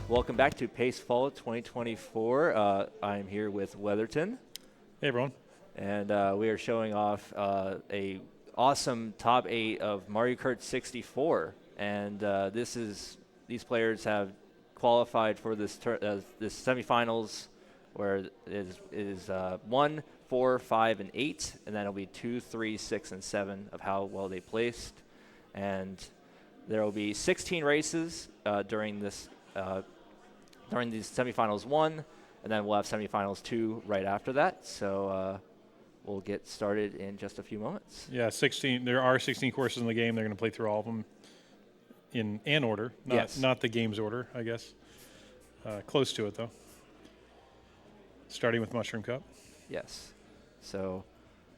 Welcome back to Pace Fall 2024. I'm here with Weatherton, Hey, everyone. and we are showing off a awesome top 8 of Mario Kart 64. And these players have qualified for this this semifinals, where it is 1, 4, 5, and 8, and then it'll be 2, 3, 6, and 7 of how well they placed. And there will be 16 races during these semifinals 1, and then we'll have semifinals 2 right after that. So we'll get started in just a few moments. Yeah, 16. There are 16 courses in the game. They're going to play through all of them in an order, not the game's order, I guess. Close to it, though. Starting with Mushroom Cup. Yes. So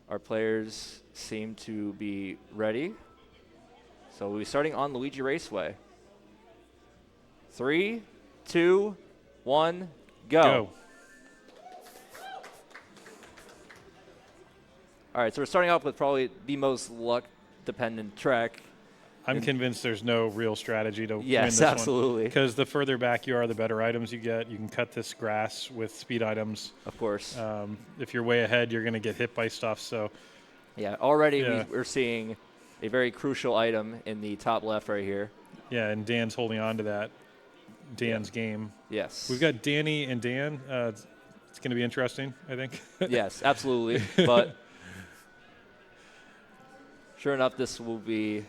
our players seem to be ready. So we'll be starting on Luigi Raceway. 3, 2, 1, go. All right, so we're starting off with probably the most luck-dependent track. I'm convinced there's no real strategy to win this Yes, one. absolutely. Because the further back you are, the better items you get. You can cut this grass with speed items. Of course. If you're way ahead, you're going to get hit by stuff. So, yeah, already we're seeing a very crucial item in the top left right here. Yeah, and Dan's holding on to that. Dan's game. Yes. We've got Danny and Dan. It's going to be interesting, I think. Yes, absolutely. But sure enough, this will be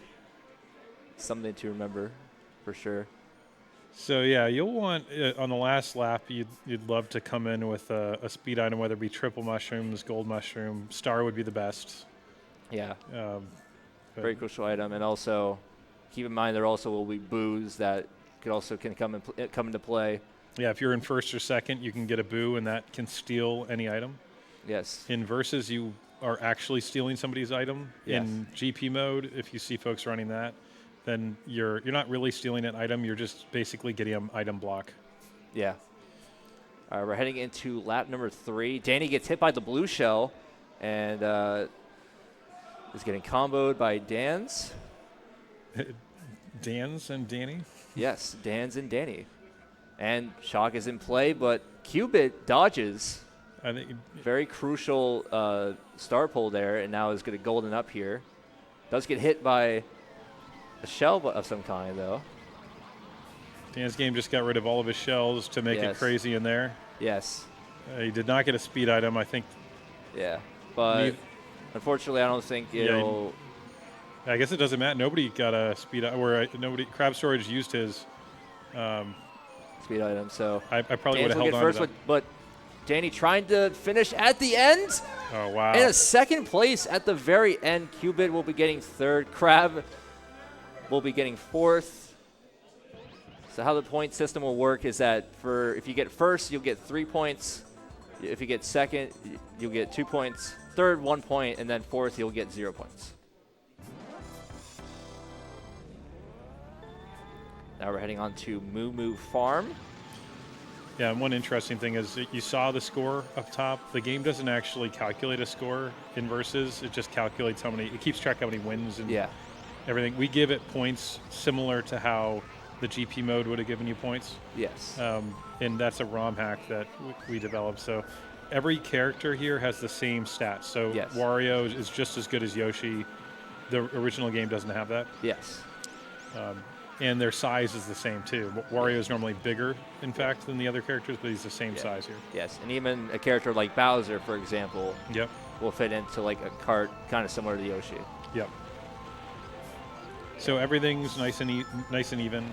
something to remember for sure. So, yeah, you'll want, on the last lap, you'd love to come in with a speed item, whether it be triple mushrooms, gold mushroom. Star would be the best. Yeah. Very crucial item. And also, keep in mind there also will be boos that can come into play. Yeah, if you're in first or second, you can get a boo, and that can steal any item. Yes. In versus, you are actually stealing somebody's item. Yes. In GP mode, if you see folks running that, then you're not really stealing an item. You're just basically getting an item block. Yeah. All right, we're heading into lap number 3. Danny gets hit by the blue shell and is getting comboed by Dan's. Dan's and Danny? Yes, Dan's and Danny. And Shock is in play, but Qubit dodges. I think very crucial star pull there, and now is going to golden up here. Does get hit by a shell of some kind, though. Dan's game just got rid of all of his shells to make it crazy in there. Yes. He did not get a speed item, I think. Yeah, but unfortunately, I don't think it'll... I guess it doesn't matter. Nobody got a speed item. Crab Storage used his speed item, so I probably would have held on first, to that. But Danny trying to finish at the end. Oh, wow. And a second place at the very end. Qubit will be getting 3rd. Crab will be getting 4th. So how the point system will work is that if you get first, you'll get 3 points. If you get second, you'll get 2 points. Third, 1 point, and then 4th, you'll get 0 points. Now we're heading on to Moo Moo Farm. Yeah, and one interesting thing is that you saw the score up top. The game doesn't actually calculate a score in versus. It just calculates it keeps track of how many wins and everything. We give it points similar to how the GP mode would have given you points. Yes. And that's a ROM hack that we developed. So every character here has the same stats. So Wario is just as good as Yoshi. The original game doesn't have that. Yes. And their size is the same, too. Wario is normally bigger, in fact, than the other characters, but he's the same size here. Yes, and even a character like Bowser, for example, will fit into like a cart kind of similar to Yoshi. Yep. So everything's nice and even.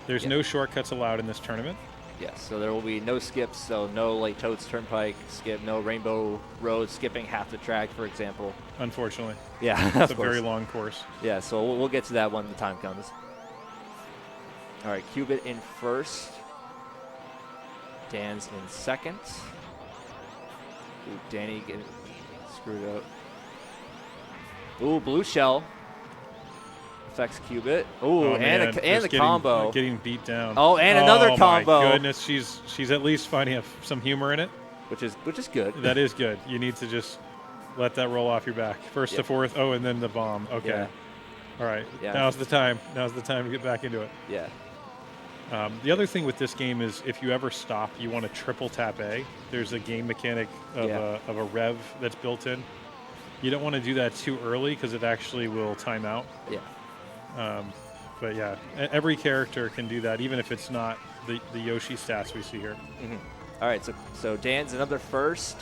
There's no shortcuts allowed in this tournament. Yes, so there will be no skips, so no like Toad's Turnpike skip, no Rainbow Road skipping half the track, for example. Unfortunately. Yeah, it's a very long course. Yeah, so we'll get to that when the time comes. All right, Qubit in first. Dan's in second. Ooh, Danny getting screwed up. Ooh, blue shell. Affects Qubit. Ooh, and the combo. Getting beat down. Oh, and another combo. Oh, my goodness. She's at least finding some humor in it. Which is good. That is good. You need to just let that roll off your back. First to fourth. Oh, and then the bomb. Okay. Yeah. All right. Yeah. Now's the time. Now's the time to get back into it. Yeah. The other thing with this game is if you ever stop, you want to triple tap A. There's a game mechanic of, a rev that's built in. You don't want to do that too early because it actually will time out. Yeah. But yeah, every character can do that, even if it's not the Yoshi stats we see here. Mm-hmm. All right, so Dan's another first.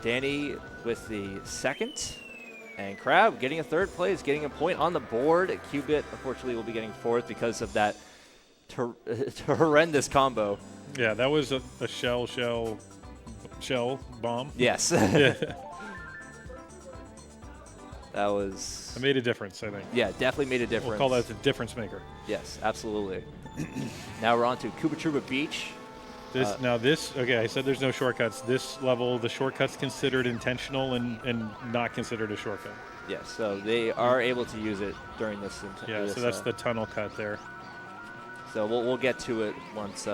Danny with the second. And Crab getting a third place, getting a point on the board. Qubit, unfortunately, will be getting fourth because of that horrendous combo. Yeah, that was a shell bomb. Yes. Yeah. That was... It made a difference, I think. Yeah, definitely made a difference. We'll call that the difference maker. Yes, absolutely. Now we're on to Koopa Troopa Beach. Okay, I said there's no shortcuts. This level, the shortcut's considered intentional and not considered a shortcut. Yes, so they are able to use it during this. Yeah, so that's the tunnel cut there. So we'll get to it once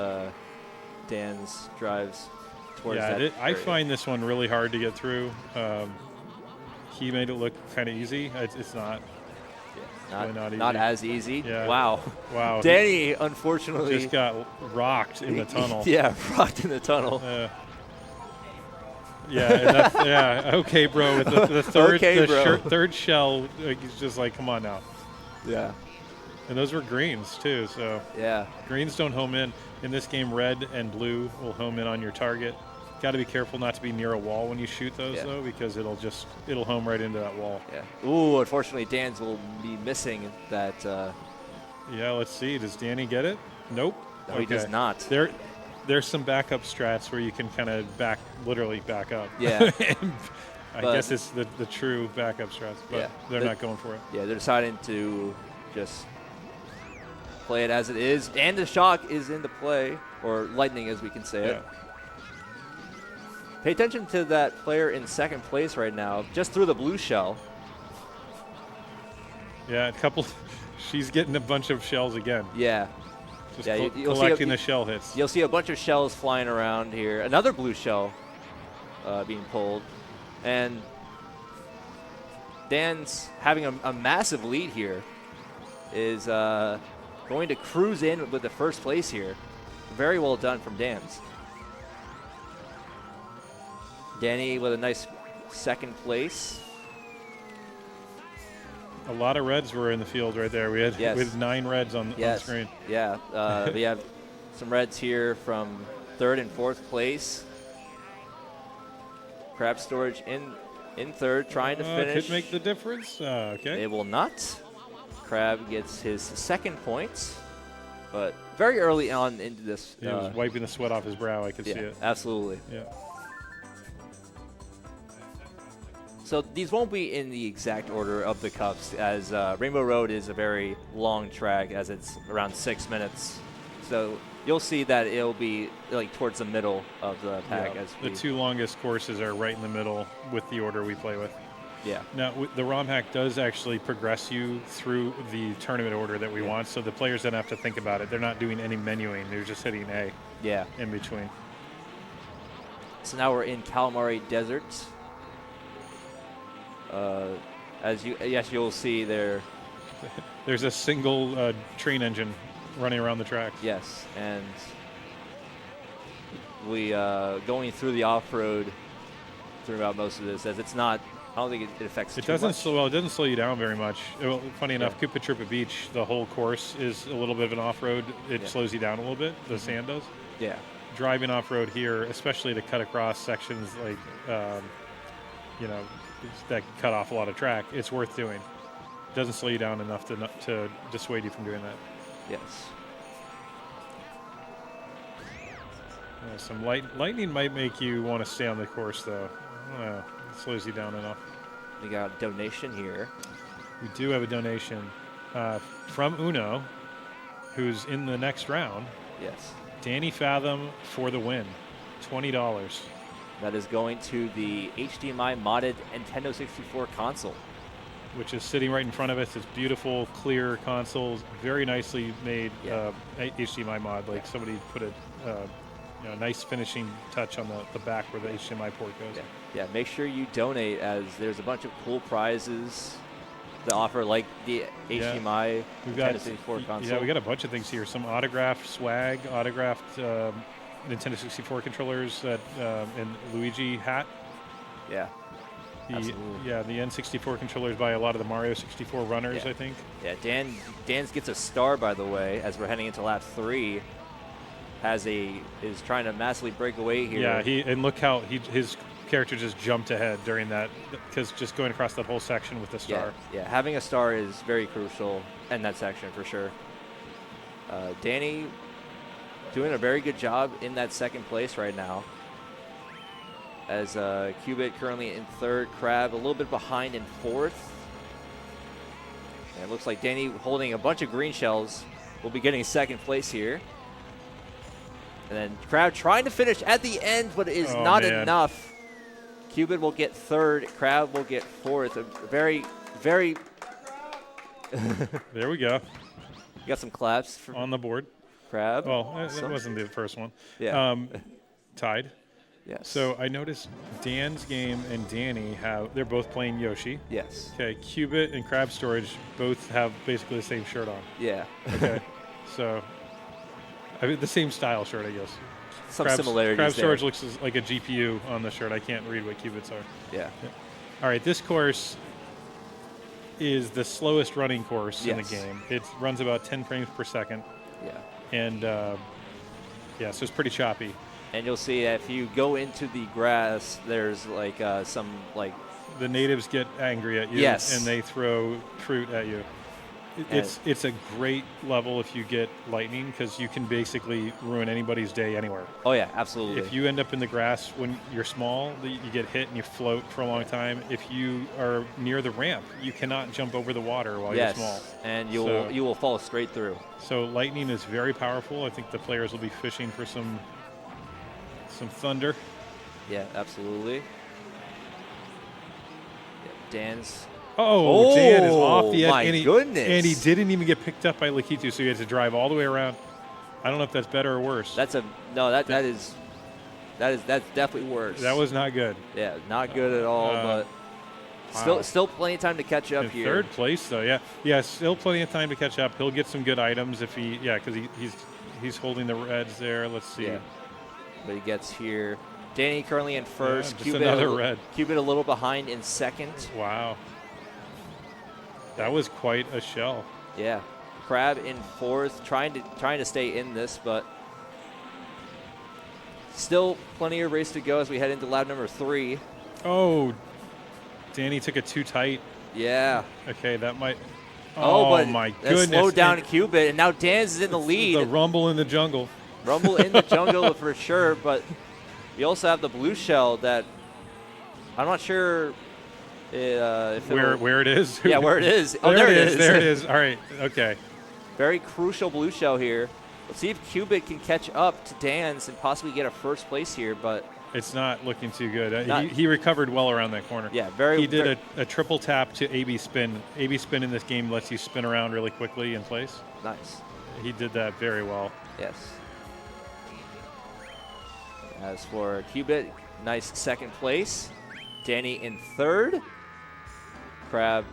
Dan's drives towards that area. I find this one really hard to get through. He made it look kind of easy. It's not. Yeah, really not as easy. Yeah. Wow. Danny, unfortunately, just got rocked in the tunnel. Yeah, rocked in the tunnel. Okay, bro. With the third, bro. Third shell, he's just like, come on now. Yeah. And those were greens too. So yeah, greens don't home in. In this game, red and blue will home in on your target. Got to be careful not to be near a wall when you shoot those, though, because it'll home right into that wall. Yeah. Ooh, unfortunately, Dan's will be missing that. Yeah, let's see. Does Danny get it? Nope. No, okay. He does not. There's some backup strats where you can kind of literally back up. Yeah. I guess it's the true backup strats, but they're not going for it. Yeah, they're deciding to just play it as it is, and the shock is into play, or lightning, as we can say it. Pay attention to that player in second place right now, just through the blue shell. Yeah, she's getting a bunch of shells again. Yeah. Just collecting the shell hits. You'll see a bunch of shells flying around here. Another blue shell being pulled. And Dan's having a massive lead here. Is going to cruise in with the first place here. Very well done from Dan's. Danny with a nice second place. A lot of reds were in the field right there. We had 9 reds on screen. Yeah, we have some reds here from third and fourth place. Crab Storage in third, trying to finish. Could make the difference. Okay. They will not. Crab gets his second point, but very early on into this. He was wiping the sweat off his brow. I could see it. Absolutely. Yeah. So these won't be in the exact order of the cups, as Rainbow Road is a very long track, as it's around 6 minutes. So you'll see that it'll be like towards the middle of the pack. Yeah, the 2 longest courses are right in the middle with the order we play with. Yeah. Now, the ROM hack does actually progress you through the tournament order that we want, so the players don't have to think about it. They're not doing any menuing. They're just hitting A in between. So now we're in Calamari Desert. You'll see there. There's a single train engine running around the track. Yes, and we going through the off-road throughout most of this, as it's not. I don't think it affects. It doesn't slow you down very much. Well, funny enough, Koopa Troopa Beach, the whole course is a little bit of an off-road. It slows you down a little bit. The sand does. Yeah. Driving off-road here, especially to cut across sections like, that cut off a lot of track, it's worth doing. It doesn't slow you down enough to dissuade you from doing that. Yes. Some lightning might make you want to stay on the course, though. I don't know. It slows you down enough. We got a donation here. We do have a donation from Uno, who's in the next round. Yes. Danny Fathom for the win. $20. That is going to the HDMI modded Nintendo 64 console, which is sitting right in front of us. It's beautiful, clear consoles, very nicely made HDMI mod. Like somebody put a nice finishing touch on the back where the HDMI port goes. Yeah, make sure you donate, as there's a bunch of cool prizes the offer, like the HDMI Nintendo 64 console. Yeah, we got a bunch of things here. Some autographed swag, autographed Nintendo 64 controllers, and Luigi hat. Yeah. Absolutely. Yeah, the N64 controllers by a lot of the Mario 64 runners, I think. Yeah, Dan's gets a star, by the way, as we're heading into lap 3. Is trying to massively break away here. Yeah, and look how his character just jumped ahead during that, because just going across that whole section with the star. Yeah, having a star is very crucial in that section for sure. Danny doing a very good job in that second place right now. As Cubit currently in third, Crab a little bit behind in fourth. And it looks like Danny holding a bunch of green shells will be getting second place here. And then Crab trying to finish at the end, but it is not enough. Cubit will get third, Crab will get fourth. A very, very... There we go. You got some claps for on the board. Crab. Well, that wasn't the first one. Yeah. Tied. Yes. So I noticed Dan's game and Danny they're both playing Yoshi. Yes. Okay, Cubit and Crab Storage both have basically the same shirt on. Yeah. Okay. So, I mean, the same style shirt, I guess. Some similarities Crab there. Storage looks like a GPU on the shirt. I can't read what Cubits are. Yeah. All right, this course is the slowest running course in the game. It runs about 10 frames per second. Yeah. And, so it's pretty choppy. And you'll see that if you go into the grass, there's like some like... The natives get angry at you. Yes. And they throw fruit at you. It's a great level if you get lightning, because you can basically ruin anybody's day anywhere. Oh, yeah, absolutely. If you end up in the grass when you're small, you get hit and you float for a long time. If you are near the ramp, you cannot jump over the water while you're small. And you will fall straight through. So lightning is very powerful. I think the players will be fishing for some thunder. Yeah, absolutely. Yeah, Dan's... Oh, Dan is off the edge. My goodness. And he didn't even get picked up by Lakitu, so he had to drive all the way around. I don't know if that's better or worse. That's definitely worse. That was not good. Yeah, not good at all, but still plenty of time to catch up here. Third place, though, yeah. Yeah, still plenty of time to catch up. He'll get some good items if because he's holding the reds there. Let's see. Yeah. But he gets here. Danny currently in first. Just another red. Cubit a little behind in second. Wow. That was quite a shell. Yeah. Crab in fourth, trying to stay in this, but still plenty of race to go as we head into lap number 3. Oh, Danny took it too tight. Yeah. Okay, that might... but my goodness. Slowed down Cubit, and now Dan's is in the lead. The rumble in the jungle. Rumble in the jungle for sure, but we also have the blue shell that I'm not sure... where it is? Yeah, where it is. Oh, there it is. There it is. All right. Okay. Very crucial blue shell here. Let's see if Cubit can catch up to Dan's and possibly get a first place here, but... It's not looking too good. He recovered well around that corner. Yeah, He did a triple tap to A-B spin. A-B spin in this game lets you spin around really quickly in place. Nice. He did that very well. Yes. As for Cubit, nice second place. Danny in third. Crab,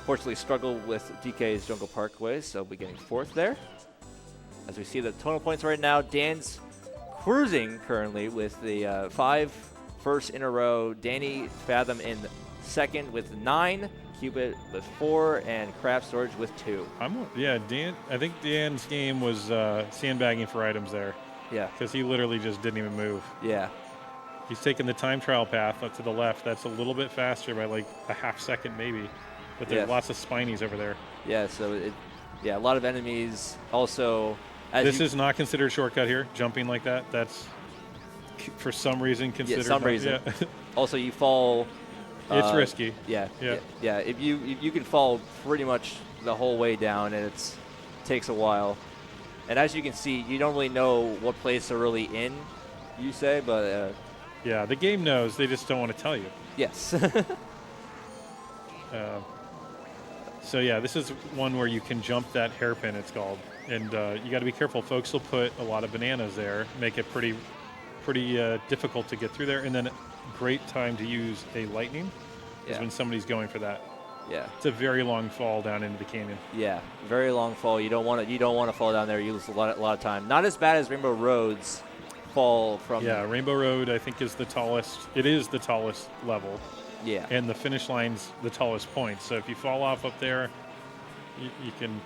fortunately, struggled with DK's Jungle Parkway, so we're getting fourth there. As we see the total points right now, Dan's cruising currently with the 5 firsts in a row. Danny Fathom in second with 9, Cubit with 4, and Crab Storage with 2. Dan. I think Dan's game was sandbagging for items there. Yeah. Because he literally just didn't even move. Yeah. He's taking the time trial path up to the left. That's a little bit faster by like a half second maybe. But there's lots of spinies over there. Yeah, so a lot of enemies also. This is not considered a shortcut here, jumping like that. That's for some reason considered. Yeah, some reason. Yeah. Also, you fall. It's risky. Yeah. If you can fall pretty much the whole way down, and it takes a while. And as you can see, you don't really know what place they're really in, you say, but. Yeah, the game knows. They just don't want to tell you. Yes. So, yeah, this is one where you can jump that hairpin, it's called. And you got to be careful. Folks will put a lot of bananas there, make it pretty difficult to get through there. And then great time to use a lightning is when somebody's going for that. Yeah. It's a very long fall down into the canyon. Yeah, very long fall. You don't want to fall down there. You lose a lot of time. Not as bad as Rainbow Road's fall from. Yeah, Rainbow Road I think is the tallest. It is the tallest level. Yeah. And the finish line's the tallest point. So if you fall off up there, you can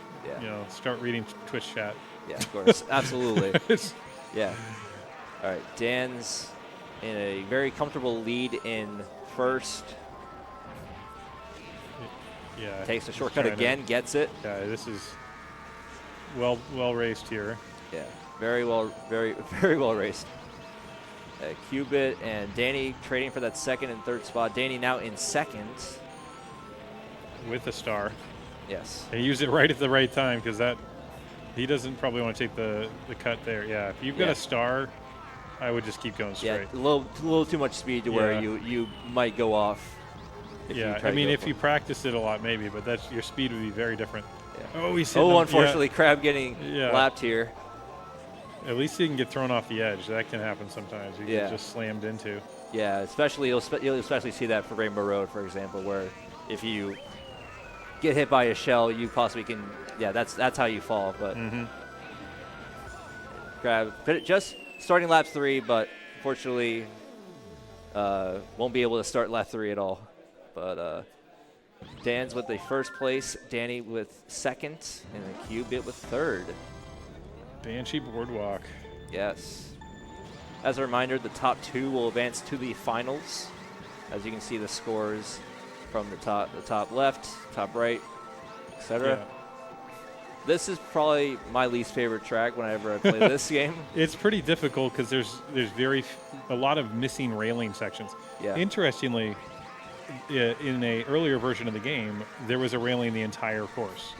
start reading Twitch chat. Yeah, of course, absolutely. Yeah. All right, Dan's in a very comfortable lead in first. Yeah. Takes a shortcut again, gets it. Yeah, this is well raced here. Yeah, very well raced. Cubit and Danny trading for that second and third spot. Danny now in second. With a star. Yes. And he used it right at the right time because he doesn't probably want to take the cut there. Yeah, if you've got a star, I would just keep going straight. Yeah, a little too much speed to where you might go off. Yeah, I mean, if you practice it a lot, maybe, but your speed would be very different. Yeah. Oh, he's unfortunately, Crab getting lapped here. At least he can get thrown off the edge. That can happen sometimes. You get just slammed into. Yeah, especially you'll especially see that for Rainbow Road, for example, where if you get hit by a shell, you possibly can. Yeah, that's how you fall. But Crab just starting lap 3, but unfortunately won't be able to start lap 3 at all. But Dan's with the first place, Danny with second, and the Cubit with third. Banshee Boardwalk. Yes. As a reminder, the top 2 will advance to the finals. As you can see, the scores from the top left, top right, etc. Yeah. This is probably my least favorite track whenever I play this game. It's pretty difficult because there's a lot of missing railing sections. Yeah. Interestingly, in a earlier version of the game, there was a railing the entire course.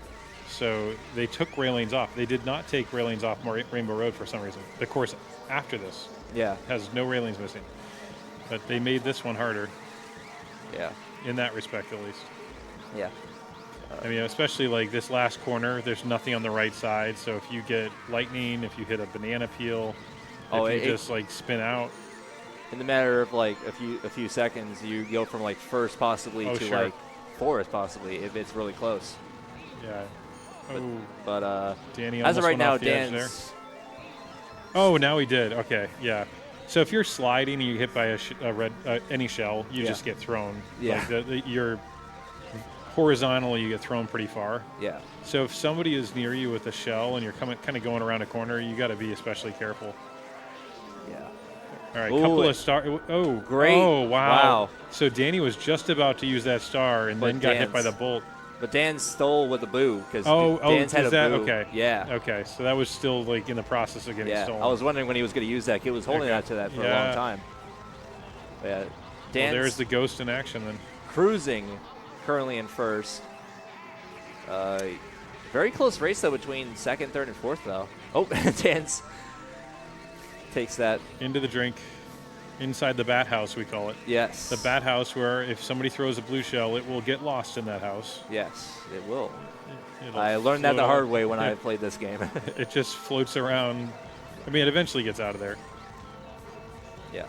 So they took railings off. They did not take railings off Rainbow Road for some reason. The course after this has no railings missing. But they made this one harder. Yeah. In that respect, at least. Yeah. I mean, especially like this last corner, there's nothing on the right side. So if you get lightning, if you hit a banana peel, if you just like spin out. In the matter of like a few seconds, you go from like first possibly to like fourth possibly if it's really close. Yeah. But Danny as of right now, Dan's. Oh, now he did. Okay, yeah. So if you're sliding and you hit by any shell, you just get thrown. Yeah. Like you're horizontally, you get thrown pretty far. Yeah. So if somebody is near you with a shell and you're kind of going around a corner, you got to be especially careful. Yeah. All right, couple of stars. Oh, great! Oh, wow. So Danny was just about to use that star and then got hit by the bolt. But Dan stole with the boo because Dan's had a boo. Okay. Yeah. Okay, so that was still like in the process of getting stolen. I was wondering when he was going to use that. He was holding on to that for a long time. But Dan's there's the ghost in action then. Cruising, currently in first. Very close race though between second, third, and fourth though. Oh, Dan's takes that into the drink. Inside the bat house, we call it. Yes. The bat house where if somebody throws a blue shell, it will get lost in that house. Yes, it will. I learned that the hard way when I played this game. It just floats around. I mean, it eventually gets out of there. Yeah.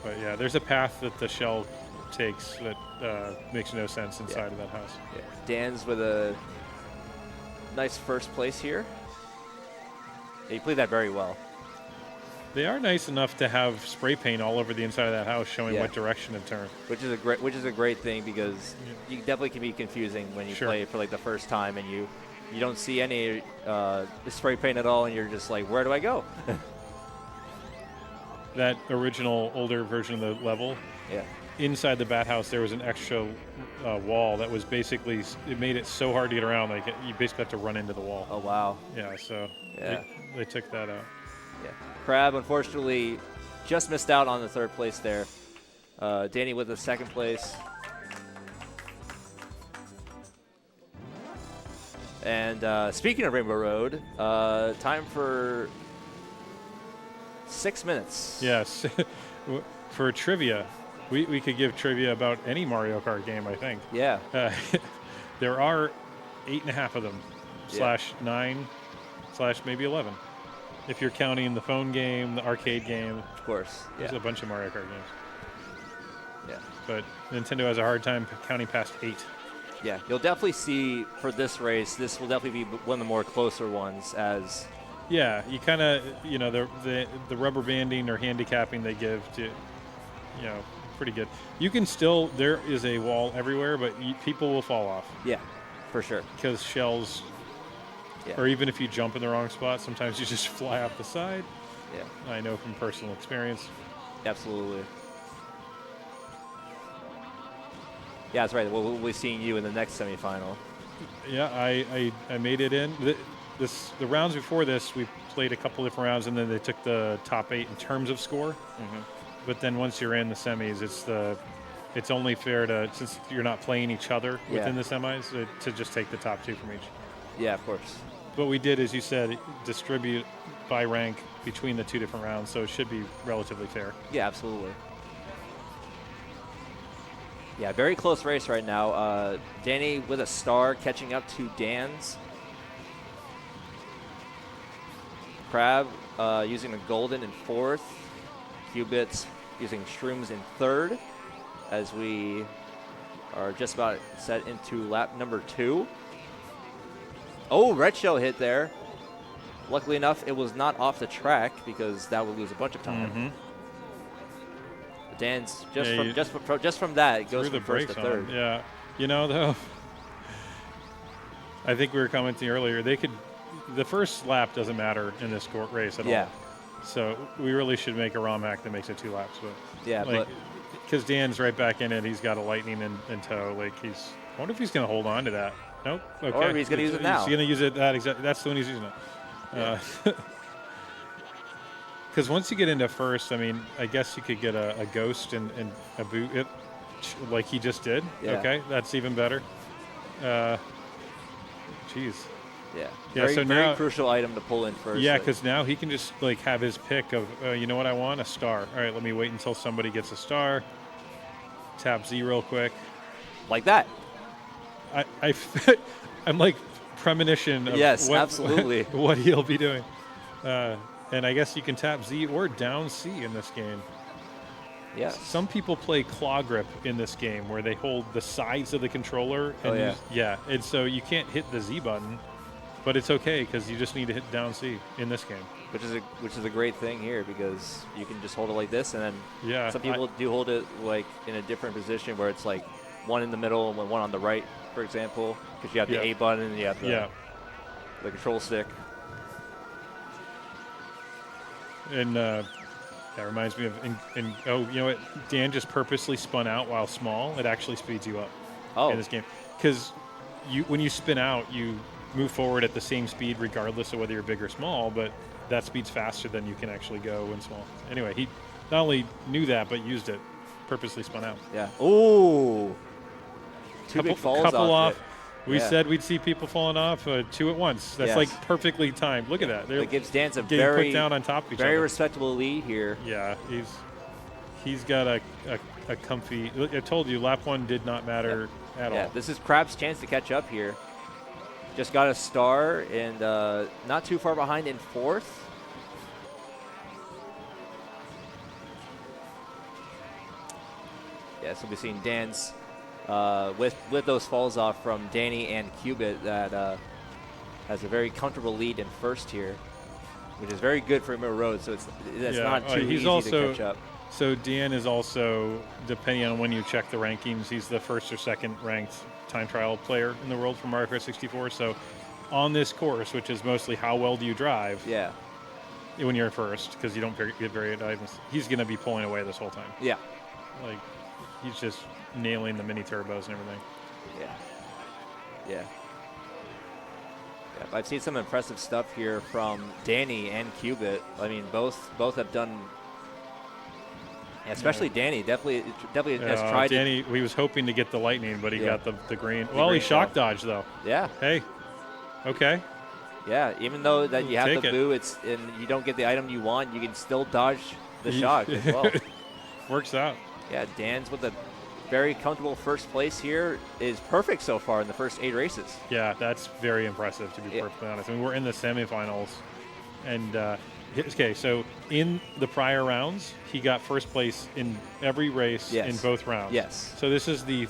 But yeah, there's a path that the shell takes that makes no sense inside of that house. Yeah. Dan's with a nice first place here. Yeah, you played that very well. They are nice enough to have spray paint all over the inside of that house, showing what direction to turn. Which is a great thing because you definitely can be confusing when you play it for like the first time and you don't see any spray paint at all, and you're just like, where do I go? That original older version of the level. Yeah. Inside the bat house, there was an extra wall that was basically it made it so hard to get around. Like you basically have to run into the wall. Oh wow. Yeah. So they took that out. Yeah. Crab, unfortunately, just missed out on the third place there. Danny with the second place. And speaking of Rainbow Road, time for 6 minutes. Yes. For trivia, we could give trivia about any Mario Kart game, I think. Yeah. There are 8.5 of them, /9, /maybe 11. If you're counting the phone game, the arcade game. Of course. There's a bunch of Mario Kart games. Yeah. But Nintendo has a hard time counting past 8. Yeah, you'll definitely see for this race, this will definitely be one of the more closer ones as. Yeah, you kind of, the rubber banding or handicapping they give to, pretty good. You can still, there is a wall everywhere, but people will fall off. Yeah, for sure. Because shells, or even if you jump in the wrong spot, sometimes you just fly off the side. Yeah. I know from personal experience. Absolutely. Yeah, that's right. We'll be seeing you in the next semifinal. Yeah, I made it in. The rounds before this, we played a couple different rounds, and then they took the top 8 in terms of score. Mm-hmm. But then once you're in the semis, it's only fair to, since you're not playing each other within the semis, to just take the top 2 from each. Yeah, of course. What we did, as you said, distribute by rank between the 2 different rounds, so it should be relatively fair. Yeah, absolutely. Yeah, very close race right now. Danny with a star catching up to Dan's. Crab using a golden in 4th. Qubits using shrooms in 3rd as we are just about set into lap number 2. Oh, red shell hit there. Luckily enough, it was not off the track because that would lose a bunch of time. Mm-hmm. Dan's just from that, it goes from 1st to 3rd. Yeah, though, I think we were commenting earlier. The first lap doesn't matter in this race at all. So we really should make a ROM hack that makes it 2 laps. But yeah, because Dan's right back in it, he's got a lightning in tow. I wonder if he's going to hold on to that. Nope. Okay. Or he's going to use it now. He's going to use it that's the one he's using it. Yeah. Because once you get into first, I guess you could get a ghost and a boot, like he just did. Yeah. Okay, that's even better. Jeez. Yeah. So very now, crucial item to pull in first. Yeah, because now he can just have his pick of, you know what I want? A star. All right, let me wait until somebody gets a star. Tap Z real quick. Like that. I'm like premonition of absolutely. what he'll be doing. And I guess you can tap Z or down C in this game. Yeah. Some people play claw grip in this game where they hold the sides of the controller. And and so you can't hit the Z button, but it's okay because you just need to hit down C in this game. Which is a great thing here because you can just hold it like this, and then some people do hold it like in a different position where it's like one in the middle and one on the right, for example, because you have the A button and you have the control stick. And that reminds me of, you know what? Dan just purposely spun out while small. It actually speeds you up in this game. Because when you spin out, you move forward at the same speed regardless of whether you're big or small, but that speed's faster than you can actually go when small. Anyway, he not only knew that, but used it, purposely spun out. Yeah. Ooh. Two big falls off. We said we'd see people falling off 2 at once. That's like perfectly timed. Look at that. It gives Dan a very put down on top of each very other. respectable lead here. Yeah, he's got a comfy. I told you, lap 1 did not matter at all. Yeah, this is Crab's chance to catch up here. Just got a star and not too far behind in 4th. Yeah, so we'll be seeing Dan's with those falls off from Danny and Qubit that has a very comfortable lead in 1st here, which is very good for Middle Road. So it's not too easy to catch up. So Dan is also, depending on when you check the rankings, he's the 1st or 2nd ranked time trial player in the world for Mario Kart 64. So on this course, which is mostly how well do you drive, when you're first, because you don't get varied items, he's going to be pulling away this whole time. Yeah. Like, he's just nailing the mini turbos and everything. Yeah. I've seen some impressive stuff here from Danny and Qubit. I mean, both have done. Especially Danny, definitely has tried. Danny, he was hoping to get the lightning, but he got the green. Well, he shock dodged though. Yeah. Hey. Okay. Yeah, even though that you have the boo, and you don't get the item you want, you can still dodge the shock as well. Works out. Yeah, Dan's with a very comfortable 1st place here is perfect so far in the first 8 races. Yeah, that's very impressive, to be perfectly honest. I mean, we're in the semifinals, and okay, so in the prior rounds, he got 1st place in every race in both rounds. Yes. So this is the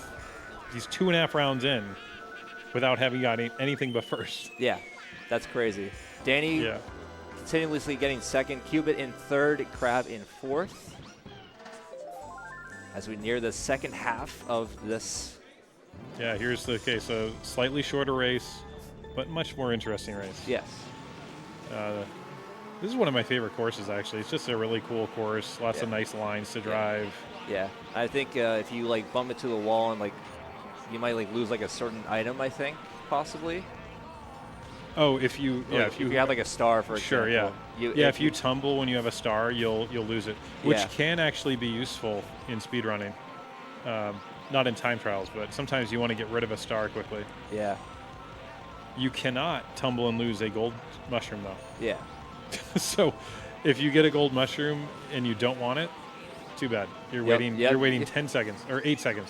he's 2.5 rounds in without having got anything but first. Yeah, that's crazy. Danny continuously getting second, Cubit in third, Crab in fourth. As we near the second half of this. Yeah, here's the case. So slightly shorter race, but much more interesting race. Yes. This is one of my favorite courses, actually. It's just a really cool course. Lots of nice lines to drive. Yeah, I think if you like bump it to the wall and like you might like lose like a certain item, I think possibly. Oh, if you if you have like a star, for example. Sure, yeah. If you tumble when you have a star, you'll lose it, which can actually be useful in speedrunning. Not in time trials, but sometimes you want to get rid of a star quickly. Yeah. You cannot tumble and lose a gold mushroom, though. Yeah. So if you get a gold mushroom and you don't want it, too bad. You're waiting. You're waiting 10 seconds or 8 seconds.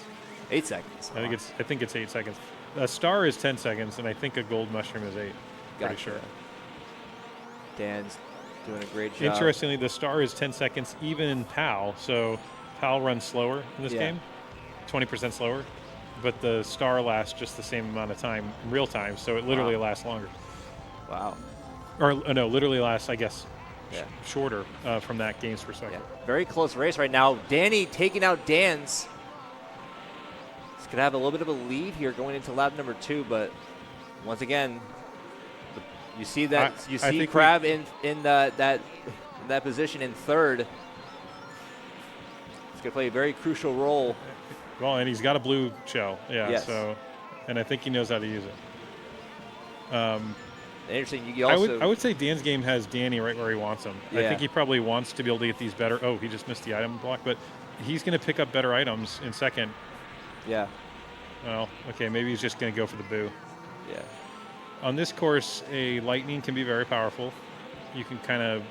8 seconds. I think it's 8 seconds. A star is 10 seconds, and I think a gold mushroom is 8. Pretty sure. Dan's doing a great job. Interestingly, the star is 10 seconds even in PAL. So PAL runs slower in this game, 20% slower, but the star lasts just the same amount of time in real time. So it literally lasts longer. Wow. Or no, literally lasts, I guess, shorter from that game's perspective. Yeah. Very close race right now. Danny taking out Dan's. He's going to have a little bit of a lead here going into lap number 2, but once again, you see that Crab in that position in third. He's going to play a very crucial role. Well, and he's got a blue shell, Yes. So, and I think he knows how to use it. Interesting. You also I would say Dan's game has Danny right where he wants him. I think he probably wants to be able to get these better. Oh, he just missed the item block, but he's going to pick up better items in second. Yeah. Well, okay, maybe he's just going to go for the boo. Yeah. On this course, a lightning can be very powerful. You can kind of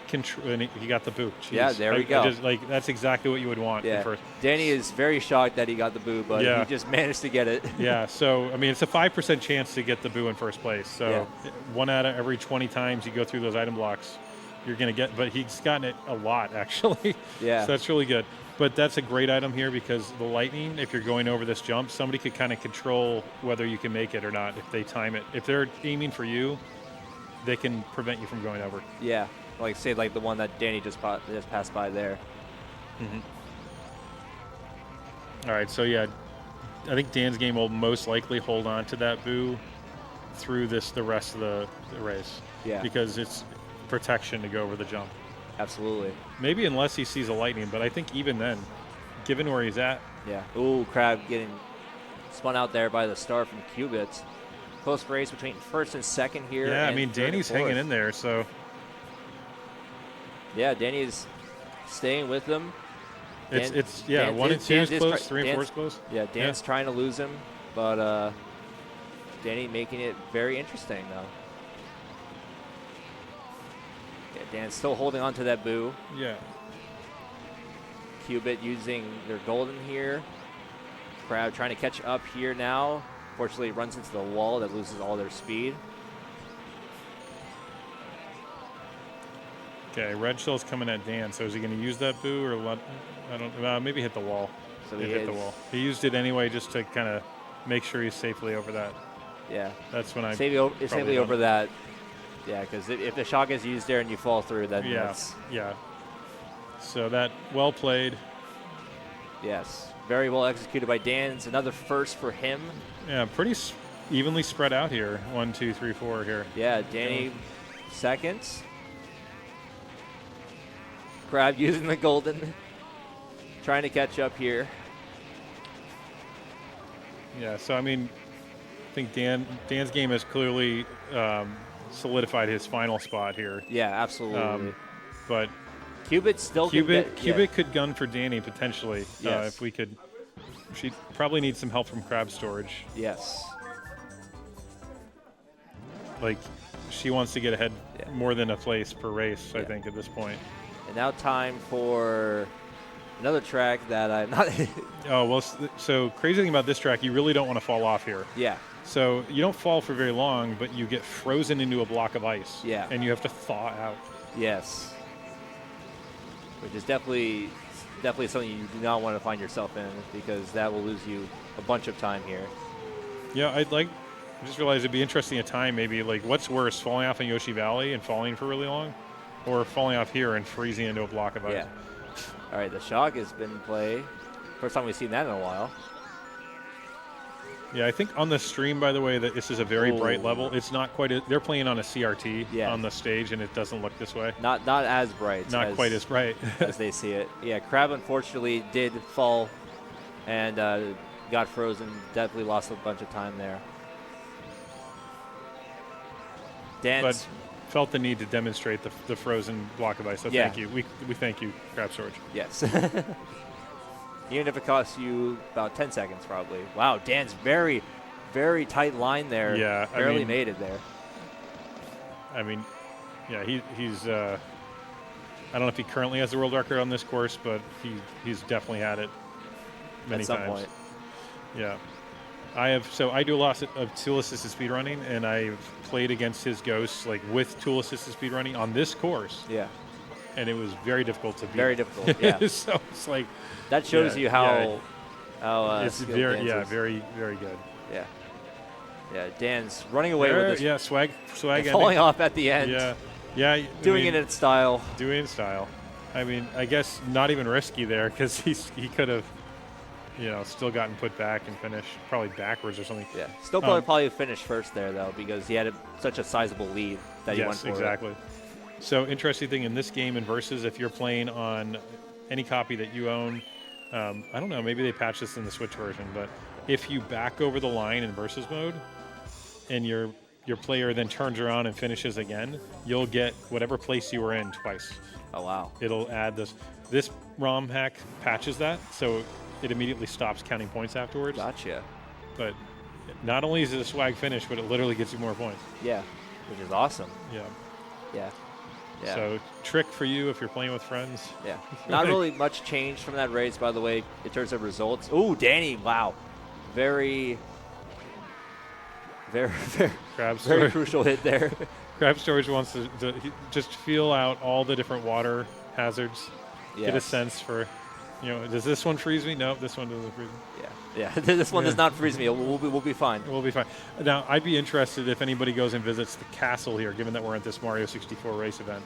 control. And he got the boo. Jeez. Yeah, there we go. That's exactly what you would want. Yeah. First. Danny is very shocked that he got the boo, but he just managed to get it. Yeah. So I mean, it's a 5% chance to get the boo in first place. So 1 out of every 20 times you go through those item blocks, you're going to get. But he's gotten it a lot actually. Yeah. So that's really good. But that's a great item here because the lightning, if you're going over this jump, somebody could kind of control whether you can make it or not if they time it. If they're aiming for you, they can prevent you from going over. Yeah, like say like the one that Danny just passed by there. Mm-hmm. All right, so yeah, I think Dan's game will most likely hold on to that boo through the rest of the race. Yeah. Because it's protection to go over the jump. Absolutely. Maybe unless he sees a lightning, but I think even then, given where he's at. Yeah. Ooh, Crab getting spun out there by the star from Cubits. Close race between first and second here. Yeah, I mean, Danny's hanging in there, so. Yeah, Danny's staying with them. It's 1 and 2 is close, 3 and 4 is close. Yeah, Dan's trying to lose him, but Danny making it very interesting, though. Dan's still holding on to that boo. Yeah. Cubit using their golden here. Crab trying to catch up here now. Fortunately, it runs into the wall that loses all their speed. Okay, red shell's coming at Dan. So is he going to use that boo or let? I don't. Maybe hit the wall. So he hit the wall. He used it anyway just to kind of make sure he's safely over that. Yeah. That's when I safely over that. Yeah, because if the shot gets used there and you fall through, then that's... Yeah. So that, well played. Yes. Very well executed by Dan's. Another first for him. Yeah, pretty evenly spread out here. 1, 2, 3, 4 here. Yeah, Danny seconds. Crab using the golden. Trying to catch up here. Yeah, so I mean, I think Dan's game has clearly... solidified his final spot here. Yeah, absolutely. But Cubit still Cubit could gun for Danny potentially yes. if we could. She probably needs some help from crab storage. Yes. Like she wants to get ahead more than a place per race. I think at this point. And now time for another track that I'm not. Oh well, so crazy thing about this track, you really don't want to fall off here. Yeah. So you don't fall for very long, but you get frozen into a block of ice. Yeah. And you have to thaw out. Yes. Which is definitely definitely something you do not want to find yourself in, because that will lose you a bunch of time here. Yeah, I just realized it'd be interesting a time maybe like what's worse, falling off in Yoshi Valley and falling for really long, or falling off here and freezing into a block of ice. Yeah. All right, the shock has been in play. First time we've seen that in a while. Yeah, I think on the stream, by the way, that this is a very bright level. It's not quite. They're playing on a CRT on the stage, and it doesn't look this way. Not as bright. Not quite as bright as they see it. Yeah, Crab unfortunately did fall and got frozen. Definitely lost a bunch of time there. But felt the need to demonstrate the frozen block of ice. So thank you. We thank you, Crab Storage. Yes. Even if it costs you about 10 seconds, probably. Wow, Dan's very, very tight line there. Yeah, barely made it there. I mean, yeah, he's. I don't know if he currently has the world record on this course, but he's definitely had it many times. At some point. Yeah. I do a lot of tool-assisted speedrunning, and I've played against his ghosts like with tool-assisted speedrunning on this course. Yeah. And it was very difficult to beat. Very difficult, yeah. So it's like that shows you how it's very very very good. Yeah. Yeah, Dan's running away with this. Yeah, swag falling off at the end. Yeah. Doing it in style. Doing it in style. I mean, I guess not even risky there, because he could have, still gotten put back and finished probably backwards or something. Yeah, still probably finished first there though, because he had such a sizable lead that he went for. Yes, exactly. So interesting thing in this game in Versus, if you're playing on any copy that you own, I don't know, maybe they patched this in the Switch version, but if you back over the line in Versus mode and your player then turns around and finishes again, you'll get whatever place you were in twice. Oh, wow. It'll add this. This ROM hack patches that, so it immediately stops counting points afterwards. Gotcha. But not only is it a swag finish, but it literally gets you more points. Yeah, which is awesome. Yeah. Yeah. Yeah. So trick for you if you're playing with friends. Yeah. Not really much changed from that race, by the way, in terms of results. Ooh, Danny, wow. Very crucial hit there. Crab Storage wants to just feel out all the different water hazards. Yes. Get a sense for, does this one freeze me? No, this one doesn't freeze me. Yeah. This one does not freeze me. We'll be fine. We'll be fine. Now, I'd be interested if anybody goes and visits the castle here, given that we're at this Mario 64 race event.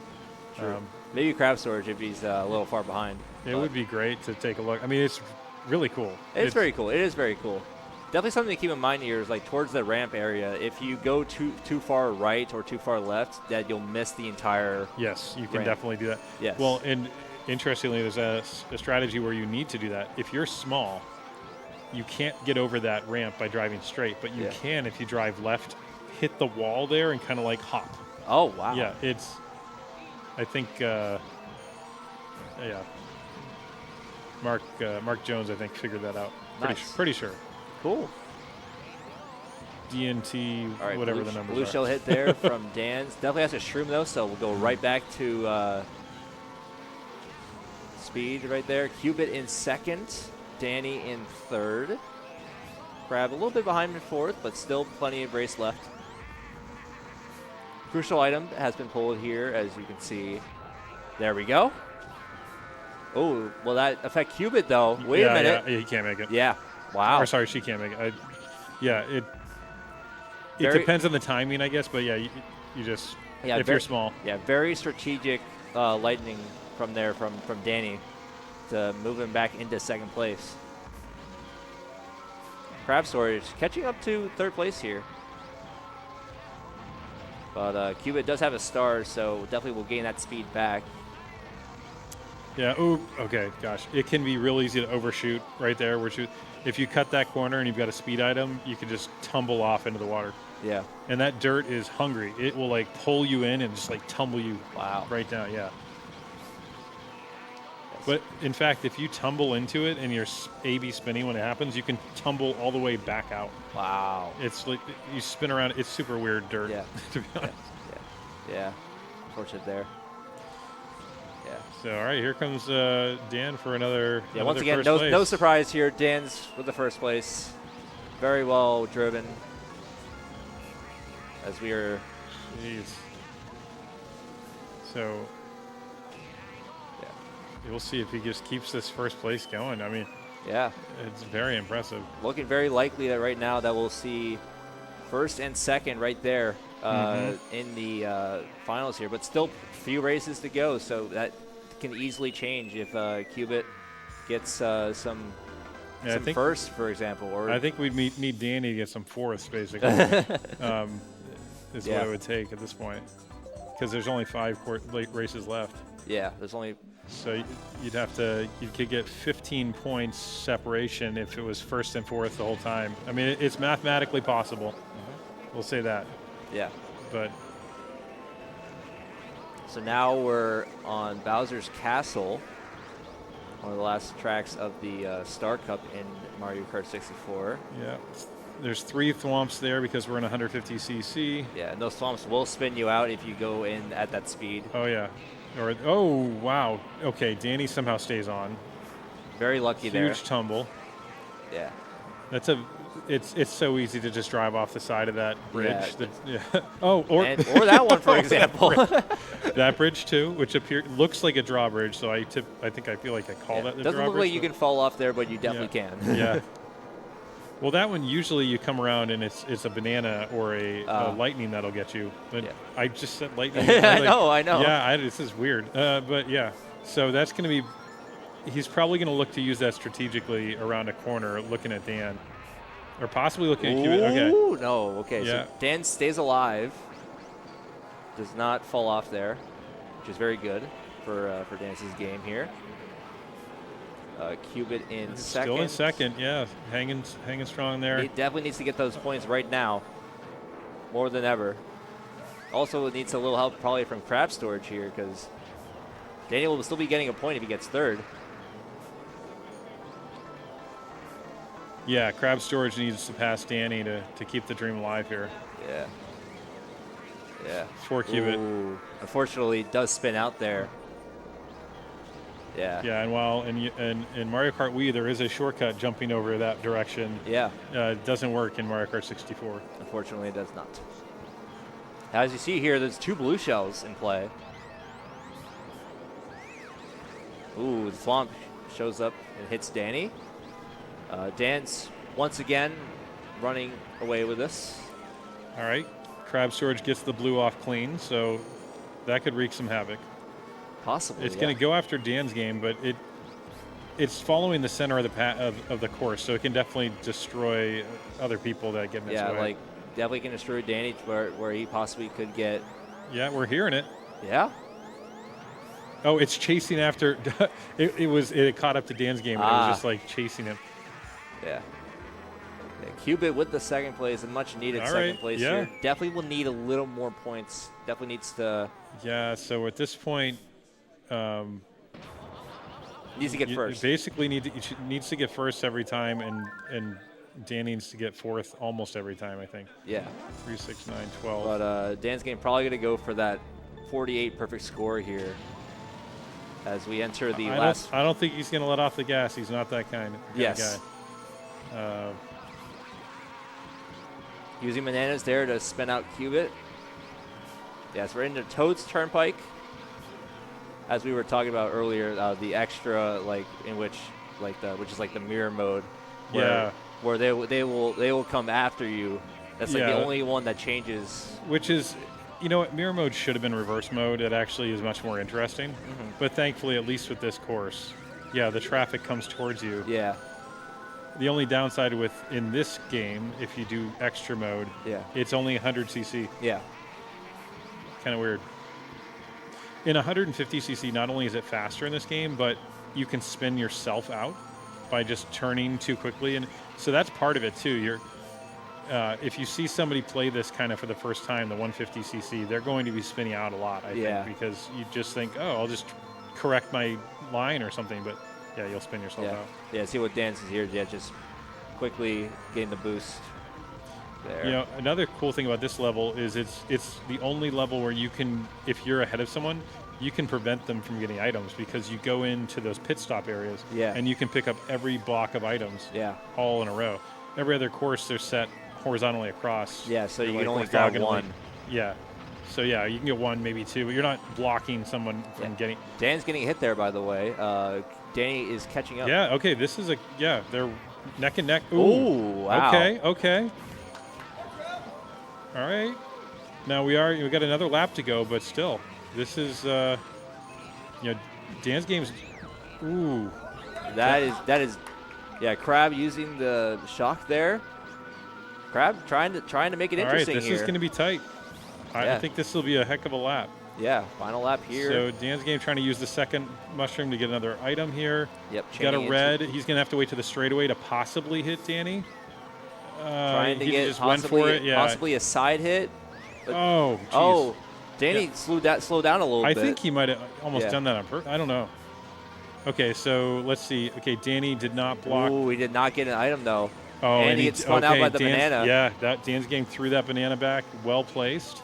True. Maybe Crab Storage if he's a little far behind. It would be great to take a look. I mean, it's really cool. It's very cool. It is very cool. Definitely something to keep in mind here is like towards the ramp area. If you go too far right or too far left, that you'll miss the entire. Yes, you can ramp. definitely do that. Yes. Well, and interestingly, there's a strategy where you need to do that. If you're small, you can't get over that ramp by driving straight, but you can if you drive left, hit the wall there, and kind of like hop. Oh wow! Yeah, it's. I think. Mark Jones, I think, figured that out. Pretty sure. Cool. DNT, whatever the numbers are. Blue shell hit there from Dan's. Definitely has a shroom though, so we'll go right back to speed right there. Cubit in second, Danny in third. Crab a little bit behind in fourth, but still plenty of race left. Crucial item has been pulled here, as you can see. There we go. Oh, will that affect Cubit though? Wait a minute. Yeah, he can't make it. Yeah. Wow. Or sorry, she can't make it. It depends on the timing, I guess, but yeah, you just if you're small. Yeah, very strategic lightning from there from Danny to move him back into second place. Crab Storage catching up to third place here. But Cubit does have a star, so definitely will gain that speed back. Yeah, okay, gosh. It can be real easy to overshoot right there. If you cut that corner and you've got a speed item, you can just tumble off into the water. Yeah. And that dirt is hungry. It will like pull you in and just like tumble you right down. Yeah. Yes. But in fact, if you tumble into it and you're A/B spinning when it happens, you can tumble all the way back out. Wow. It's like you spin around. It's super weird dirt. Yeah. To be honest. Yeah. Unfortunate there. Yeah. So all right, here comes Dan for another. Yeah. Once again, no surprise here. Dan's with the first place. Very well driven. As we are. Jeez. So. Yeah. we'll see if he just keeps this first place going. I mean, yeah, it's very impressive. Looking very likely that right now that we'll see first and second right there in the finals here, but still few races to go, so that can easily change if Cubit gets some first, for example. Or I think we'd need Danny to get some fourths, basically. Is what it would take at this point, because there's only 5 late races left. Yeah, there's only. So you could get 15 points separation if it was first and fourth the whole time. I mean, it's mathematically possible. We'll say that. Yeah. But. So now we're on Bowser's Castle, one of the last tracks of the Star Cup in Mario Kart 64. Yeah. There's 3 thwomps there because we're in 150cc. Yeah, and those thwomps will spin you out if you go in at that speed. Oh, yeah. Oh, wow. Okay, Danny somehow stays on. Very lucky there. Huge tumble. Yeah. It's so easy to just drive off the side of that bridge. Yeah. Oh, or that one, for example. That bridge too, which looks like a drawbridge. So I feel like I call that the drawbridge. Doesn't look like you can fall off there, but you definitely can. Yeah. Well, that one usually you come around and it's a banana or a lightning that'll get you. But I just said lightning. I know. Yeah, this is weird. But yeah, so that's going to be. He's probably going to look to use that strategically around a corner, looking at Dan, or possibly looking at Cubit. Okay. No. Okay. Yeah. So Dan stays alive. Does not fall off there, which is very good for Dance's game here. Cubit in second. Still in second, yeah. Hanging strong there. He definitely needs to get those points right now, more than ever. Also needs a little help probably from Crab Storage here, because Daniel will still be getting a point if he gets third. Yeah, Crab Storage needs to pass Danny to keep the dream alive here. Yeah. Yeah. For Cubit. Ooh. Unfortunately, it does spin out there. Yeah. Yeah, and while in Mario Kart Wii there is a shortcut jumping over that direction. Yeah. It doesn't work in Mario Kart 64. Unfortunately, it does not. As you see here, there's 2 blue shells in play. Ooh, the thwomp shows up and hits Danny. Dan's once again running away with this. All right. Crab Storage gets the blue off clean, so that could wreak some havoc. Possibly. It's going to go after Dan's game, but it's following the center of the course, so it can definitely destroy other people that get in its way. Yeah, like definitely can destroy Danny where he possibly could get. Yeah, we're hearing it. Yeah. Oh, it's chasing after. It caught up to Dan's game, and it was just like chasing him. Yeah. Cubit with the second place, a much needed second place here. Definitely will need a little more points. Definitely needs to. Yeah. So at this point. Needs to get first. Basically, needs to get first every time, and Dan needs to get fourth almost every time, I think. Yeah. 3, 6, 9, 12. But Dan's game probably going to go for that 48 perfect score here as we enter the last. I don't think he's going to let off the gas. He's not that kind of guy. Using bananas there to spin out Cubit. Yes, we're into Toad's Turnpike. As we were talking about earlier, the extra which is like the mirror mode, where they will come after you. That's like the only one that changes. Which is, what mirror mode should have been reverse mode. It actually is much more interesting. Mm-hmm. But thankfully, at least with this course, the traffic comes towards you. Yeah. The only downside in this game, if you do extra mode, it's only 100cc. Yeah. Kind of weird. In 150cc, not only is it faster in this game, but you can spin yourself out by just turning too quickly, and so that's part of it too. If you see somebody play this kind of for the first time, the 150cc, they're going to be spinning out a lot, I think, because you just think, oh, I'll just correct my line or something, but you'll spin yourself out. Yeah, see what Dan is here. Yeah, just quickly getting the boost there. Another cool thing about this level is it's the only level where you can, if you're ahead of someone, you can prevent them from getting items because you go into those pit stop areas and you can pick up every block of items all in a row. Every other course, they're set horizontally across. Yeah, so you can only grab one. Yeah. So yeah, you can get 1, maybe 2, but you're not blocking someone from getting. Dan's getting hit there, by the way. Danny is catching up. Yeah. Okay. This is they're neck and neck. Ooh, wow. Okay. Okay. All right. Now we got another lap to go, but still, this is Dan's game's. Ooh. That is. Yeah, Crab using the shock there. Crab trying to make it interesting here. All right, this is going to be tight. I think this will be a heck of a lap. Yeah, final lap here. So Dan's game trying to use the second mushroom to get another item here. Yep. Got a red. He's going to have to wait to the straightaway to possibly hit Danny. Trying to get just went for it. Yeah. Possibly a side hit. Oh, geez. Oh, Danny slowed down a little bit. I think he might have almost done that on purpose. I don't know. Okay, so let's see. Okay, Danny did not block. Ooh, he did not get an item, though. Oh, and he gets spun out by the banana. Yeah, Dan's game threw that banana back. Well placed.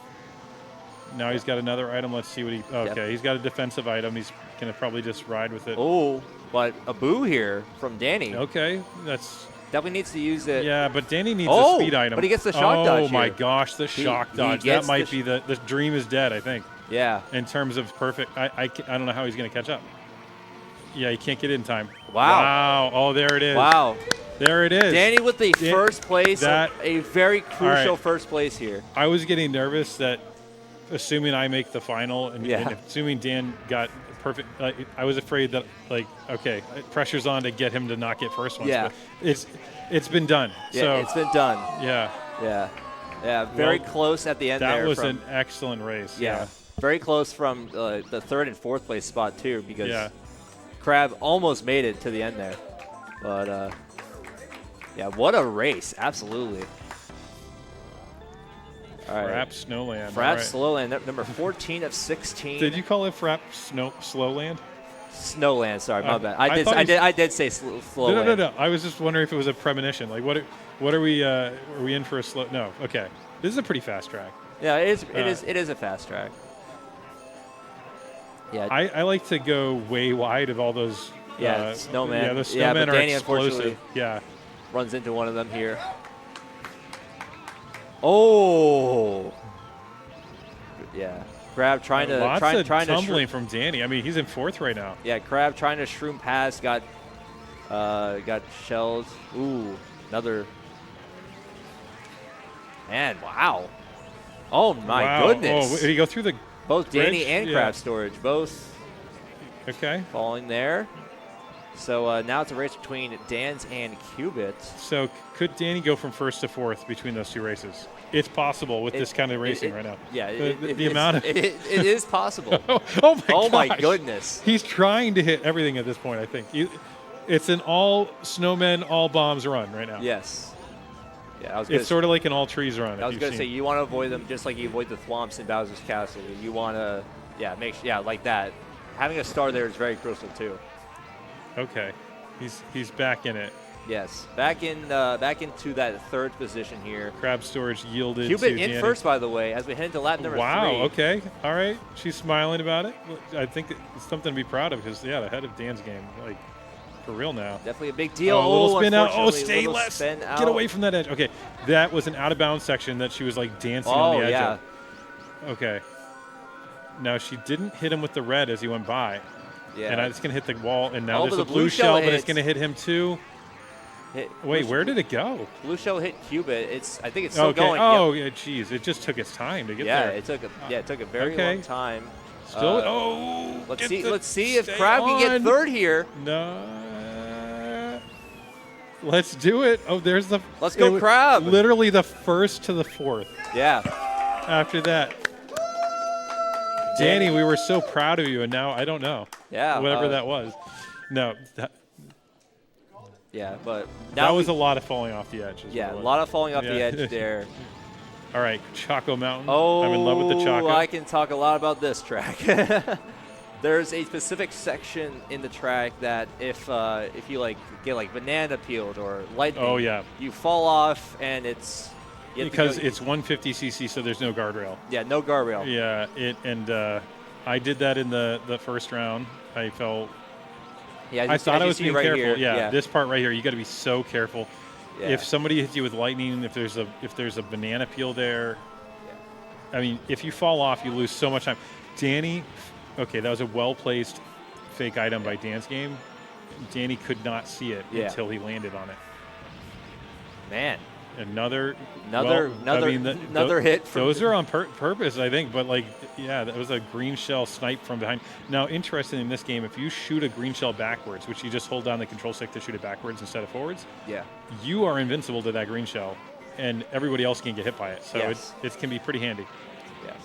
Now he's got another item. Let's see what he. Okay, he's got a defensive item. He's going to probably just ride with it. Oh, but a boo here from Danny. Okay, that's. Definitely needs to use it. Yeah, but Danny needs a speed item. But he gets the shock dodge. Oh, my gosh, the shock dodge. That might be the dream is dead, I think. Yeah. In terms of perfect. I don't know how he's going to catch up. Yeah, he can't get in time. Wow. Oh, there it is. Wow. There it is. Danny with the first place, a very crucial first place here. I was getting nervous that, assuming I make the final, and assuming Dan got perfect, I was afraid that, okay, pressure's on to get him to not get first ones. Yeah. But it's been done. Yeah, so, it's been done. Yeah. Yeah. Yeah, very close at the end there. That was an excellent race. Yeah. Very close from the third and fourth place spot, too, because Crab almost made it to the end there. But, yeah, what a race. Absolutely. All right. Frap Snowland. Frap Slowland, number 14 of 16. Did you call it Frap Slowland? Snowland, sorry, my bad. I did say Slowland. No. I was just wondering if it was a premonition. Like, what are we in for a slow? No. Okay. This is a pretty fast track. Yeah, it is a fast track. Yeah. I like to go way wide of all those. Snowman. Yeah, the snowmen are explosive. Yeah. Runs into one of them here. Oh. Yeah. Crab trying to tumbling from Danny. I mean, he's in fourth right now. Yeah, Crab trying to shroom past, got shelled. Ooh, another. Man, wow. Oh my goodness. Oh, did he go through the both bridge? Danny and Crab storage, both falling there. So now it's a race between Dan's and Cubits. So could Danny go from first to fourth between those two races? It's possible with this kind of racing right now. Yeah, the amount of it is possible. Oh my goodness! He's trying to hit everything at this point. I think it's an all snowmen, all bombs run right now. Yes. Yeah, it's sort of like an all trees run. I was going to say you want to avoid them just like you avoid the thwomps in Bowser's Castle. You want to like that. Having a star there is very crucial too. Okay, he's back in it. Yes, back into that third position here. Crab storage yielded. Cubit to in Danny. first, by the way, as we head into lap number 3. Wow. Okay. All right. She's smiling about it. I think it's something to be proud of because ahead of Dan's game, like for real now. Definitely a big deal. A little spin out. Oh, stay less. Get away from that edge. Okay, that was an out of bounds section that she was like dancing on the edge of. Okay. Now she didn't hit him with the red as he went by. Yeah. And it's going to hit the wall, and now there's a blue shell, but it's going to hit him too. Wait, where did it go? Blue shell hit Cubit. I think it's still going. Oh, yeah, geez. It just took its time to get there. It took a very long time. Still, let's see if Crab can get third here. No. Let's do it. Oh, there's the. Let's go, Crab. Literally the first to the fourth. Yeah. After that. Danny, we were so proud of you, and now I don't know. Yeah. Whatever that was. No. Yeah, but now that was a lot of falling off the edge. Yeah, a lot of falling off the edge there. All right, Choco Mountain. Oh, I'm in love with the Choco. I can talk a lot about this track. There's a specific section in the track that if you get banana peeled or lightning, you fall off and it's because it's 150cc, so there's no guardrail. Yeah, no guardrail. Yeah, I did that in the first round. I felt. Yeah, I thought I was being careful. Here. Yeah, this part right here, you got to be so careful. Yeah. If somebody hits you with lightning, if there's a banana peel there, I mean, if you fall off, you lose so much time. Danny, okay, that was a well-placed fake item by Dan's game. Danny could not see it until he landed on it. Man. Another hit. Those are on purpose, I think. But that was a green shell snipe from behind. Now, interesting in this game, if you shoot a green shell backwards, which you just hold down the control stick to shoot it backwards instead of forwards, you are invincible to that green shell, and everybody else can get hit by it. So it can be pretty handy. Yes.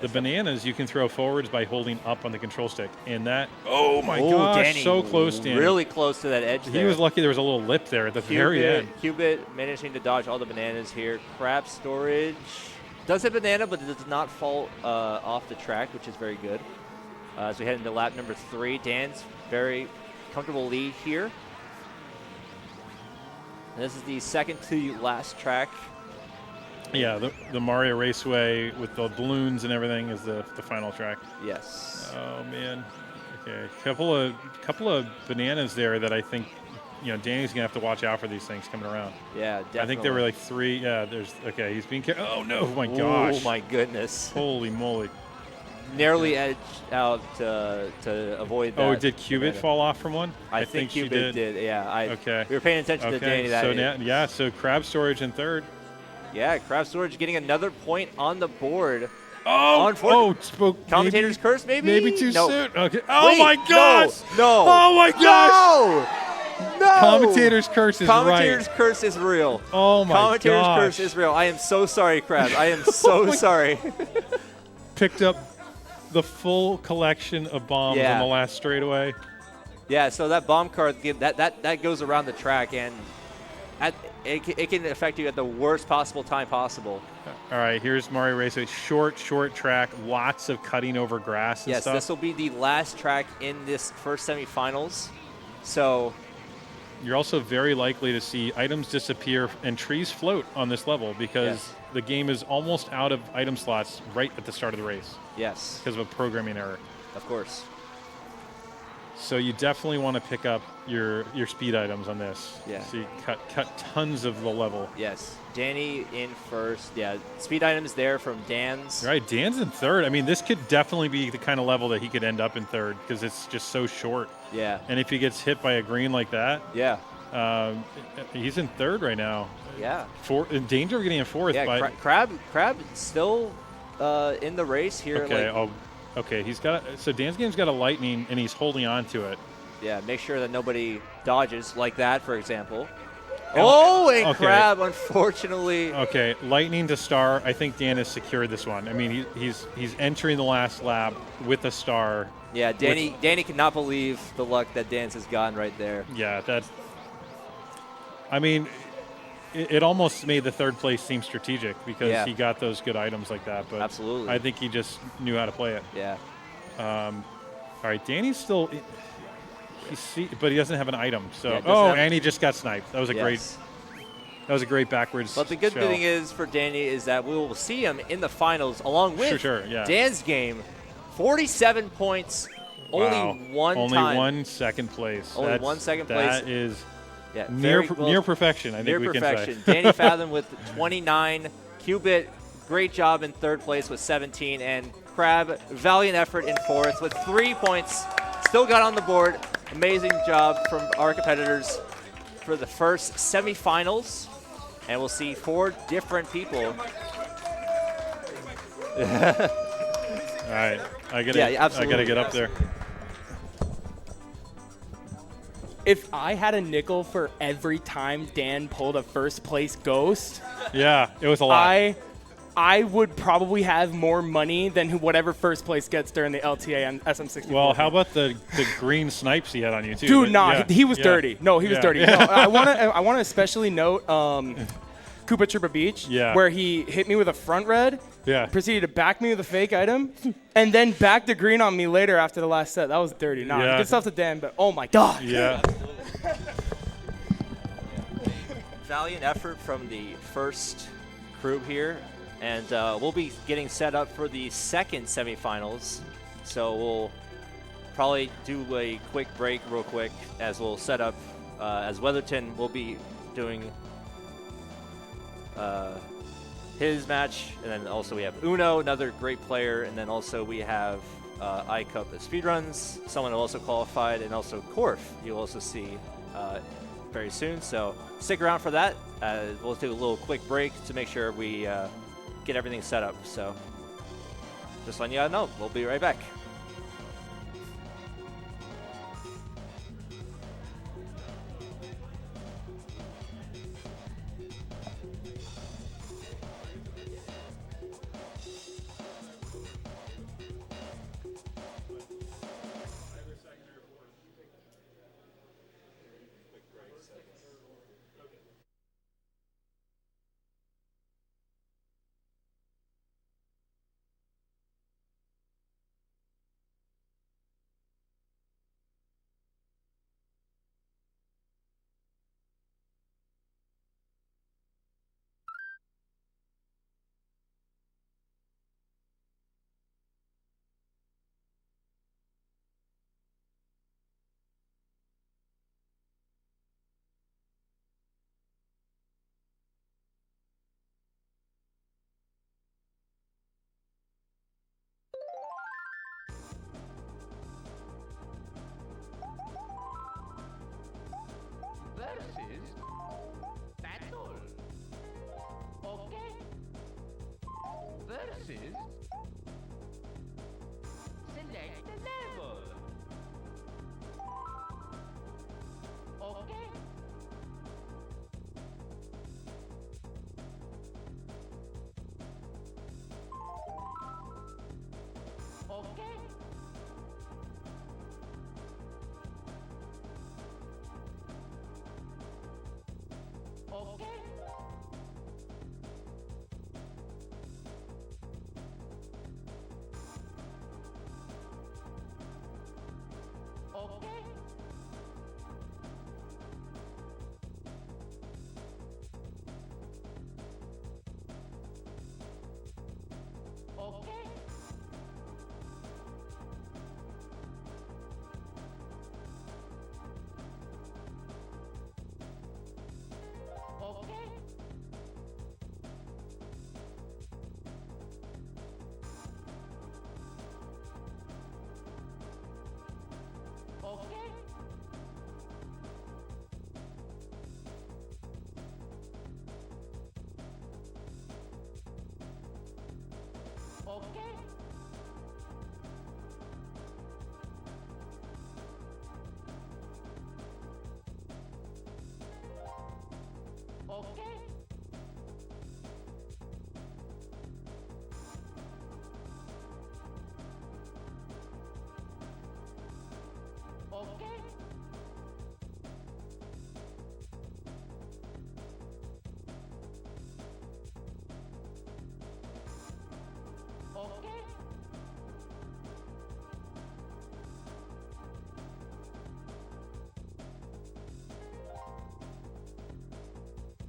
The bananas you can throw forwards by holding up on the control stick, and that my gosh, Danny, so close, Danny. Really close to that edge. He was lucky there was a little lip there at the very end. Cubit managing to dodge all the bananas here. Crab storage does hit banana, but it does not fall off the track, which is very good. As we head into lap number 3, Dan's very comfortable lead here. And this is the second to last track. Yeah, the Mario Raceway with the balloons and everything is the final track. Yes. Oh man. Okay, couple of bananas there that I think Danny's gonna have to watch out for these things coming around. Yeah, definitely. I think there were like 3. Yeah, he's being careful. Oh no, my gosh. Oh my goodness. Holy moly. Narrowly edged out to avoid that. Oh, did Cubit fall off from one? I think Cubit did. Yeah. Okay. We were paying attention to Danny that. So crab storage in third. Yeah, Crab Storage getting another point on the board. Commentator's curse, maybe? Maybe too soon. Okay. Oh, my gosh. No. Oh, my gosh. No. Commentator's curse is Commentator's curse is real. Oh, my gosh. Commentator's curse is real. I am so sorry, Crab. I am so sorry. Picked up the full collection of bombs on the last straightaway. Yeah, so that bomb card, that goes around the track, and it can affect you at the worst possible time possible. All right, here's Mario Raceway. Short track, lots of cutting over grass and stuff. Yes, this will be the last track in this first semifinals. So you're also very likely to see items disappear and trees float on this level because the game is almost out of item slots right at the start of the race. Yes. Because of a programming error. Of course. So you definitely want to pick up your speed items on this. Yeah. So you cut tons of the level. Yes. Danny in first. Yeah. Speed items there from Dan's. Right. Dan's in third. I mean, this could definitely be the kind of level that he could end up in third because it's just so short. Yeah. And if he gets hit by a green like that, he's in third right now. Yeah. In danger of getting in fourth. Yeah. Crab still in the race here. Okay. Okay, so Dan's game's got a lightning, and he's holding on to it. Yeah, make sure that nobody dodges like that, for example. Crab, unfortunately. Okay, lightning to star. I think Dan has secured this one. I mean, he's entering the last lap with a star. Yeah, Danny cannot believe the luck that Dan's has gotten right there. Yeah, I mean, it almost made the third place seem strategic because he got those good items like that. But absolutely, I think he just knew how to play it. Yeah. All right, Danny's but he doesn't have an item. So and he just got sniped. That was a great backwards. But the good thing is for Danny is that we will see him in the finals along with Dan's game. 47 points, only one second place. Only 1 second place. That is. Yeah, near perfection, I think we can say. Danny Fathom with 29. Cubit, great job in third place with 17. And Crab, valiant effort in fourth with 3 points. Still got on the board. Amazing job from our competitors for the first semifinals. And we'll see 4 different people. All right, I gotta get up there. If I had a nickel for every time Dan pulled a first place ghost, it was a lot. I would probably have more money than whatever first place gets during the LTA and SM64. Well, how about the green snipes he had on you too? Dude, he was dirty. No, he was dirty. No, I want to especially note Koopa Troopa Beach, where he hit me with a front red. Yeah. Proceeded to back me with a fake item, and then back to green on me later after the last set. That was dirty. Good stuff to Dan, but oh my god. Yeah. Valiant effort from the first crew here, and we'll be getting set up for the second semifinals. So we'll probably do a quick break real quick as we'll set up, as Weatherton will be doing his match, and then also we have Uno, another great player, and then also we have iCup speedruns, someone who also qualified, and also Korf you'll also see very soon. So stick around for that. We'll take a little quick break to make sure we get everything set up. So just letting you guys know, we'll be right back. Versus battle. Okay. Versus select the level. Okay. Okay. Okay. Okay. Okay. Okay. Okay. Okay. Okay. Okay. Okay.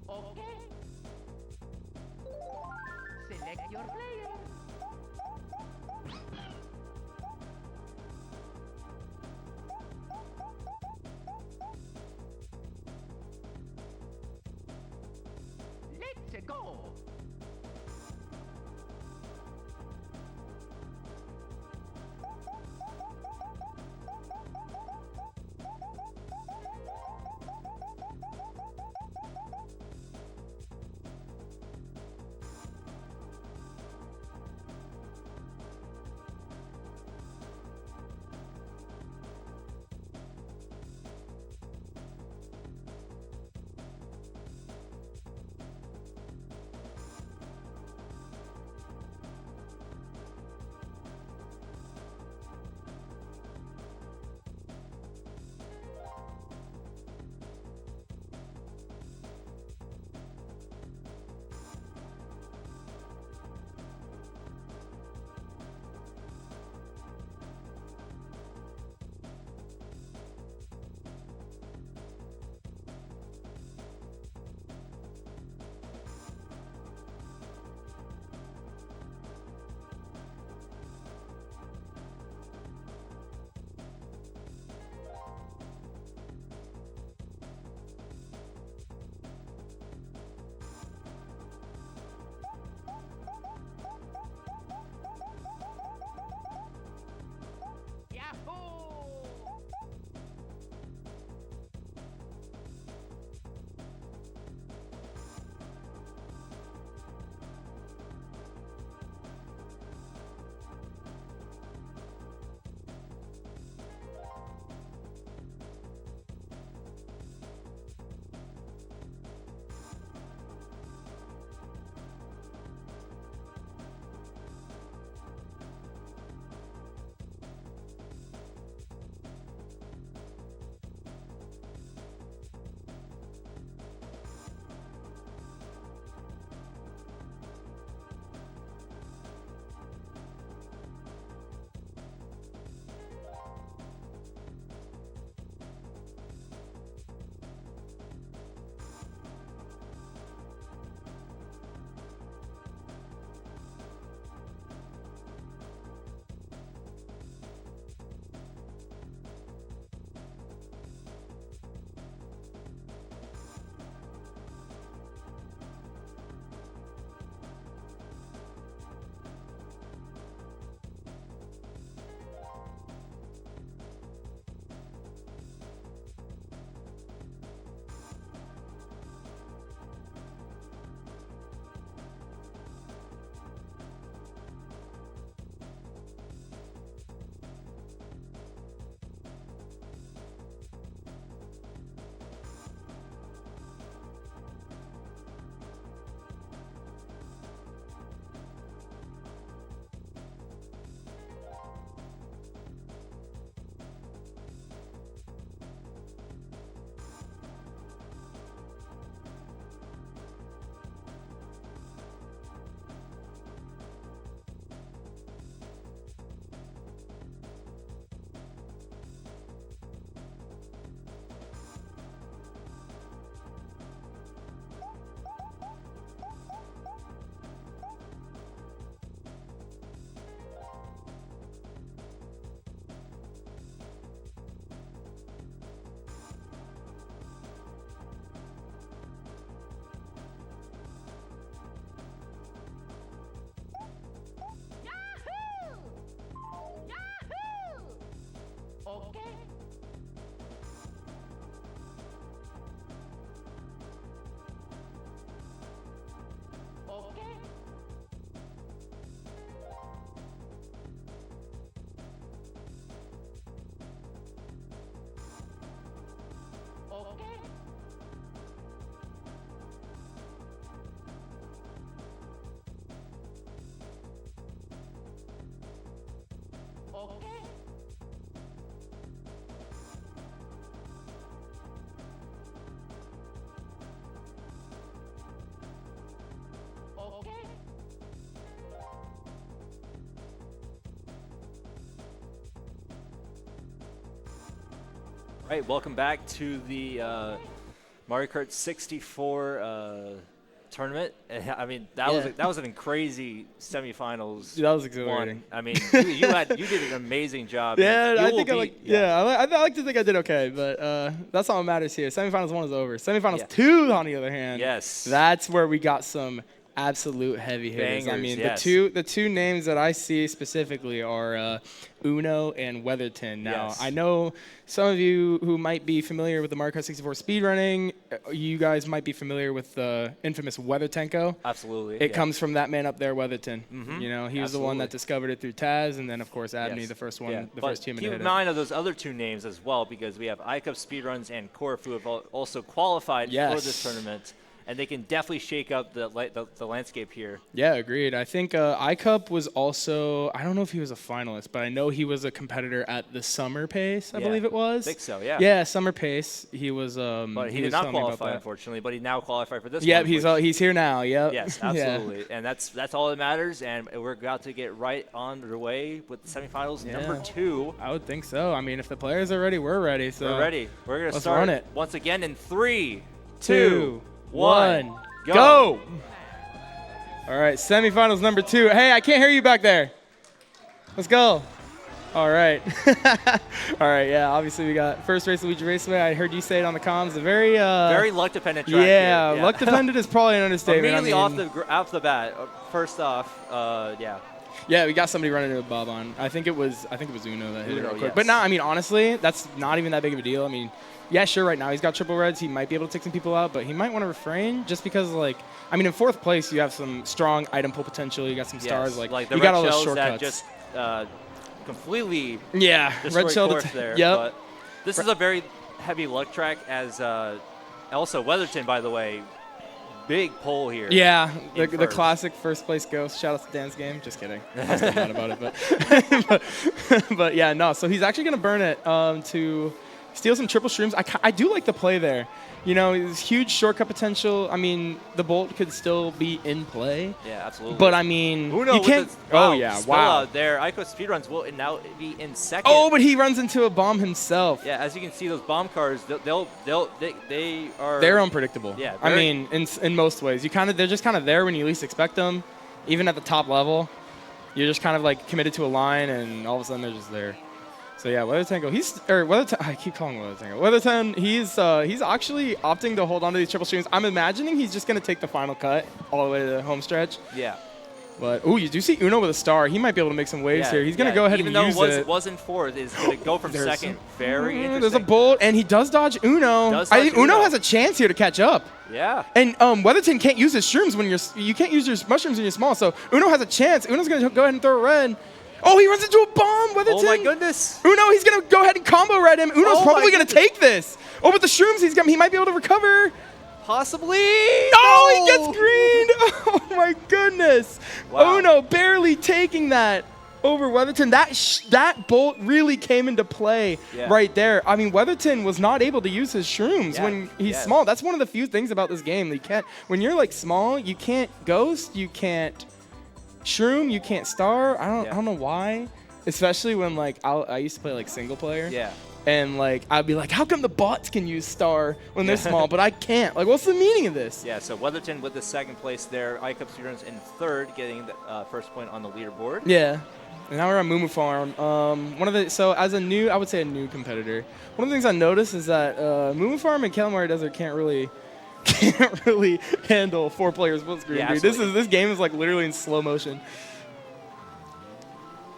Okay. Select your player. Let's go. Okay. Okay. All right, welcome back to the Mario Kart 64 tournament. I mean, that was a crazy semifinals. That was exhilarating. I mean, you did an amazing job. Yeah, I think I like to think I did okay, but that's all that matters here. Semifinals 1 is over. Semifinals 2, on the other hand, that's where we got some absolute heavy hitters. Bangers, I mean, the two names that I see specifically are Uno and Weatherton. Now, I know some of you who might be familiar with the Mario Kart 64 speedrunning, you guys might be familiar with the infamous Weathertenko. Absolutely. It comes from that man up there, Weatherton. You know, he was the one that discovered it through Taz, and then, of course, Abney, the first one, the first human to hit it. Keep in mind of those other two names as well, because we have iCup Speedruns and Corfu have also qualified for this tournament. And they can definitely shake up the landscape here. Yeah, agreed. I think iCup was also, I don't know if he was a finalist, but I know he was a competitor at the Summer Pace, I believe it was. I think so, yeah. Yeah, Summer Pace. He was. But he did not qualify, unfortunately, but he now qualified for this one. Yeah, he's here now, yep. Yes, absolutely. And that's all that matters, and we're about to get right on the way with the semifinals number 2. I would think so. I mean, if the players are ready, we're ready. So we're ready. We're going to start run it. Once again in 3, 2, 1, go! All right, semifinals number 2. Hey, I can't hear you back there. Let's go. All right. All right, yeah, obviously we got first race Luigi Raceway. I heard you say it on the comms. A very luck-dependent track here. Luck-dependent is probably an understatement. Immediately off the bat, first off, Yeah, we got somebody running into a bob on. I think it was Uno that hit it real quick. Yes. But no, I mean, honestly, that's not even that big of a deal. I mean, yeah, sure, right now he's got triple reds. He might be able to take some people out, but he might want to refrain just because, like, I mean, in 4th place, you have some strong item pull potential. You got some stars. Like the you got all red those shells shortcuts. that just completely red shell course there. Yep. But this is a very heavy luck track, as also Weatherton, by the way, big pole here. Yeah, the classic first place ghost. Shout out to Dan's game. Just kidding. I'm still mad about it, but yeah, no. So he's actually gonna burn it to steal some triple shrooms. I do like the play there. You know, it's huge shortcut potential. I mean, the bolt could still be in play. Yeah, absolutely. But I mean, you can't. Out there, iCo Speedruns will now be in 2nd. Oh, but he runs into a bomb himself. Yeah, as you can see, those bomb cars, they're unpredictable. Yeah, I mean, in most ways, they're just kind of there when you least expect them. Even at the top level, you're just kind of like committed to a line, and all of a sudden they're just there. So yeah, Weathertango, I keep calling him Weathertango. Weatherton, he's actually opting to hold on to these triple streams. I'm imagining he's just going to take the final cut all the way to the home stretch. Yeah. But, you do see Uno with a star. He might be able to make some waves here. He's going to go ahead and use it. Even though it wasn't 4th, is going to go from 2nd. Very interesting. There's a bolt, and he does dodge Uno. I think Uno has a chance here to catch up. Yeah. And Weatherton can't use his shrooms when you can't use your mushrooms when you're small. So Uno has a chance. Uno's going to go ahead and throw a red. Oh, he runs into a bomb, Weatherton. Oh, my goodness. Uno, he's going to go ahead and combo red him. Uno's probably going to take this. Oh, but the shrooms, he might be able to recover. Possibly. Oh, he gets greened. Oh, my goodness. Wow. Uno barely taking that over Weatherton. That bolt really came into play right there. I mean, Weatherton was not able to use his shrooms when he's small. That's one of the few things about this game. When you're, like, small, you can't ghost, you can't shroom, you can't star. I don't know why, especially when like I used to play like single player. Yeah. And like I'd be like, how come the bots can use star when they're small, but I can't? Like, what's the meaning of this? Yeah. So Weatherton with the 2nd place there. iCup Speedruns in 3rd, getting the first point on the leaderboard. Yeah. And now we're on Mumu Farm. As a new competitor, one of the things I noticed is that Mumu Farm and Calamari Desert can't really handle 4 players split screen. Yeah, this game is like literally in slow motion.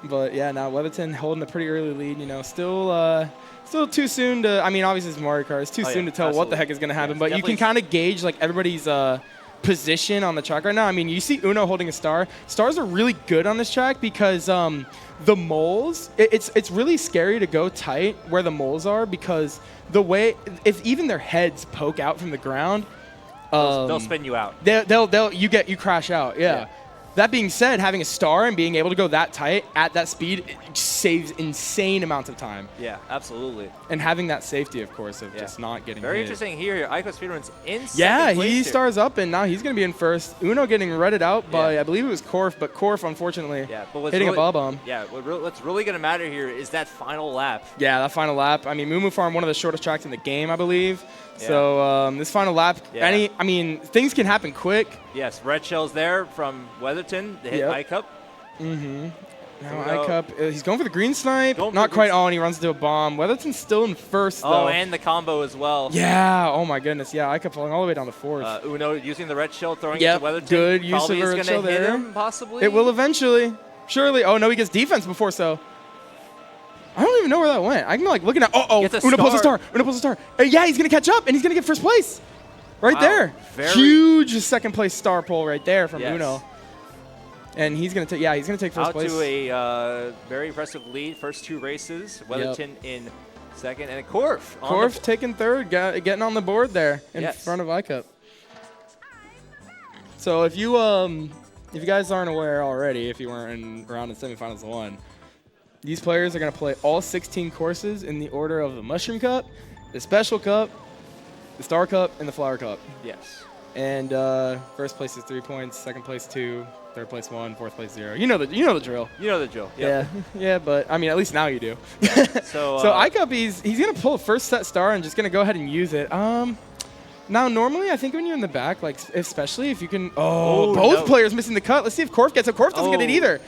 But yeah, now Weatherton holding a pretty early lead. You know, still too soon to. I mean, obviously it's Mario Kart. It's too soon to tell what the heck is going to happen. But you can kind of gauge like everybody's position on the track right now. I mean, you see Uno holding a star. Stars are really good on this track because the moles. It's really scary to go tight where the moles are because the way if even their heads poke out from the ground. They'll spin you out. You crash out. Yeah. That being said, having a star and being able to go that tight at that speed saves insane amounts of time. Yeah, absolutely. And having that safety, of course, of just not getting Very hit. interesting here. Aiko Speedrun's in second Yeah, place he here. stars up, and now he's going to be in first. Uno getting redded out by, I believe it was Korf, but Korf, unfortunately, hitting a ball bomb. Yeah, what's really going to matter here is that final lap. Yeah, that final lap. I mean, Mumu Farm, one of the shortest tracks in the game, I believe. Yeah. So this final lap, I mean, things can happen quick. Yes, red shells there from Weatherton to hit iCup. Mm-hmm. Now iCup, he's going for the green snipe. Not quite on. He runs into a bomb. Weatherton's still in first, though. Oh, and the combo as well. Yeah. Oh, my goodness. Yeah, iCup falling all the way down to fourth. Uno using the red shell, throwing it to Weatherton. Good use Probably of a red shell there. Hit him, possibly. It will eventually. Surely. Oh, no, he gets defense before, so. I don't even know where that went. I'm like looking at. Uno pulls a star. Uno pulls a star. Yeah, he's going to catch up, and he's going to get first place. Right there. Huge second place star pull right there from Uno. And he's going to take, he's going to take first place. Out to a very impressive lead. First 2 races. Weatherton in second. And Korf. Korf taking third, getting on the board there in front of iCup. So if you guys aren't aware already, if you weren't around in semifinals 1, these players are going to play all 16 courses in the order of the Mushroom Cup, the Special Cup, the Star Cup, and the Flower Cup. Yes. And first place is 3 points, second place 2, third place 1, fourth place 0. You know the drill. You know the drill. Yep. Yeah, but I mean, at least now you do. So iCup, he's gonna pull a first set star and just gonna go ahead and use it. Now normally I think when you're in the back, like especially if you can. Both players missing the cut. Let's see if Korf gets it. Korf doesn't get it either.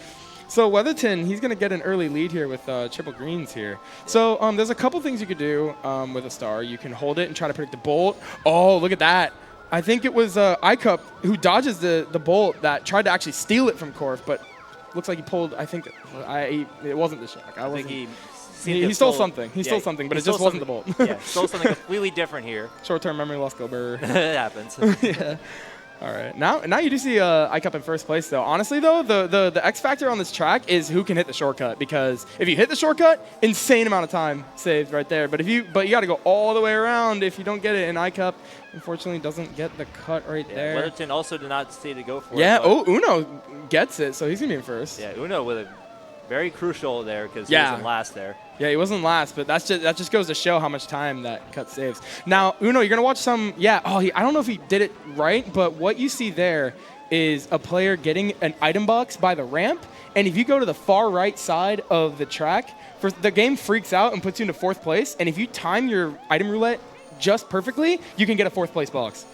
So Weatherton, he's going to get an early lead here with triple greens here. So there's a couple things you could do with a star. You can hold it and try to predict the bolt. Oh, look at that. I think it was iCup who dodges the bolt that tried to actually steal it from Korf, but looks like he pulled, I think, it wasn't the shock. I think he stole something. He stole something, but it just wasn't the bolt. Stole something completely different here. Short-term memory loss, go Burr. It happens. Yeah. All right. Now you do see iCup in first place, though. Honestly, though, the X factor on this track is who can hit the shortcut, because if you hit the shortcut, insane amount of time saved right there. But you got to go all the way around if you don't get it. And iCup, unfortunately, doesn't get the cut right there. Weatherton also did not stay to go for it. Yeah. Uno gets it, so he's gonna be in first. Yeah, Uno with a very crucial there because he wasn't last there. Yeah, he wasn't last, but that just goes to show how much time that cut saves. Now, Uno, you're going to watch some, I don't know if he did it right, but what you see there is a player getting an item box by the ramp, and if you go to the far right side of the track, the game freaks out and puts you into fourth place, and if you time your item roulette just perfectly, you can get a fourth place box.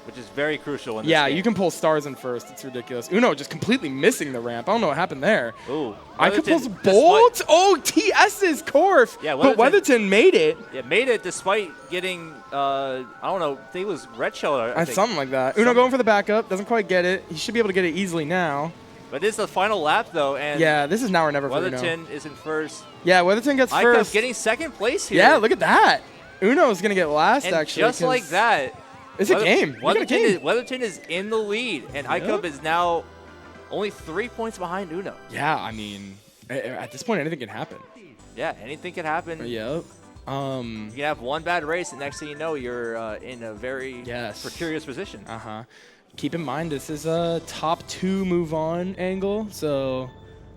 Which is very crucial in this game. You can pull stars in first. It's ridiculous. Uno just completely missing the ramp. I don't know what happened there. Ooh. iCup pulls bolt. TS's Korf. Yeah, but Weatherton made it. Yeah, made it despite getting, I don't know, I think it was red shell. Something like that. Uno going for the backup. Doesn't quite get it. He should be able to get it easily now. But this is the final lap, though. And this is now or never for Uno. Weatherton is in first. Yeah, Weatherton gets first. iCup getting second place here. Yeah, look at that. Uno is going to get last, and actually. Just like that. It's a game. Weatherton is in the lead, and iCup is now only 3 points behind Uno. Yeah, I mean, at this point, anything can happen. Yeah, anything can happen. Yep. You can have one bad race, and next thing you know, you're in a very precarious position. Keep in mind, this is a top 2 move on angle, so.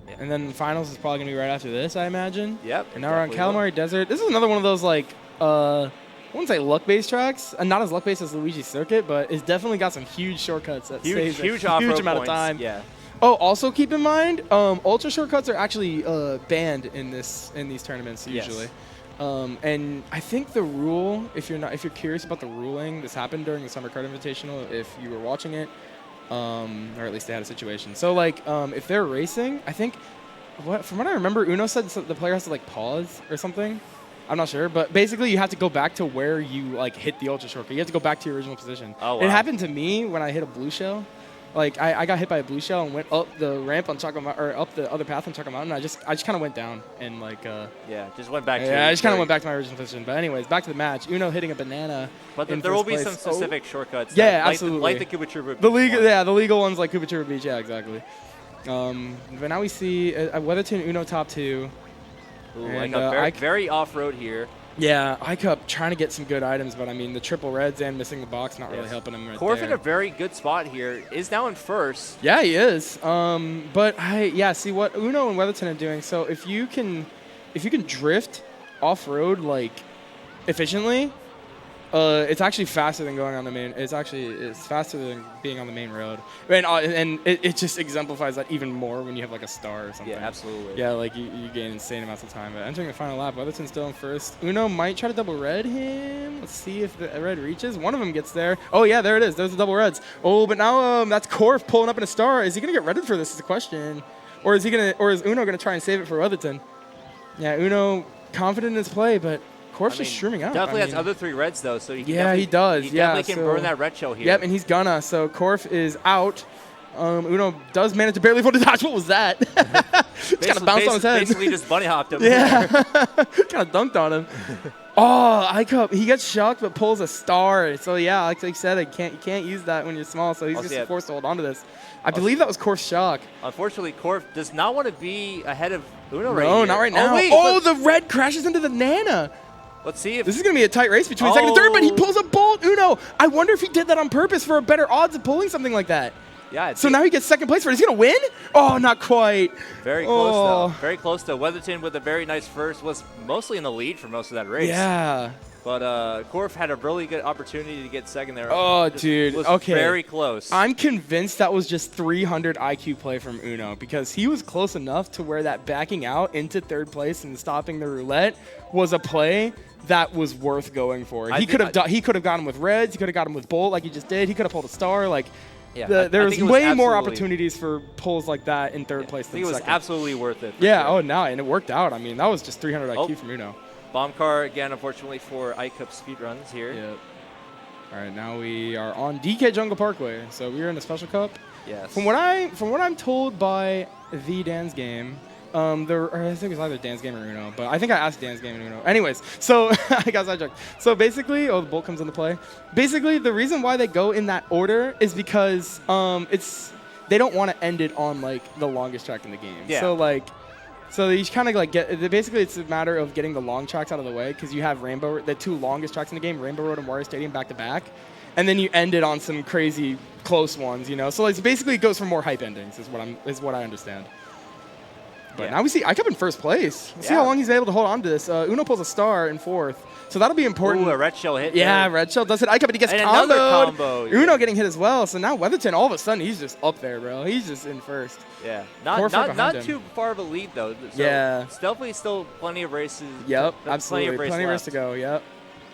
Yeah. And then finals is probably going to be right after this, I imagine. Yep. And now we're on Calamari Desert. This is another one of those, like, I wouldn't say luck-based tracks, not as luck-based as Luigi's Circuit, but it's definitely got some huge shortcuts that saves a huge amount of time. Yeah. Oh, also keep in mind, ultra shortcuts are actually banned in these tournaments usually. Yes. And I think the rule, if you're curious about the ruling, this happened during the Summer Kart Invitational. If you were watching it, or at least they had a situation. So like, if they're racing, I think, from what I remember, Uno said the player has to like pause or something. I'm not sure, but basically you have to go back to where you like hit the ultra shortcut. You have to go back to your original position. Oh, wow. It happened to me when I hit a blue shell. Like I got hit by a blue shell and went up the ramp on Chocolate Mountain, or up the other path on Chocolate Mountain. I just kind of went down and like. Just went back. I just kind of went back to my original position. But anyways, back to the match. Uno hitting a banana. But there will be some specific shortcuts. Yeah, absolutely. Like the Kubachuba Beach. The legal ones like Kubachuba Beach. Yeah, exactly. But now we see Weatherton Uno top 2. Ooh, very off-road here. Yeah, iCup trying to get some good items, but I mean the triple reds and missing the box not really helping him right Corf there. in a very good spot here. Is now in first. Yeah, he is. But see what Uno and Weatherton are doing. So if you can drift off road like efficiently, it's actually faster than going on the main. It's faster than being on the main road, and it just exemplifies that even more when you have like a star or something. Yeah, absolutely. Yeah, like you gain insane amounts of time. But entering the final lap, Weatherton's still in first. Uno might try to double red him. Let's see if the red reaches. One of them gets there. Oh yeah, there it is. There's the double reds. Oh, but now that's Corf pulling up in a star. Is he gonna get redded for this? Is the question, or is Uno gonna try and save it for Weatherton? Yeah, Uno confident in his play, but Corf's just streaming out. Definitely has other 3 reds, though, so he he does. He definitely can burn that red shell here. Yep, and he's gonna. So Corf is out. Uno does manage to barely avoid the dodge. What was that? Just kind of bounced on his head. Basically just bunny hopped him. Yeah, kind of dunked on him. Oh, iCup, he gets shocked but pulls a star. So yeah, like I said, you can't use that when you're small. So he's just forced to hold on to this. I believe that was Corf's shock. Unfortunately, Corf does not want to be ahead of Uno right here. No, not right now. The red crashes into the Nana. Let's see if this is going to be a tight race between second and third, but he pulls a bolt. Uno, I wonder if he did that on purpose for a better odds of pulling something like that. Yeah. So now he gets second place for it. He's going to win? Oh, not quite. Very close, though. Very close, though. Weatherton with a very nice first was mostly in the lead for most of that race. Yeah. But Corf had a really good opportunity to get second there. Oh, dude. Was okay. Very close. I'm convinced that was just 300 IQ play from Uno because he was close enough to where that backing out into third place and stopping the roulette was a play that was worth going for. He could have gotten him with reds. He could have got him with bolt like he just did. He could have pulled a star. Like, yeah, there's way more opportunities for pulls like that in third place than second. I think it was absolutely worth it. Yeah, sure. And it worked out. I mean, that was just 300 IQ from Uno. Bomb car again, unfortunately, for iCup speedruns here. Yep. All right, now we are on DK Jungle Parkway. So we are in a special cup. Yes. From what I'm told by the Dan's game, I think it was either Dan's game or Uno, but I think I asked Dan's game and Uno. Anyways, so I got sidetracked. So basically, the bolt comes into play. Basically, the reason why they go in that order is because they don't want to end it on like the longest track in the game. Yeah. So you kind of like basically it's a matter of getting the long tracks out of the way because you have the 2 longest tracks in the game, Rainbow Road and Warrior Stadium back to back, and then you end it on some crazy close ones, you know. So like basically it goes for more hype endings is what I understand. But now we see iCup in first place. Let's see how long he's able to hold on to this. Uno pulls a star in fourth. So that'll be important. Ooh, a red shell hit. Yeah, red shell does hit iCup, and he gets another comboed. combo. Uno getting hit as well. So now Weatherton, all of a sudden, he's just up there, bro. He's just in first. Yeah, not too far of a lead though. So yeah, it's definitely still plenty of races. Yep, absolutely, plenty of race to go. go. Yep.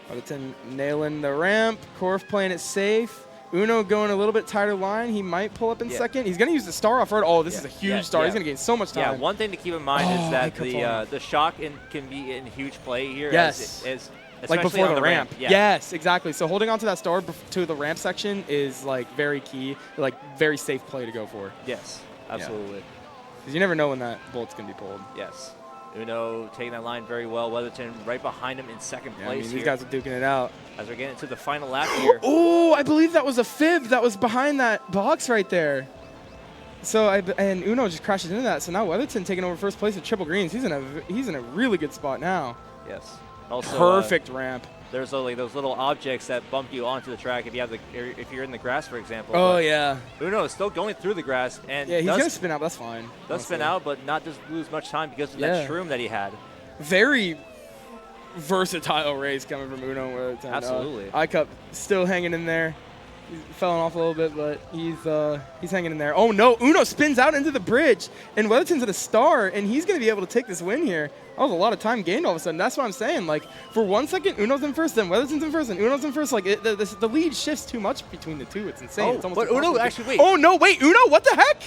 Weatherton nailing the ramp. Corf playing it safe. Uno going a little bit tighter line. He might pull up in second. He's going to use the star off road. Oh, this is a huge star. He's going to gain so much time. Yeah, one thing to keep in mind is that the shock can be in huge play here. Yes. As like before on the ramp. Yeah. Yes, exactly. So holding on to that star to the ramp section is like very key, like very safe play to go for. Yes, absolutely. Because you never know when that bolt's going to be pulled. Yes. Uno taking that line very well. Weatherton right behind him in second place these guys are duking it out. As we're getting to the final lap here. Oh, I believe that was a fib that was behind that box right there. So and Uno just crashes into that. So now Weatherton taking over first place with triple greens. He's in a really good spot now. Yes. Also, perfect ramp. There's like those little objects that bump you onto the track if you're in the grass, for example. Oh yeah. Uno is still going through the grass and he's gonna spin out. That's fine. Does spin out, but not just lose much time because of that shroom that he had. Very versatile race coming from Uno. Absolutely. iCup still hanging in there. He's falling off a little bit, but he's hanging in there. Oh no, Uno spins out into the bridge, and Weatherton's at a star, and he's going to be able to take this win here. That was a lot of time gained all of a sudden. That's what I'm saying. Like, for 1 second, Uno's in first, then Weatherton's in first, and Uno's in first. Like, the lead shifts too much between the two. It's insane. It's but Uno actually, wait. Oh no, wait, Uno, what the heck?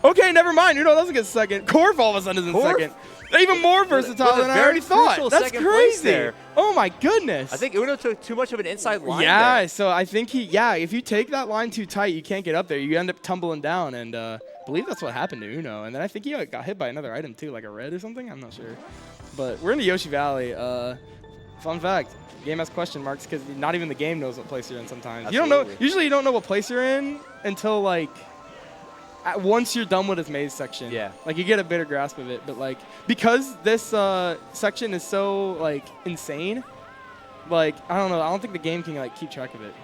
Okay, never mind. Uno doesn't get second. Corf all of a sudden is in second. Even more versatile than I already thought. That's crazy. Oh my goodness. I think Uno took too much of an inside line there. So I think if you take that line too tight, you can't get up there. You end up tumbling down, and I believe that's what happened to Uno. And then I think he got hit by another item too, like a red or something. I'm not sure. But we're in the Yoshi Valley. Fun fact, game has question marks because not even the game knows what place you're in sometimes. Absolutely. Usually you don't know what place you're in until like once you're done with his maze section. Yeah. Like, you get a better grasp of it. But, like, because this section is so, like, insane, like, I don't know. I don't think the game can, like, keep track of it.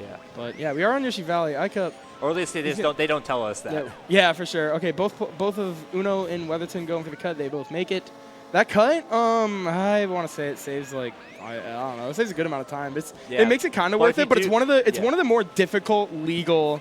Yeah. But, yeah, we are on Yoshi Valley. ICUP. Or at least they don't tell us that. Yeah, for sure. Okay, both of Uno and Weatherton going for the cut. They both make it. That cut, I want to say it saves, like, I don't know. It saves a good amount of time. It makes it kind of worth it, but it's one of the more difficult legal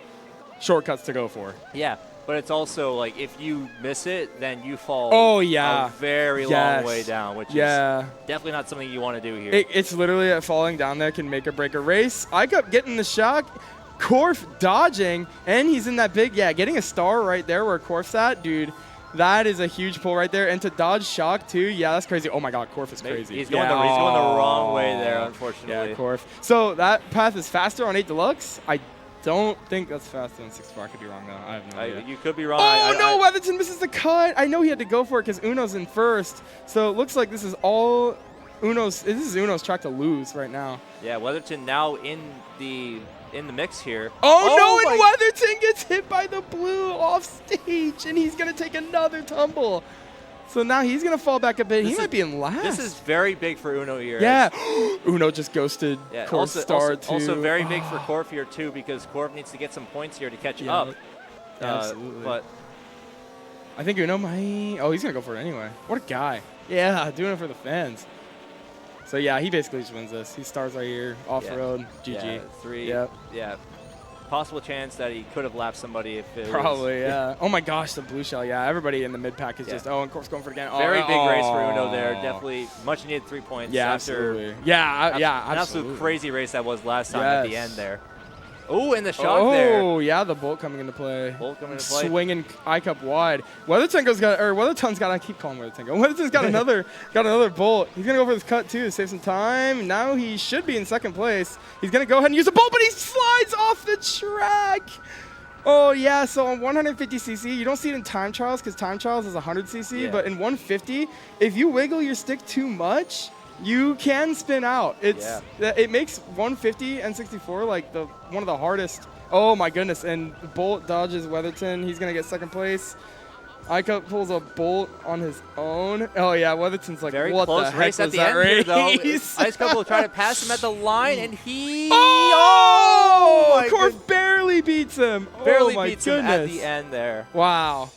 shortcuts to go for. Yeah, but it's also like if you miss it, then you fall a very long way down, which is definitely not something you want to do here. It's literally falling down there can make or break a race. I kept getting the shock. Korf dodging, and he's in that big, getting a star right there where Korf's at, dude. That is a huge pull right there. And to dodge shock, too, that's crazy. Oh, my God, Korf is crazy. He's going the wrong way there, unfortunately. Yeah, Korf. So that path is faster on 8 Deluxe. I don't think that's faster than 64. I could be wrong, though. I have no idea. You could be wrong. Oh, no, Weatherton misses the cut. I know he had to go for it because Uno's in first. So it looks like this is all Uno's track to lose right now. Yeah, Weatherton now in the mix here. Oh no, and Weatherton gets hit by the blue off stage, and he's going to take another tumble. So now he's going to fall back a bit. He might be in last. This is very big for Uno here. Yeah. Uno just ghosted Korf's star, too. Also very big for Korf here, too, because Korf needs to get some points here to catch up. Absolutely. But I think Uno might. Oh, he's going to go for it anyway. What a guy. Yeah, doing it for the fans. So, yeah, he basically just wins this. He starts right here, off-road, GG. Yeah, 3. Yep. Yeah. Possible chance that he could have lapped somebody if it Probably, yeah. Oh, my gosh, the blue shell. Yeah, everybody in the mid-pack is just, and Korf's going for it again. Very big race for Uno there. Definitely much needed 3 points. Yeah, absolutely. Yeah, An absolute crazy race that was last time at the end there. Oh, and the shock there. Oh, yeah, the bolt coming into play. Swinging ICUP wide. Weatherton's got to, I keep calling Weatherton. Weatherton's got another bolt. He's going to go for this cut, too, to save some time. Now he should be in second place. He's going to go ahead and use the bolt, but he slides off the track. Oh, yeah, so on 150cc, you don't see it in time trials because time trials is 100cc, but in 150, if you wiggle your stick too much, you can spin out. It makes 150 and 64 like one of the hardest. Oh my goodness! And Bolt dodges Weatherton. He's gonna get second place. ICUP pulls a Bolt on his own. Oh yeah, Weatherton's like, very what close the heck race was at the that end race? here, though. ICUP will try to pass him at the line, and he Korf barely beats him. Barely beats him at the end there. Wow.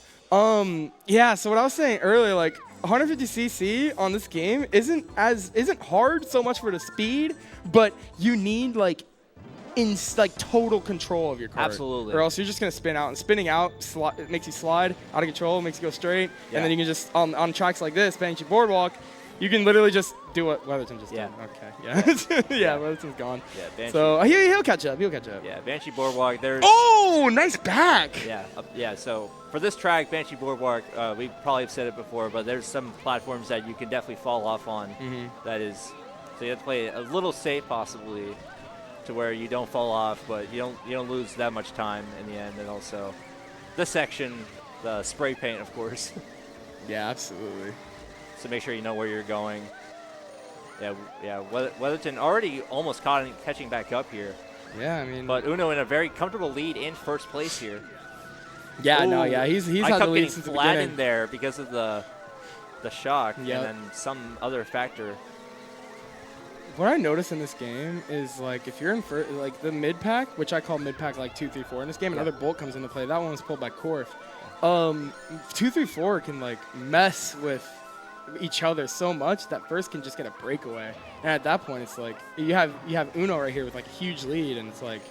Yeah. So what I was saying earlier, like, 150cc on this game isn't hard so much for the speed, but you need total control of your cart. Absolutely. Or else you're just gonna spin out, and spinning out it makes you slide out of control, makes you go straight, and then you can just on tracks like this, Banshee Boardwalk, you can literally just do what Weatherton just did. Okay. Yeah. Weatherton's gone. Yeah. Banshee. So he'll catch up. Yeah. Banshee Boardwalk. There's. Oh, nice back. Yeah. Yeah. So for this track, Banshee Boardwalk, we probably have said it before, but there's some platforms that you can definitely fall off on. That is, so you have to play a little safe, possibly, to where you don't fall off, but you don't lose that much time in the end. And also, the section, the spray paint, of course. Yeah, absolutely. So make sure you know where you're going. Yeah. Weatherton already almost catching back up here. Yeah, I mean. But Uno in a very comfortable lead in first place here. Yeah, he's had the lead since the beginning. Flattened there because of the shock and then some other factor. What I notice in this game is, like, if you're in like the mid pack, which I call mid pack like 2, 3, 4 in this game, another bolt comes into play. That one was pulled by Korf. 2, 3, 4 can like mess with each other so much that first can just get a breakaway. And at that point, it's like you have Uno right here with like a huge lead, and it's like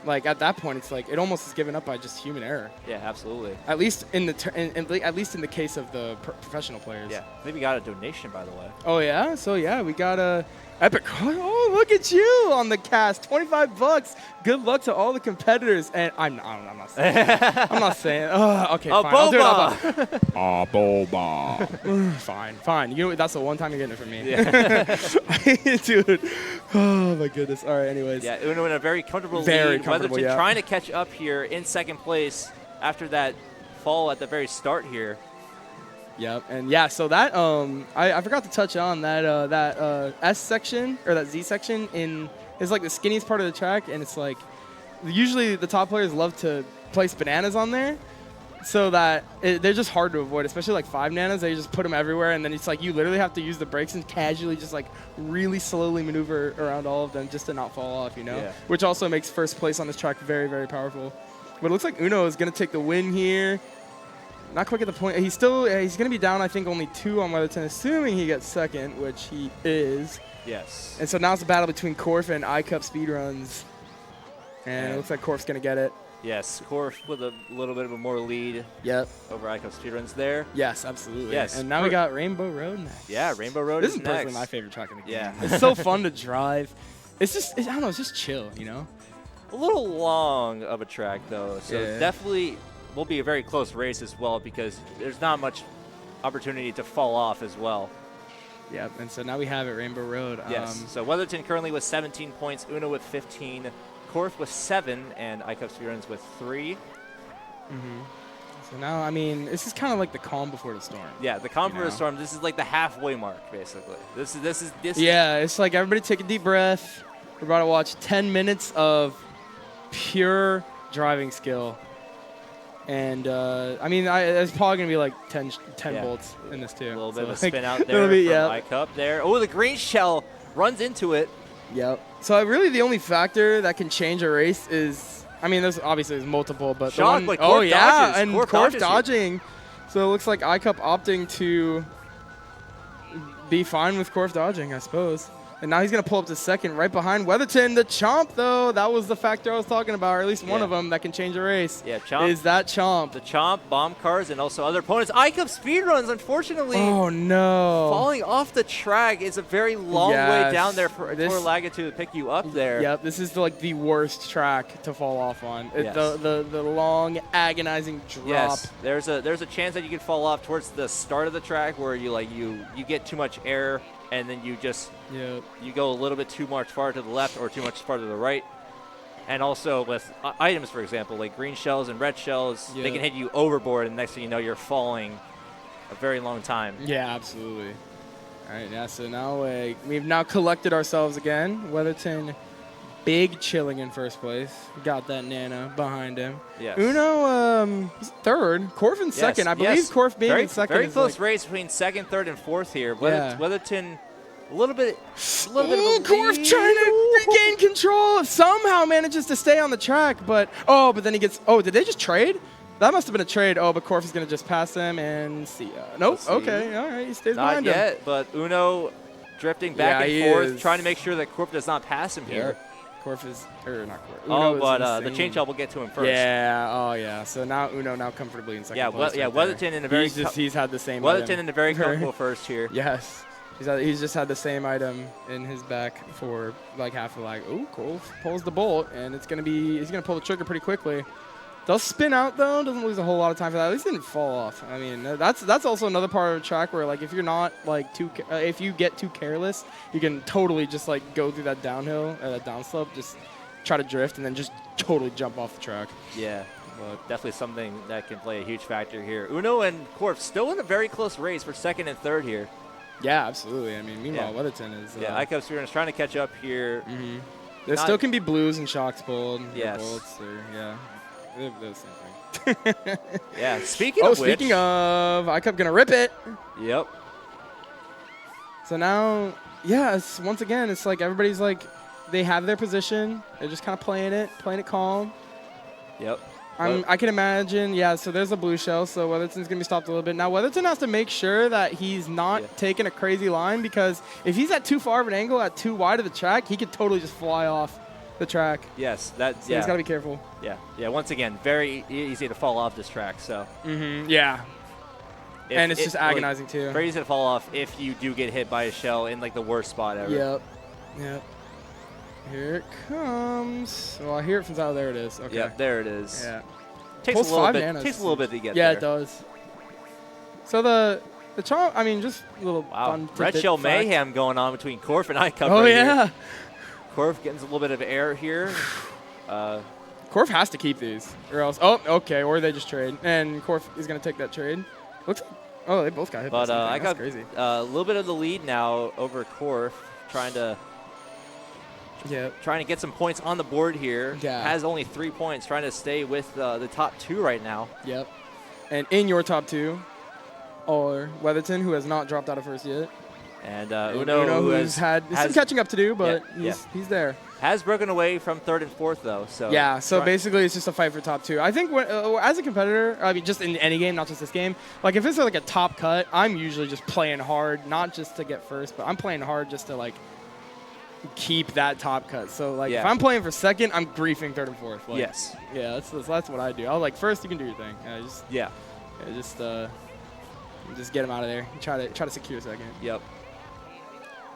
at that point, it's like it almost is given up by just human error. Yeah, absolutely. At least in the case of the professional players. Yeah, I think we got a donation, by the way. Oh yeah, so yeah, we got a Epic. Oh, look at you on the cast. $25. Good luck to all the competitors. And I'm not saying. I'm not saying. Okay, fine. I'll do it. Boba. Fine. You know what? That's the one time you're getting it from me. Yeah. Dude. Oh my goodness. All right. Anyways. Yeah, Uno in a very comfortable lead. Weatherton trying to catch up here in second place after that fall at the very start here. Yep, and yeah, so that I forgot to touch on that S section or that Z section is like the skinniest part of the track, and it's like usually the top players love to place bananas on there so that they're just hard to avoid, especially like 5 nanas. They just put them everywhere, and then it's like you literally have to use the brakes and casually just like really slowly maneuver around all of them just to not fall off, you know? Yeah. Which also makes first place on this track very, very powerful. But it looks like Uno is going to take the win here. Not quick at the point. He's going to be down, I think, only 2 on Weatherton, assuming he gets second, which he is. Yes. And so now it's a battle between Korf and iCup Speedruns. And it looks like Korf's going to get it. Yes, Korf with a little bit of a more lead. Yep. Over iCup Speedruns there. Yes, absolutely. Yes. And now we got Rainbow Road next. Yeah, Rainbow Road this is next. personally my favorite track in the game. Yeah. It's so fun to drive. It's just, I don't know, it's just chill, you know? A little long of a track, though. So Yeah. definitely will be a very close race as well because there's not much opportunity to fall off as well. Yep, and so now we have it, Rainbow Road. Yes. So Weatherton currently with 17 points, Uno with 15, Korf with 7, and iCup Speedruns with 3. So now, I mean, this is kind of like the calm before the storm. Yeah, the calm You before the know? storm. This is like the halfway mark, basically. This is. Yeah, it's like everybody take a deep breath. We're about to watch 10 minutes of pure driving skill. And, I mean, there's probably going to be like 10 Yeah. bolts in this, too. A little bit So, of a spin like, out a there little from bit, yeah. iCup there. Oh, the green shell runs into it. Yep. So really the only factor that can change a race is, I mean, there's obviously multiple, but the Shock, one, but oh Korf yeah, dodges. and Korf Korf dodges dodging. So it looks like iCup opting to be fine with Korf dodging, I suppose. And now he's going to pull up to second right behind Weatherton. The Chomp, though, that was the factor I was talking about, or at least one Yeah. of them that can change a race. Yeah, Chomp. Is that Chomp. The Chomp, bomb cars, and also other opponents. iCup Speedruns, unfortunately, Oh, no. falling off the track is a very long way Yes. down there for This- Laga to pick you up there. Yep, this is like the worst track to fall off on. Yes. The long, agonizing drop. Yes, there's a chance that you could fall off towards the start of the track where you get too much air and then you just Yep. you go a little bit too much far to the left or too much far to the right. And also with items, for example, like green shells and red shells, they Yep. can hit you overboard, and next thing you know, you're falling a very long time. Yeah, absolutely. All right, yeah, so now we've now collected ourselves again. Weatherton, big chilling in first place. Got that Nana behind him. Yes. Uno, he's third. Korf in second. I believe Korf being very, in second very is close like, race between second, third, and fourth here. Yeah. Weatherton, a little bit Ooh, of a Korf lead. trying to regain control. Somehow manages to stay on the track, but then he gets. Oh, did they just trade? That must have been a trade. Oh, but Korf is gonna just pass them and see. Nope. Let's see. Okay. All right. He stays Not behind him. yet, but Uno drifting back Yeah, he and forth, is. trying to make sure that Korf does not pass him here. Korf is, or not Korf. Oh, Uno is but the insane. chain shell will get to him first. Yeah. Oh, yeah. So now Uno now comfortably in second Yeah, place. yeah. right there. Weatherton in a very He's had the same. Weatherton item. in a very comfortable first here. Yes. He's just had the same item in his back for like half a lag. Ooh, Korf pulls the bolt, and he's gonna pull the trigger pretty quickly. They'll spin out though. Doesn't lose a whole lot of time for that. At least didn't fall off. I mean, that's also another part of the track where like if you're not like if you get too careless, you can totally just like go through that downhill or that downslope, just try to drift and then just totally jump off the track. Yeah, well, definitely something that can play a huge factor here. Uno and Korf still in a very close race for second and third here. Yeah, absolutely. I mean, meanwhile, Yeah. Weatherton is. Yeah, iCup Speedruns trying to catch up here. There not- still can be blues and shocks pulled. or Yes. Bolts or, yeah. They're the same thing. Yeah, speaking Oh, of which. speaking of, iCup gonna rip it. Yep. So now, yeah, once again, it's like everybody's like, they have their position. They're just kind of playing it calm. Yep. I can imagine, yeah, so there's a blue shell, so Weatherton's going to be stopped a little bit. Now, Weatherton has to make sure that he's not taking a crazy line because if he's at too far of an angle, at too wide of the track, he could totally just fly off the track. Yes, that's So he's got to be careful. Yeah, yeah. Once again, very easy to fall off this track. So. Yeah. If And it's it- just agonizing, too. Very easy to fall off if you do get hit by a shell in like the worst spot ever. Yep. Here it comes. Well, I hear it from out there. It is. Okay. Yep, there it is. Yeah. Takes Pulls a little 5 bit. nanas. Takes a little bit to get Yeah, there. it does. So the Chomp, I mean, just a little Wow. fun Red tidbit shell fact. mayhem going on between Korf and iCup. Oh, right yeah. Here. Korf getting a little bit of air here. Korf has to keep these, or else. Oh, okay, or they just trade, and Korf is gonna take that trade. Looks like. Oh, they both got hit. But by something. I That's got crazy. a little bit of the lead now over Korf, trying to Yep. Trying to get some points on the board here. Yeah. Has only 3 points, trying to stay with the top 2 right now. Yep. And in your top 2 are Weatherton, who has not dropped out of first yet. And Uno, who has had some catching up to do, but he's there. Has broken away from 3rd and 4th, though. So yeah, so basically it's just a fight for top 2. I think as a competitor, I mean, just in any game, not just this game, like if it's like a top cut, I'm usually just playing hard, not just to get first, but I'm playing hard just to like keep that top cut. So like if I'm playing for 2nd, I'm griefing 3rd and 4th. Like, yes. Yeah, that's what I do. I'll like first you can do your thing. Just get him out of there. Try to secure 2nd. Yep.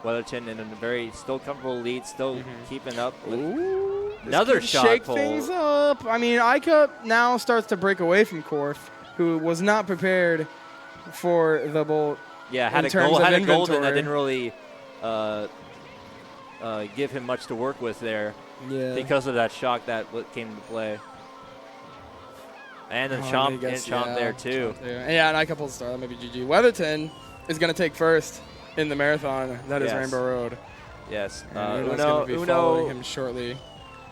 Weatherton in a very still comfortable lead, still keeping up. Ooh, another shot shake pull. things up. I mean, iCup now starts to break away from Korf, who was not prepared for the bolt. Yeah, had a golden that didn't really give him much to work with there. Yeah. Because of that shock that came into play. And then Chomp there too. Yeah, and iCup pulls the star. That might be GG. Weatherton is going to take first in the marathon. That is Rainbow Road. Yes. Uno following him shortly.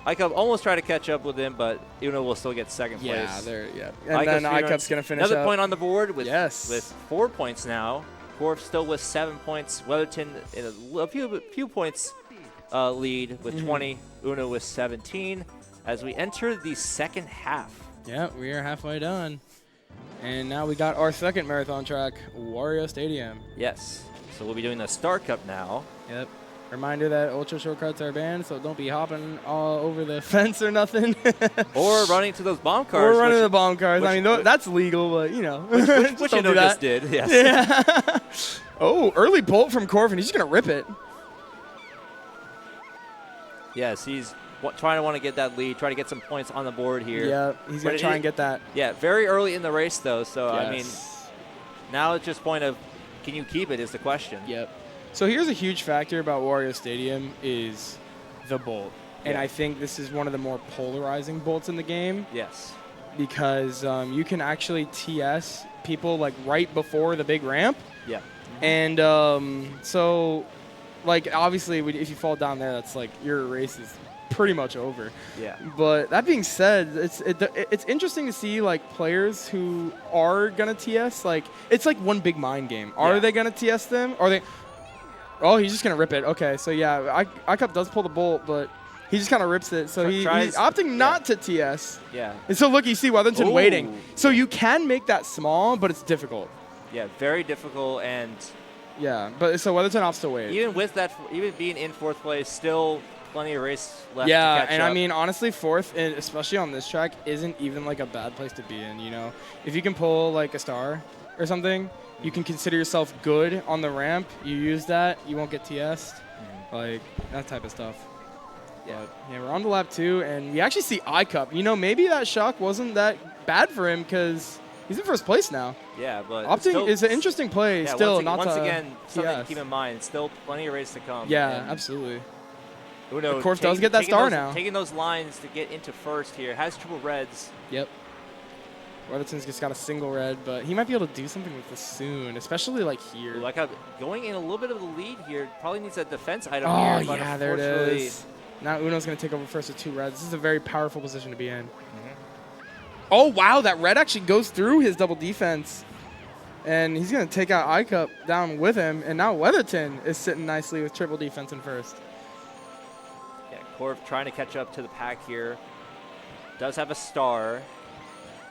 iCup almost tried to catch up with him, but Uno will still get 2nd place. And then iCup's going to finish another point on the board with 4 points now. Korf still with 7 points. Weatherton in a few points lead with 20. Uno with 17 as we enter the 2nd half. Yeah, we are halfway done. And now we got our 2nd marathon track, Wario Stadium. Yes. So we'll be doing the Star Cup now. Yep. Reminder that ultra shortcuts are banned, so don't be hopping all over the fence or nothing. Or running to those bomb cars. Or running the bomb cars. I mean, that's legal, but, you know. Which Uno just did, yes. Yeah. Oh, early bolt from Korf, and he's just going to rip it. Yes, he's trying to get that lead, try to get some points on the board here. Yeah, he's going to try and get that. Yeah, very early in the race, though. So, I mean, now it's just point of can you keep it is the question. Yep. So here's a huge factor about Wario Stadium is the bolt. And I think this is one of the more polarizing bolts in the game. Yes. Because you can actually TS people like right before the big ramp. Yeah. And so, like, obviously, if you fall down there, that's like your race is pretty much over. Yeah. But that being said, it's interesting to see like players who are gonna TS. Like it's like one big mind game. Are they gonna TS them? Are they? Oh, he's just gonna rip it. Okay, so yeah, iCup does pull the bolt, but he just kind of rips it. So he's opting not to TS. Yeah. And so look, you see Weatherton waiting. So you can make that small, but it's difficult. Yeah, very difficult and. Yeah, but so Weatherton opts to wait. Even with that, even being in 4th place, still plenty of race left to yeah, catch and up. I mean, honestly, 4th, and especially on this track, isn't even like a bad place to be in, you know? If you can pull like a star or something, you can consider yourself good on the ramp. You use that, you won't get TS'd. Like, that type of stuff. Yeah. But, yeah, we're on to lap 2, and we actually see iCup. You know, maybe that shock wasn't that bad for him because he's in 1st place now. Yeah, but opting is an interesting play still. Once again, something to keep in mind. Still plenty of race to come. Yeah, absolutely. Uno Korf does get that star now. Taking those lines to get into 1st here. Has triple reds. Yep. Weatherton's just got a single red, but he might be able to do something with this soon, especially like here. Like going in a little bit of the lead here. Probably needs a defense item here. But yeah, there it is. Now Uno's going to take over 1st with 2 reds. This is a very powerful position to be in. Oh, wow, that red actually goes through his double defense. And he's going to take out iCup down with him. And now Weatherton is sitting nicely with triple defense in 1st. Yeah, Korf trying to catch up to the pack here. Does have a star.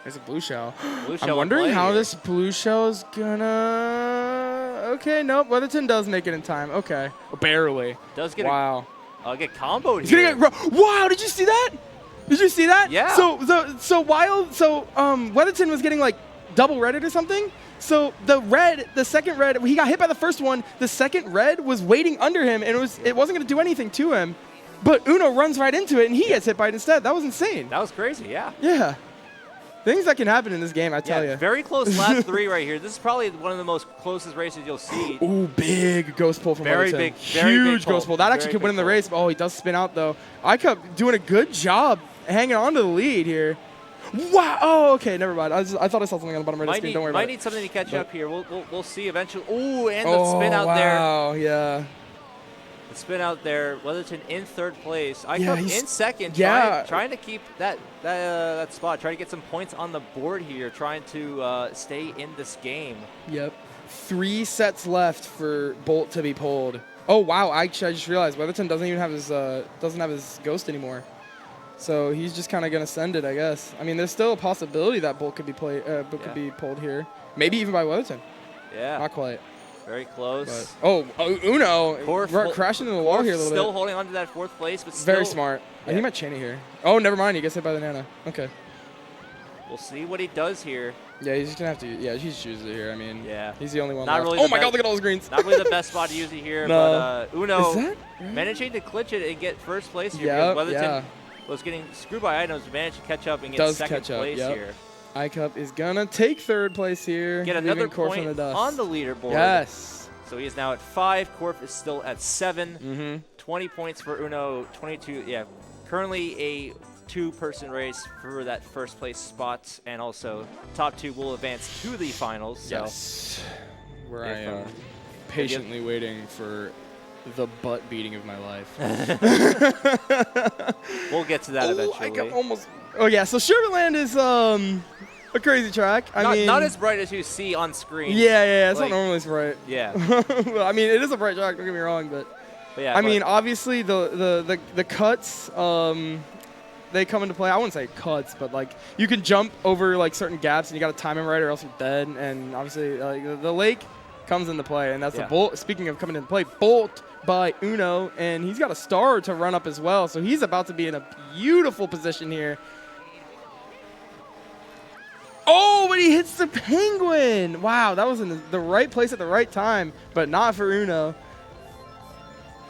There's a blue shell. Blue shell I'm wondering how this blue shell is going to... Okay, nope. Weatherton does make it in time. Okay. Barely. Does get get comboed he's here. Wow, did you see that? Did you see that? Yeah. So Weatherton was getting like double redded or something. So the second red, he got hit by the first one. The second red was waiting under him, and it wasn't going to do anything to him. But Uno runs right into it, and he gets hit by it instead. That was insane. That was crazy, yeah. Yeah. Things that can happen in this game, I tell you. Very close lap 3 right here. This is probably one of the most closest races you'll see. Ooh, big ghost pull from Weatherton. Very huge big ghost pull. That actually could win in the race. Oh, he does spin out, though. iCup doing a good job hanging on to the lead here. Wow. Oh, okay. Never mind. I thought I saw something on the bottom right of the screen. Don't worry about it. Might need something to catch up here. We'll see eventually. Ooh, and the spin out there. Wow. Yeah. The spin out there. Weatherton in third place. Yeah, ICUP he's- in second. yeah. Trying to keep that spot. Trying to get some points on the board here. Trying to stay in this game. Yep. 3 sets left for Bolt to be pulled. Oh wow! I just realized Weatherton doesn't even have his ghost anymore. So he's just kind of gonna send it, I guess. I mean, there's still a possibility that Bolt could be could be pulled here. Maybe even by Weatherton. Yeah. Not quite. Very close. But, Uno crashing into the wall Korf here a little still bit. holding on to that 4th place, but still. Very smart. Yeah. He might chain it here. Oh, never mind. He gets hit by the Nana. Okay. We'll see what he does here. Yeah, he's just gonna have to. Yeah, he chooses it here. I mean, Yeah. he's the only one Not left. really Oh the my God! best- Look at all those greens. Not really the best spot to use it here, No. but Uno Is that right? managing to clinch it and get first place here. Yep, because Weatherton yeah. was getting screwed by items, managed to catch up and get Does second catch up, place yep. here. ICUP is gonna take third place here. Get leaving another Korf in the point dust. on the leaderboard. Yes. So he is now at 5. Korf is still at 7. Mm-hmm. 20 points for Uno. 22. Yeah, currently a 2-person race for that first place spot, and also top 2 will advance to the finals. So Yes. Where I if, am patiently waiting for the butt beating of my life. we'll get to that eventually. I got almost. Oh yeah. So Sugarland is a crazy track. I mean, not as bright as you see on screen. Yeah. It's like- not normally so bright. Yeah. Well, I mean, it is a bright track. Don't get me wrong, but yeah. I mean, obviously the cuts. They come into play. I wouldn't say cuts, but like you can jump over like certain gaps, and you got to time them right, or else you're dead. And obviously, the lake comes into play, and that's the bolt. Speaking of coming into play, bolt by Uno, and he's got a star to run up as well. So he's about to be in a beautiful position here. Oh, but he hits the penguin! Wow, that was in the right place at the right time, but not for Uno.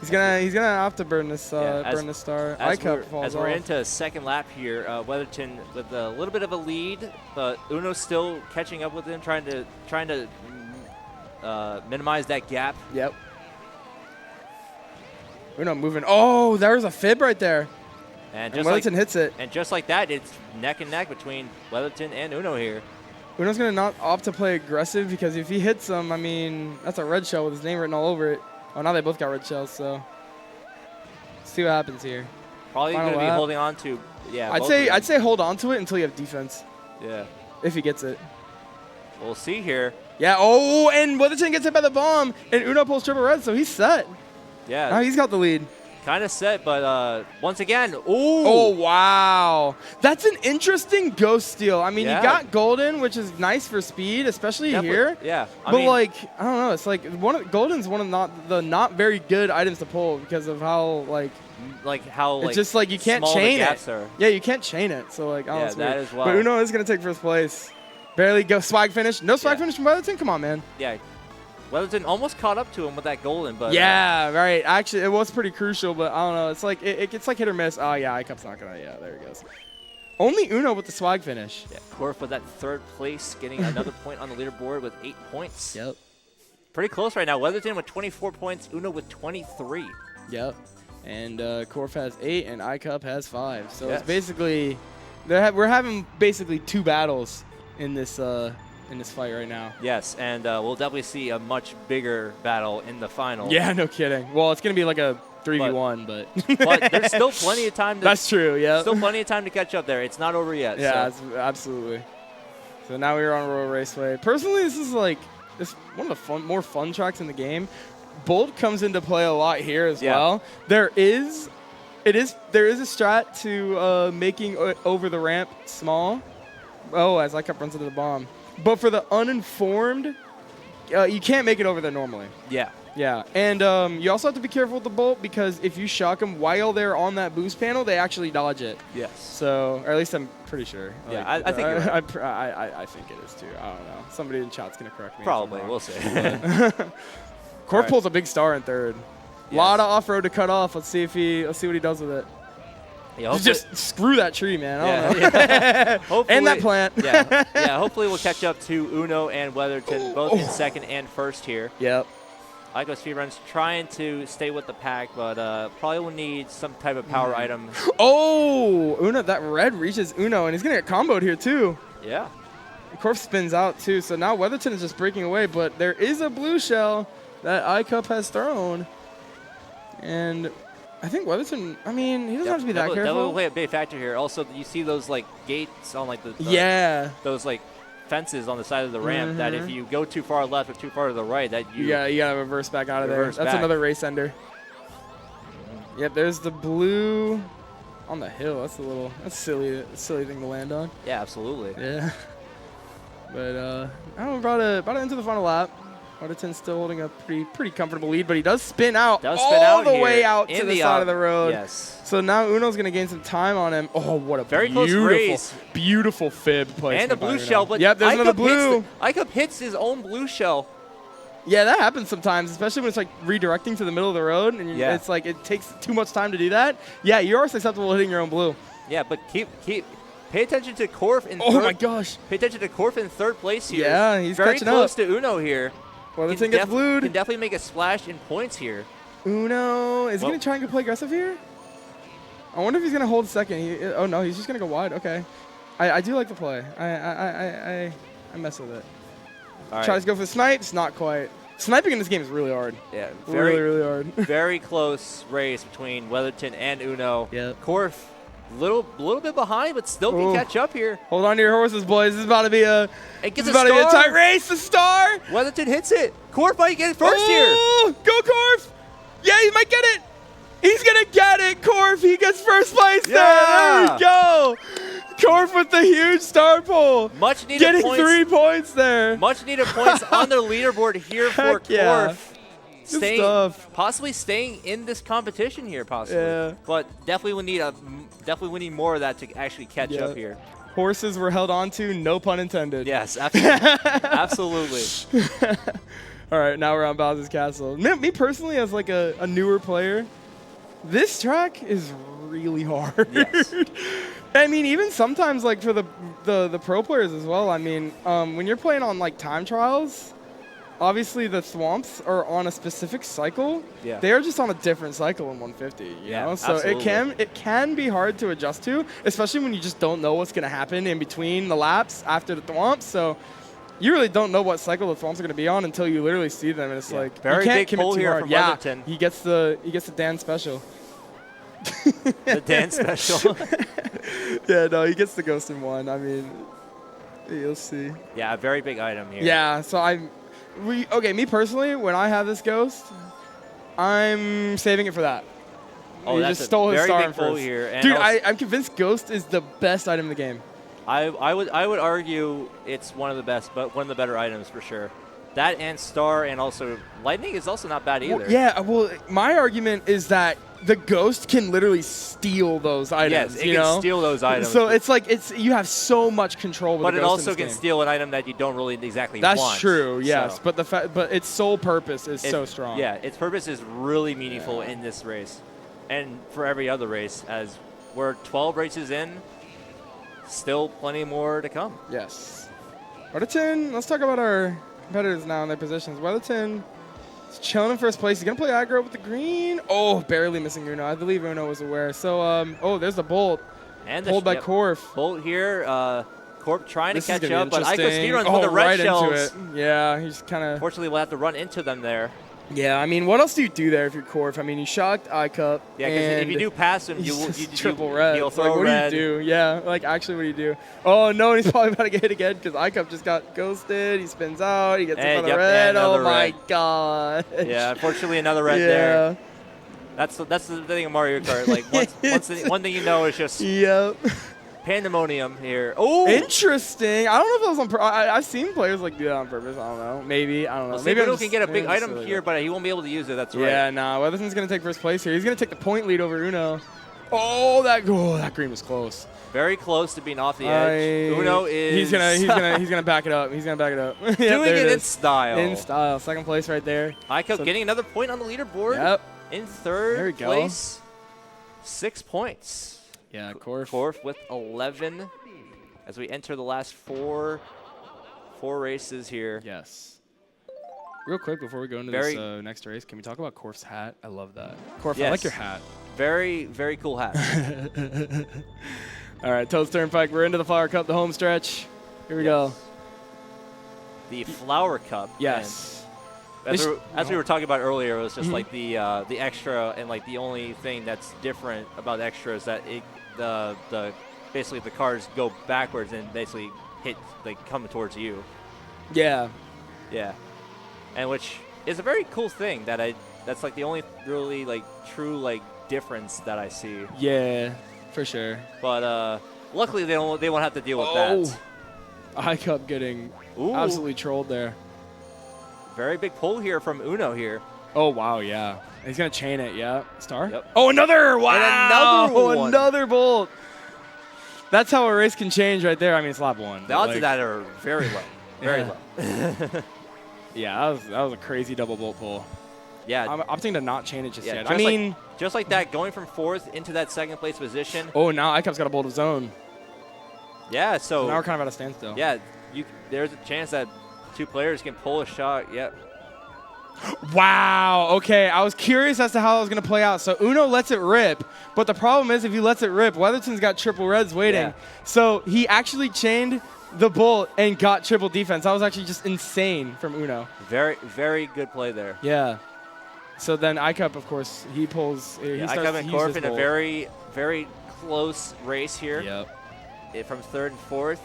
He's gonna have to burn this burn this star. ICUP falls as off. we're into second lap here, Weatherton with a little bit of a lead, but Uno's still catching up with him, trying to minimize that gap. Yep. Uno moving. Oh, there was a fib right there. And And just Weatherton hits it. And just like that, it's neck and neck between Weatherton and Uno here. Uno's gonna not opt to play aggressive because if he hits him, I mean, that's a red shell with his name written all over it. Oh, now they both got red shells, so let's see what happens here. Probably Final going to be lap. holding on to, I'd say hold on to it until you have defense. Yeah. If he gets it. We'll see here. Yeah. Oh, and Weatherton gets hit by the bomb, and Uno pulls triple red, so he's set. Yeah. Now he's got the lead. Kind of set, but once again, Oh, wow. That's an interesting ghost steal. I mean, Yeah. you got golden, which is nice for speed, especially here. Yeah. I But mean, like, I don't know. It's like golden's one of the not very good items to pull because of how how it's just like you can't small the chain it. gaps are. Yeah, you can't chain it. So like, Yeah, that as well. But Uno is gonna take first place. Barely go swag finish. No swag finish from Weatherton. Come on, man. Yeah. Weatherton almost caught up to him with that golden, but Yeah, right. Actually, it was pretty crucial, but I don't know. It's like it gets like hit or miss. Oh yeah, ICUP's not gonna. Yeah, there he goes. Only Uno with the swag finish. Yeah, Korf with that third place, getting another point on the leaderboard with 8 points. Yep. Pretty close right now. Weatherton with 24 points, Uno with 23. Yep. And Korf has 8 and ICUP has 5. So Yes. it's basically we're having basically 2 battles in this fight right now. Yes, and we'll definitely see a much bigger battle in the final. Yeah, no kidding. Well, it's gonna be like a 3v1, but But there's still plenty of time. That's true. Yeah. Still plenty of time to catch up there. It's not over yet. Yeah, so. absolutely. So now we're on Royal Raceway. Personally, this is like one of the more fun tracks in the game. Bolt comes into play a lot here as well. There is a strat to making over the ramp small. Oh, as ICUP runs into the bomb. But for the uninformed, you can't make it over there normally. Yeah. Yeah, and you also have to be careful with the Bolt because if you shock them while they're on that boost panel, they actually dodge it. Yes. So, or at least I'm pretty sure. Yeah, I think you're right. I think it is too. I don't know. Somebody in chat's gonna correct me. Probably. We'll see. Korf pulls a big star in third. A lot of off-road to cut off. Let's see what he does with it. Yeah, just screw that tree, man. I don't know. Yeah. And that plant. yeah. Hopefully we'll catch up to Uno and Weatherton, both in second and first here. Yep. Ico Speedrun's trying to stay with the pack, but probably will need some type of power item. Oh, Uno, that red reaches Uno, and he's going to get comboed here, too. Yeah. Korf spins out, too, so now Weatherton is just breaking away, but there is a blue shell that ICUP has thrown. And I think Weatherton, I mean, he doesn't have to be that careful. That will play a big factor here. Also, you see those like gates on like those like fences on the side of the ramp that if you go too far left or too far to the right, that you gotta reverse back out of there. That's another race ender. Yep, there's the blue on the hill. That's a silly thing to land on. Yeah, absolutely. Yeah. But I don't know, brought it into the final lap. Weatherton's still holding a pretty comfortable lead, but he does spin out all the way out to the side of the road. Yes. So now Uno's going to gain some time on him. Oh, what a very close race. Beautiful fib placement. And a blue shell. But yep, there's another blue. Icup hits his own blue shell. Yeah, that happens sometimes, especially when it's like redirecting to the middle of the road, and it's like it takes too much time to do that. Yeah, you are susceptible to hitting your own blue. Yeah, but pay attention to Korf in third. Oh my gosh. Pay attention to Korf in third place here. Yeah, he's very catching close up. to Uno here. Weatherton gets blued. Can definitely make a splash in points here. Uno, is he going to try and play aggressive here? I wonder if he's going to hold second. Oh, no, he's just going to go wide. Okay. I do like the play. I mess with it. All right. Tries to go for the snipes. Not quite. Sniping in this game is really hard. Yeah, really hard. Very close race between Weatherton and Uno. Yep. Korf, little bit behind, but still can catch up here. Hold on to your horses, boys. This is about to be a it gets about to be a tight race. The star. Weatherton hits it. Korf might get it first here. Go Korf! Yeah, he might get it. He's gonna get it. Korf, he gets first place there. There we go. Korf with the huge star pull. Much needed getting points. 3 points there. Much needed points on the leaderboard here for Korf. Possibly staying in this competition here, possibly. Yeah. But definitely we need more of that to actually catch up here. Horses were held on to, no pun intended. Yes, absolutely. All right, now we're on Bowser's Castle. Me personally, as like a newer player, this track is really hard. Yes. I mean, even sometimes like for the pro players as well. I mean, when you're playing on like time trials, obviously the thwomps are on a specific cycle. Yeah. They are just on a different cycle in 150. You know, so absolutely. it can be hard to adjust to, especially when you just don't know what's gonna happen in between the laps after the thwomps. So you really don't know what cycle the thwomps are gonna be on until you literally see them, and it's like very you can't big commit pull too here hard. from Yeah, Weatherton. he gets the Dan special. The Dan special. Yeah, no, he gets the ghost in one. I mean, you'll see. Yeah, a very big item here. Yeah, so me personally, when I have this ghost, I'm saving it for that. Oh, he that's just stole his very star big pull first. here. And Dude, I'm convinced Ghost is the best item in the game. I would argue it's one of the best, but one of the better items for sure. That and Star and also Lightning is also not bad either. Well, yeah, well, my argument is that the Ghost can literally steal those items. Yes, it can steal those items. So it's like you have so much control with but the it Ghost also in this can game. steal an item that you don't really exactly That's want. true, yes. So. But its sole purpose is so strong. Yeah, its purpose is really meaningful in this race. And for every other race, as we're 12 races in, still plenty more to come. Yes. Weatherton, let's talk about our competitors now in their positions. Weatherton is chilling in first place. He's going to play aggro with the green. Oh, barely missing Uno. I believe Uno was aware. So, there's the Bolt. And pulled by Korf. Bolt here. Korf trying to catch up, but Ico speedruns with the red right shells. into it. Yeah, he's kind of... Fortunately, we'll have to run into them there. Yeah, I mean, what else do you do there if you're Korf? I mean, you shocked Icup. Yeah, because if you do pass him, you triple red. He'll throw what red. do you do? Yeah, like actually, what do you do? Oh no, he's probably about to get hit again because Icup just got ghosted. He spins out. He gets another red. Oh my god. Yeah, unfortunately, another red there. That's the thing of Mario Kart. Like one thing you know is just pandemonium here. Oh, interesting. I don't know if that was on purpose. I've seen players like do that on purpose. I don't know. Maybe. I don't know. Well, maybe Uno can get a big item here, but he won't be able to use it. That's right. Yeah, nah. Weatherton's gonna take first place here. He's gonna take the point lead over Uno. Oh, that green was close. Very close to being off the edge. Uno is. He's gonna back it up. He's gonna back it up. Yep, doing it in style. In style. Second place right there. Ico getting another point on the leaderboard. Yep. In third place. 6 points. Yeah, Korf. Korf with 11 as we enter the last four races here. Yes. Real quick before we go into this next race, can we talk about Korf's hat? I love that. Korf, I like your hat. Very, very cool hat. All right, Toads Turnpike. We're into the Flower Cup, the home stretch. Here we go. The Flower Cup. Yes. As we were talking about earlier, it was just like the extra, and like the only thing that's different about extra is that basically the cars go backwards and basically come towards you. Yeah. Yeah. And which is a very cool thing that's like the only really like true like difference that I see. Yeah, for sure. But luckily they won't have to deal with that. iCup getting absolutely trolled there. Very big pull here from Uno here. Oh, wow, yeah. He's going to chain it, yeah. Star? Yep. Oh, another! Wow! And another one. Another bolt. That's how a race can change right there. I mean, it's lap 1. The odds of that are very low. Very low. Yeah, that was a crazy double bolt pull. Yeah. I'm opting to not chain it just yet. Just like that, going from 4th into that 2nd place position. Oh, now iCup's got a bolt of his own. Yeah, so now we're kind of at a standstill. Yeah, there's a chance that 2 players can pull a shot. Yep. Wow. Okay, I was curious as to how it was going to play out. So Uno lets it rip, but the problem is if he lets it rip, Weatherton's got triple reds waiting. Yeah. So he actually chained the bolt and got triple defense. That was actually just insane from Uno. Very, very good play there. Yeah. So then iCup, of course, he pulls. iCup and Corf in a very, very close race here. Yep. From 3rd and 4th.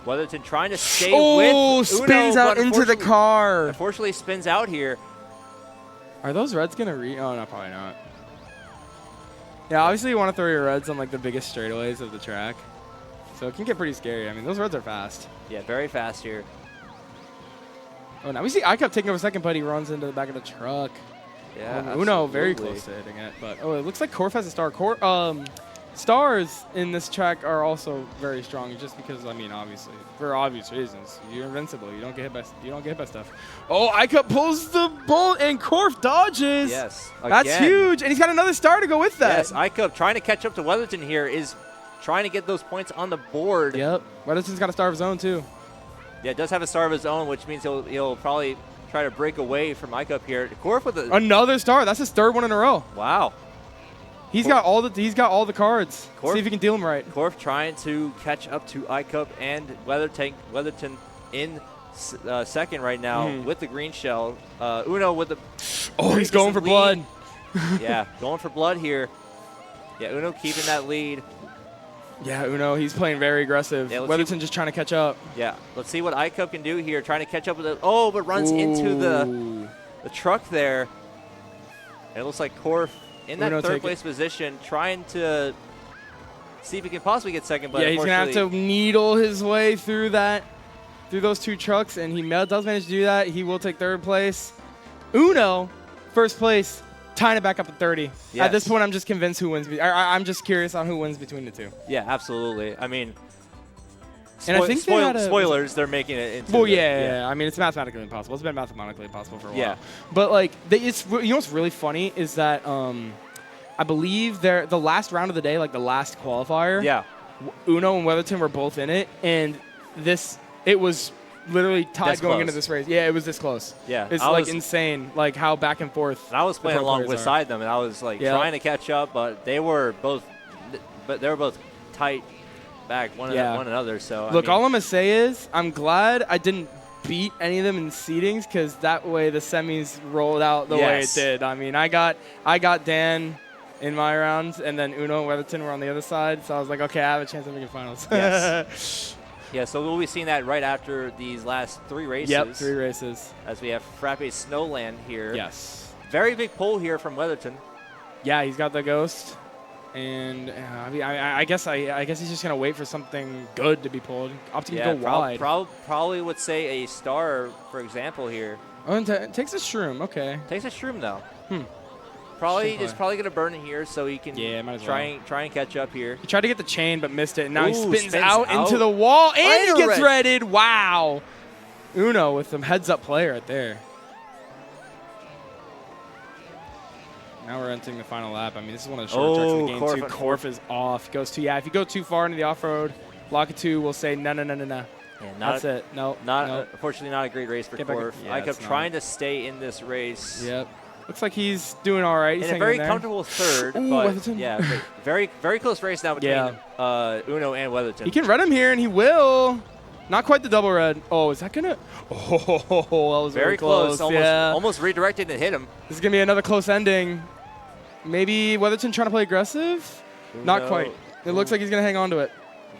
Weatherton trying to stay with Uno, spins out into the car. Unfortunately, spins out here. Are those reds going to Oh, no, probably not. Yeah, obviously you want to throw your reds on like the biggest straightaways of the track. So it can get pretty scary. I mean, those reds are fast. Yeah, very fast here. Oh, now we see iCup taking over second, but he runs into the back of the truck. Yeah, Uno very close to hitting it. But, it looks like Corf has a star. Stars in this track are also very strong, just because, I mean, obviously, for obvious reasons. You're invincible. You don't get hit by stuff. Oh, iCup pulls the bolt and Corf dodges. Yes. That's huge. And he's got another star to go with that. Yes, iCup trying to catch up to Weatherton here is trying to get those points on the board. Yep. Weatherton's got a star of his own, too. Yeah, does have a star of his own, which means he'll probably try to break away from iCup here. Corf with another star. That's his 3rd one in a row. Wow. He's got all the cards. Corf, see if he can deal them right. Corf trying to catch up to iCup and Weatherton in 2nd right now with the green shell. Uno with the he's going for blood. Yeah, going for blood here. Yeah, Uno keeping that lead. Yeah, Uno, he's playing very aggressive. Yeah, Weatherton just trying to catch up. Yeah, let's see what iCup can do here, trying to catch up with it. Oh, but runs into the truck there. And it looks like Corf in that 3rd place position, trying to see if he can possibly get 2nd. But yeah, he's going to have to needle his way through those 2 trucks, and he does manage to do that. He will take 3rd place. Uno, 1st place, tying it back up at 30. Yes. At this point, I'm just convinced who wins. I'm just curious on who wins between the 2. Yeah, absolutely. I mean, and I think spoilers, they're making it into. Well, yeah. I mean, it's mathematically impossible. It's been mathematically impossible for a while. Yeah. But like, you know what's really funny is that I believe the last round of the day, like the last qualifier. Yeah. Uno and Weatherton were both in it, and it was literally tied going into this race. Yeah, it was this close. Yeah. It's like insane, like how back and forth. And I was playing along beside them, and I was like trying to catch up, but they were both tight back one another. So look, all I'm gonna say is I'm glad I didn't beat any of them in seedings, because that way the semis rolled out the way it did. I mean, I got Dan in my rounds, and then Uno and Weatherton were on the other side, so I was like, okay, I have a chance of making finals. Yes. Yeah, so we'll be seeing that right after these last 3 races. Yep, 3 races. As we have Frappe Snowland here. Yes. Very big pull here from Weatherton. Yeah, he's got the ghost. And I guess he's just gonna wait for something good to be pulled. Opting to go wide. Probably would say a star, for example, here. Oh, and takes a shroom. Okay. Takes a shroom though. Is probably gonna burn it here, so he can try and catch up here. He tried to get the chain but missed it, and now he spins out into the wall, and he gets redded. Wow. Uno with some heads-up play right there. Now we're entering the final lap. I mean, this is one of the short tracks in the game, too. Corf is off. He goes if you go too far into the off-road, Lock 2 will say, no. Yeah, that's it. No. Unfortunately, not a great race for Corf. I kept trying to stay in this race. Yep. Looks like he's doing all right. He's in a very comfortable 3rd. But very, very close race now between Uno and Weatherton. He can run him here, and he will. Not quite the double red. Oh, is that going to? Oh, that was very really close. Almost redirected and hit him. This is going to be another close ending. Maybe Weatherton trying to play aggressive? Not quite. It looks like he's going to hang on to it.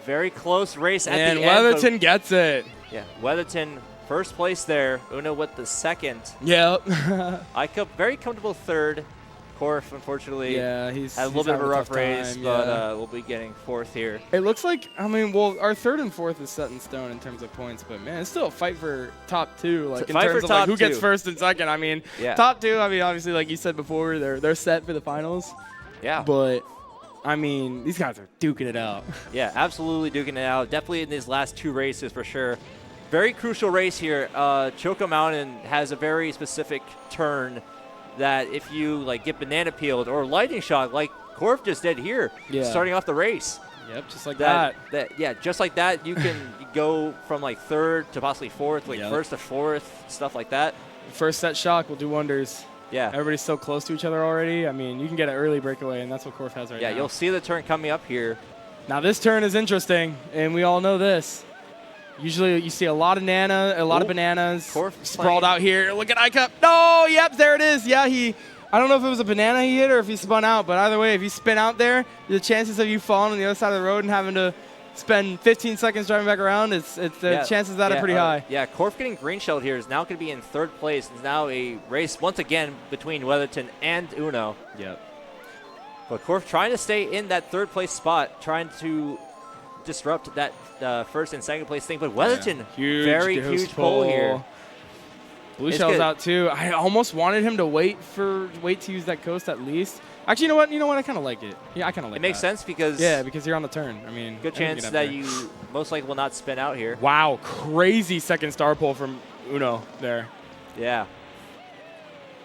Very close race at the end. And Weatherton gets it. Yeah, Weatherton first place there. Uno with the second. Yep. Icup very comfortable third. Korf, unfortunately, he's had a little bit of a rough race, time, but we'll be getting fourth here. It looks like, I mean, well, our third and fourth is set in stone in terms of points, but man, it's still a fight for top two, like in terms of like who gets first and second. I mean, top two. I mean, obviously, like you said before, they're set for the finals. Yeah. But I mean, these guys are duking it out. Yeah, absolutely duking it out. Definitely in these last two races for sure. Very crucial race here. Choco Mountain has a very specific turn that if you like get banana peeled or lightning shock like Korf just did here, starting off the race. Yep, just like that. Yeah, just like that, you can go from like third to possibly fourth, like first to fourth, stuff like that. First set shock will do wonders. Yeah. Everybody's so close to each other already. I mean, you can get an early breakaway, and that's what Korf has right now. Yeah, you'll see the turn coming up here. Now this turn is interesting, and we all know this. Usually you see a lot of of bananas sprawled out here. Look at Icup. No, yep, there it is. Yeah, I don't know if it was a banana he hit or if he spun out, but either way, if you spin out there, the chances of you falling on the other side of the road and having to spend 15 seconds driving back around, the chances of that are pretty high. Yeah, Korf getting green shelled here is now going to be in third place. It's now a race once again between Weatherton and Uno. Yep. But Korf trying to stay in that third place spot, trying to disrupt that first and second place thing. But Weatherton, very huge pull here. Blue shell's out too. I almost wanted him to wait to use that coast at least. Actually, you know what? I kind of like it. Yeah, I kind of like it. It makes sense because because you're on the turn. I mean, good chance that you most likely will not spin out here. Wow, crazy second star pull from Uno there. Yeah.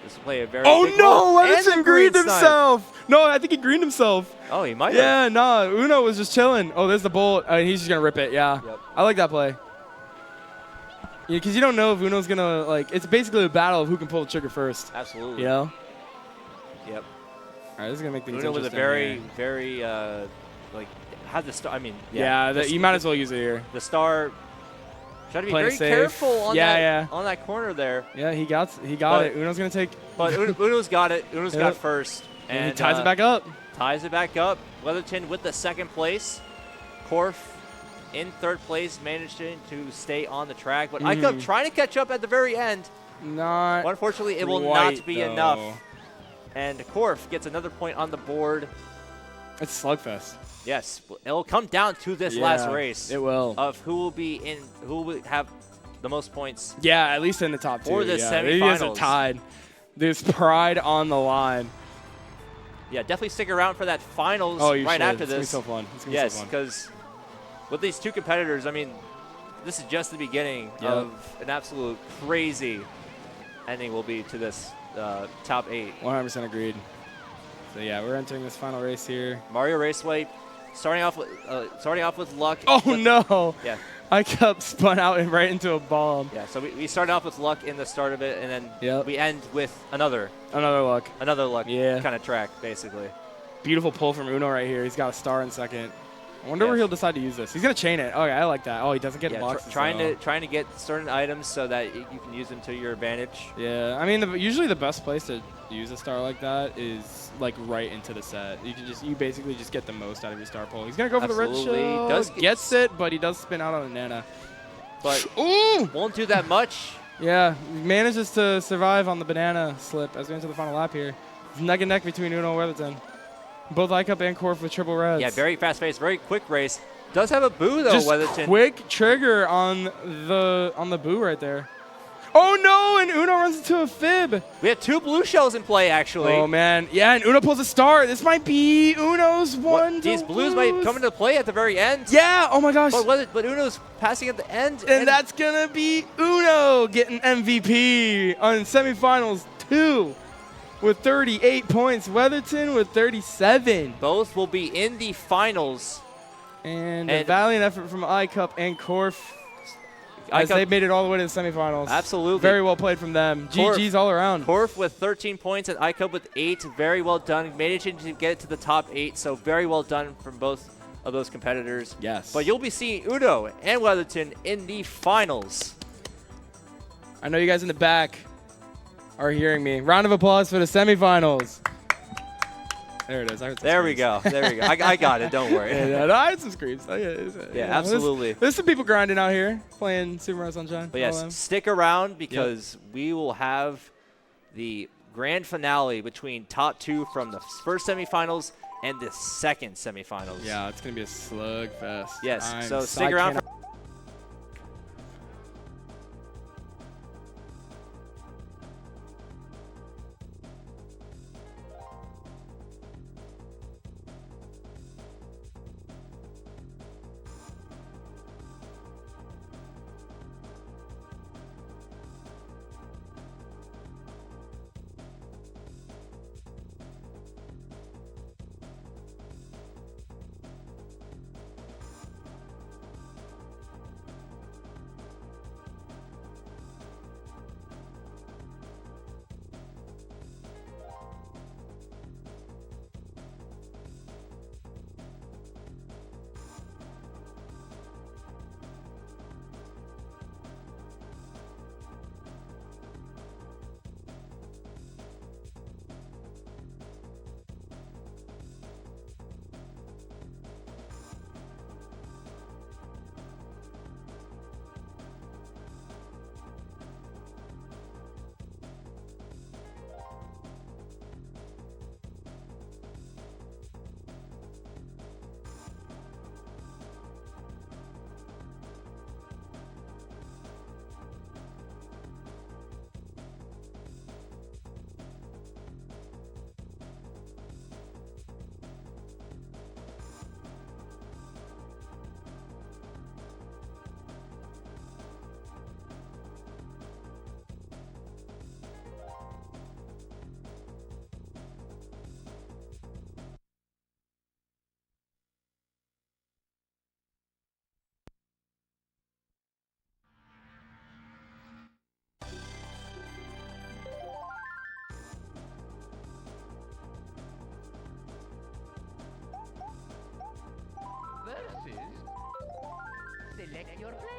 This will play a very Oh big no, role. Weatherton greened himself. No, I think he greened himself. Oh, he might have. Yeah, no, Uno was just chilling. Oh, there's the bolt. He's just going to rip it, yeah. Yep. I like that play. Yeah, because you don't know if Uno's going to, like, it's basically a battle of who can pull the trigger first. Absolutely. You know? Yep. All right, this is going to make things Uno interesting. with a very, like, had the star. I mean, you might as well use it here. The star. Try to be Playing very safe. careful on that corner there. Yeah, he got it. Uno's going to take. But Uno's got it. Uno's got first. And he ties it back up. Ties it back up. Weatherton with the second place. Korf in third place, managing to stay on the track. But Icup trying to catch up at the very end. Unfortunately, it will not be enough. And Korf gets another point on the board. It's a slugfest. Yes, it'll come down to this last race. It will. Of who will have the most points. Yeah, at least in the top two. For the semifinals. These guys are tied. There's pride on the line. Yeah, definitely stick around for that finals after this. It's going to be so fun. Yes, because with these two competitors, I mean, this is just the beginning of an absolute crazy ending will be to this top 8. 100% agreed. So yeah, we're entering this final race here. Mario Raceway, starting off with luck. Oh no! Yeah, Icup spun out and right into a bomb. Yeah, so we started off with luck in the start of it, and then we end with another luck kind of track, basically. Beautiful pull from Uno right here. He's got a star in second. I wonder where he'll decide to use this. He's gonna chain it. Okay, I like that. Oh, he doesn't get boxes. Trying to get certain items so that you can use them to your advantage. Yeah, I mean, usually the best place to use a star like that is like right into the set. You basically just get the most out of your star pull. He's gonna go for the red shell. Gets it, but he does spin out on a Nana. But won't do that much. Yeah, manages to survive on the banana slip as we enter the final lap here. It's neck and neck between Uno and Weatherton. Both Icup and Korf with triple reds. Yeah, very fast pace, very quick race. Does have a boo though, just Weatherton. Quick trigger on the boo right there. Oh no, and Uno runs into a fib. We have 2 blue shells in play actually. Oh man, yeah, and Uno pulls a star. This might be Uno's one. These blues might come into play at the very end. Yeah, oh my gosh. But Uno's passing at the end. And that's gonna be Uno getting MVP on semifinals 2. With 38 points, Weatherton with 37. Both will be in the finals. And a valiant effort from Icup and Korf as they made it all the way to the semifinals. Absolutely. Very well played from them. GG's all around. Korf with 13 points and Icup with 8. Very well done. Managing to get it to the top 8, so very well done from both of those competitors. Yes. But you'll be seeing Uno and Weatherton in the finals. I know you guys in the back are hearing me. Round of applause for the semifinals. There it is. There we go. There we go. I got it. Don't worry. Yeah, no, I had some screams. Yeah, absolutely. There's some people grinding out here playing Super Mario Sunshine. But yes, stick around because we will have the grand finale between top 2 from the first semifinals and the second semifinals. Yeah, it's going to be a slugfest. Yes, so stick around. Versus. Select your player.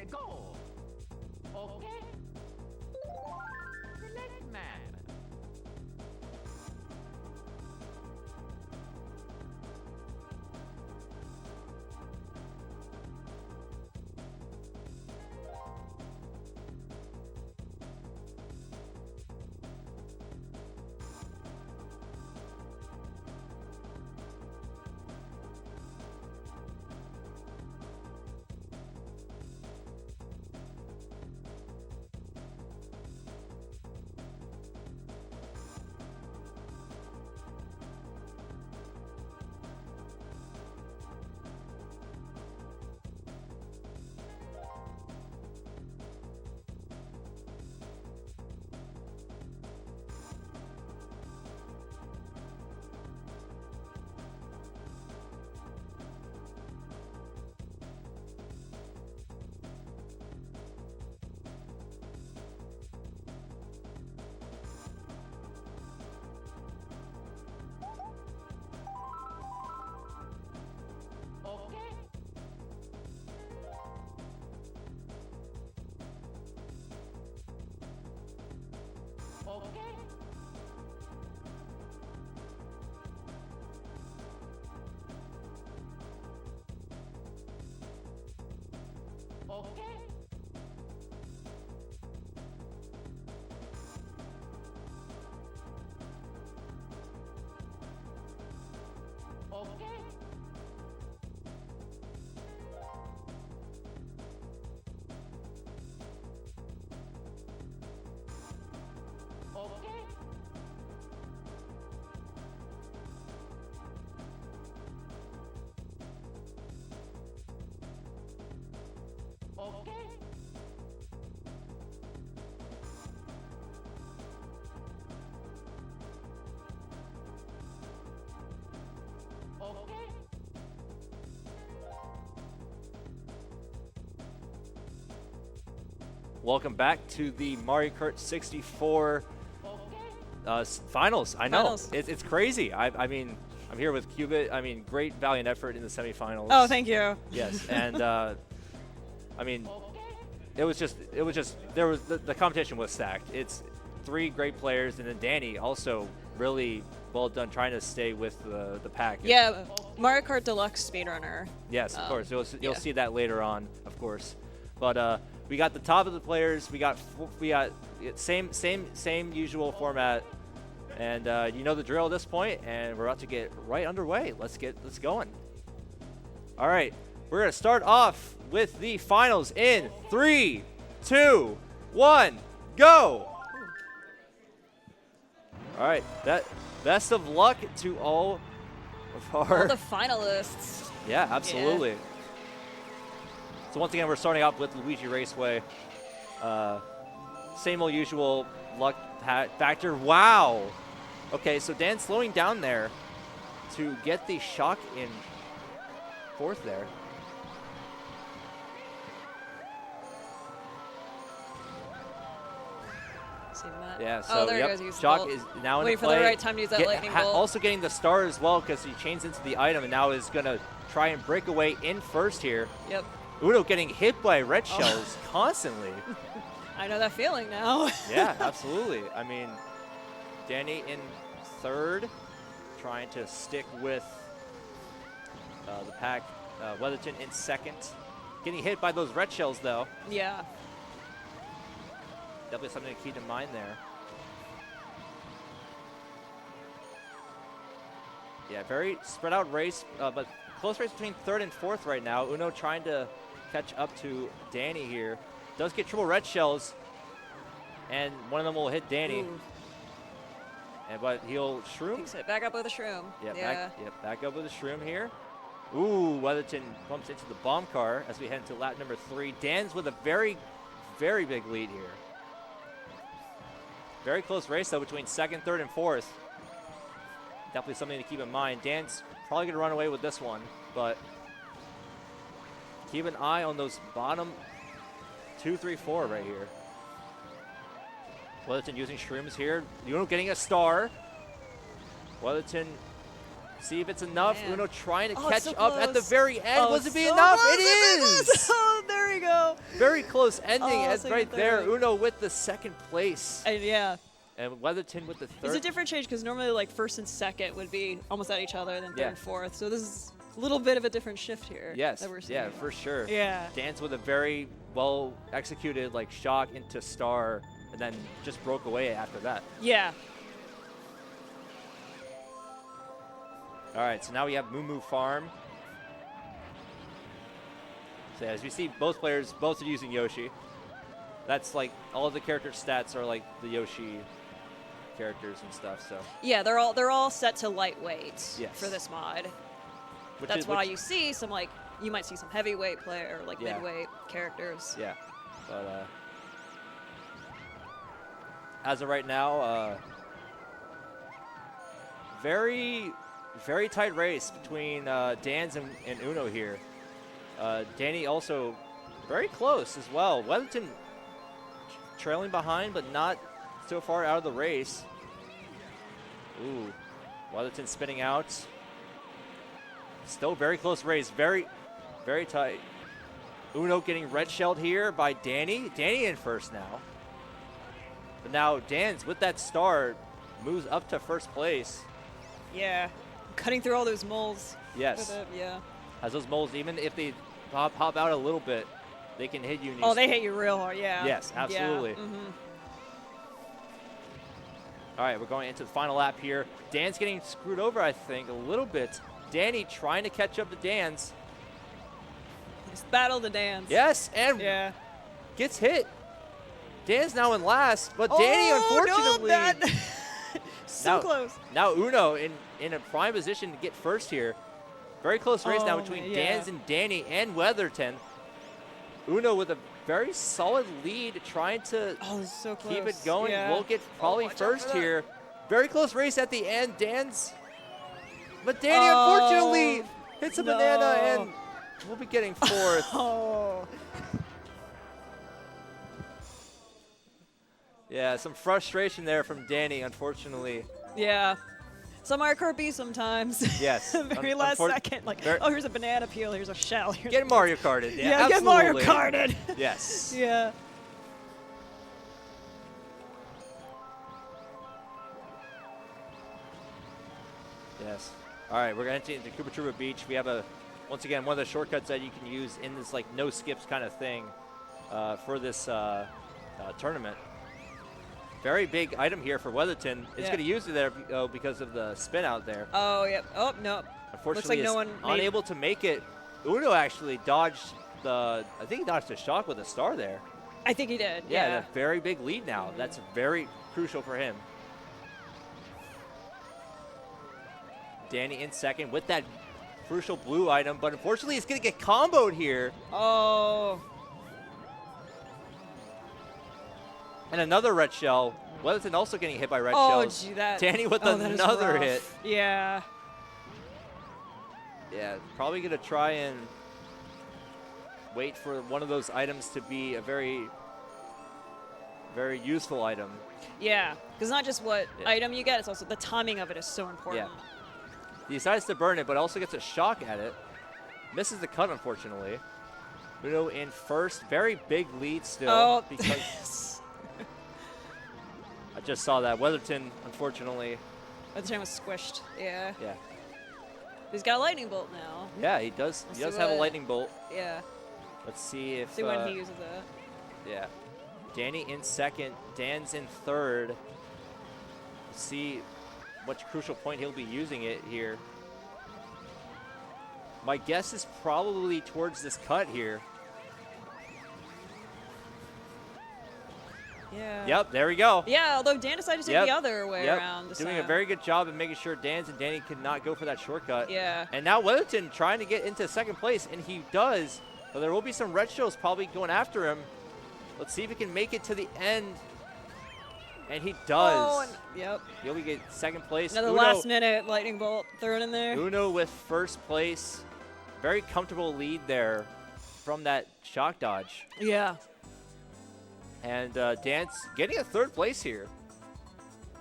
go. Okay. Select map. Okay. Okay. Okay. Okay. Okay. Okay. Okay. Welcome back to the Mario Kart 64 Okay. finals. I know. Finals. It's crazy. I mean, I'm here with Cubit. I mean, great valiant effort in the semifinals. Oh, thank you. Yes, and I mean, Okay. the competition was stacked. It's 3 great players, and then Danny also really well done trying to stay with the pack. Yeah, Mario Kart Deluxe speedrunner. Yes, of course. You'll yeah. see that later on, of course. But we got the top of the players. We got same usual format, and you know the drill at this point. And we're about to get right underway. Let's going. All right, we're gonna start off with the finals in 3, 2, 1, go. All right, best of luck to all of our. All the finalists. Yeah, absolutely. So once again, we're starting off with Luigi Raceway. Same old usual luck factor. Wow. Okay, so Dan slowing down there to get the shock in 4th there. See that? Yeah, so oh, there yep, he goes. Use the shock bolt. is now in Wait for play. the right time to use that lightning bolt. Also getting the star as well because he chains into the item and now is going to try and break away in 1st here. Yep. Uno getting hit by red shells constantly. I know that feeling now. Yeah, absolutely. I mean, Danny in 3rd, trying to stick with the pack. Weatherton in 2nd. Getting hit by those red shells, though. Yeah. Definitely something to keep in mind there. Yeah, very spread out race, but close race between 3rd and 4th right now. Uno trying to catch up to Danny here. Does get triple red shells, and one of them will hit Danny. Ooh. But he'll shroom. Takes it back up with a shroom. Yeah, back up with a shroom here. Ooh, Weatherton bumps into the bomb car as we head into lap number 3. Dan's with a very, very big lead here. Very close race, though, between 2nd, 3rd, and 4th. Definitely something to keep in mind. Dan's probably going to run away with this one, but keep an eye on those bottom 2, 3, 4 right here. Weatherton using shrooms here. Uno getting a star. Weatherton See if it's enough. Man. Uno trying to Oh, catch it's so up at the close. very end. Oh, Was it be so enough? close, It so is. close. Oh, there we go. Very close ending. Oh, It's second, right there. third. Uno with the second place. And yeah. And Weatherton with the third. It's a different change because normally like first and second would be almost at each other, then third Yeah. and fourth. So this is a little bit of a different shift here. Yes, That we're seeing. yeah, for sure. Yeah. Dance with a very well executed like shock into star, and then just broke away after that. Yeah. All right, so now we have Moo Moo Farm. So as we see, both players both are using Yoshi. That's like all of the character stats are like the Yoshi characters and stuff. So Yeah, they're all set to lightweight Yes. for this mod. which That's is, why which- you see some like you might see some heavyweight player or like Yeah. midweight characters. Yeah, but as of right now, very tight race between Dan's and Uno here. Danny also very close as well. Weatherton trailing behind, but not so far out of the race. Ooh, Weatherton spinning out. Still very close race, very tight. Uno getting red shelled here by Danny. Danny in first now. But now Dan's with that star moves up to first place. Yeah. Cutting through all those moles. Yes. with it, yeah. As those moles, even if they pop out a little bit, they can hit you. and you Oh, they hit you real hard. Yeah. Yes, absolutely. Yeah. Mm-hmm. All right, we're going into the final lap here. Dan's getting screwed over, I think, a little bit. Danny trying to catch up to Dan's. It's battle to dance. Yes, and Yeah. gets hit. Dan's now in last, but Danny, unfortunately, No, that so Now- close. now Uno in a prime position to get first here. Very close race now Oh, between yeah. Dan's and Danny and Weatherton. Uno with a very solid lead, trying to Oh, this is so close. keep it going. Yeah. We'll get probably watch out first for that. here. Very close race at the end. But Danny Oh, unfortunately hits a banana, no. and we'll be getting fourth. Oh. Yeah, some frustration there from Danny, unfortunately. Yeah. Some Mario Kart B sometimes. Yes. Very last second. Like, Very- oh, here's a banana peel. Here's a shell. Here's Get Mario Karted. Yeah, Yeah, get Mario absolutely. Karted. Yes. Yeah. Yes. All right, we're going to enter into Koopa Troopa Beach. We have once again, one of the shortcuts that you can use in this like no skips kind of thing for this tournament. Very big item here for Weatherton. It's Yeah. going to use it there because of the spin out there. Oh, yep. Oh, no. Unfortunately, like no is one made- unable to make it. Uno actually dodged I think he dodged a shock with a star there. I think he did. Yeah, Yeah. a very big lead now. That's very crucial for him. Danny in second with that crucial blue item, but unfortunately he's going to get comboed here. Oh. And another red shell. Weatherton also getting hit by red Oh, shells. gee, that. Danny with oh, that is another rough. hit. Yeah. Yeah, probably going to try and wait for one of those items to be a very useful item. Yeah. Because not just what Yeah. item you get, it's also the timing of it is so important. He decides to burn it, but also gets a shock at it. Misses the cut, unfortunately. Uno in first. Very big lead still. Oh. Because I just saw that. Weatherton, unfortunately. But the time was squished. Yeah. Yeah. He's got a lightning bolt now. Yeah, he does. Let's He does see have a what- lightning bolt. Yeah. Let's see if. See when he uses it. Yeah. Danny in second. Dan's in third. Let's see which crucial point he'll be using it here. My guess is probably towards this cut here. Yeah. Yep, there we go. Yeah, although Dan decided to take Yep. the other way Yep. around. this Doing a time. very good job of making sure Dan's and Danny could not go for that shortcut. Yeah. And now Weatherton trying to get into second place, and he does. But there will be some red shells probably going after him. Let's see if he can make it to the end. And he does. Oh, and, yep. He'll be get second place. Another Uno, last minute lightning bolt thrown in there. Uno with first place. Very comfortable lead there from that shock dodge. Yeah. And Dan's getting a third place here.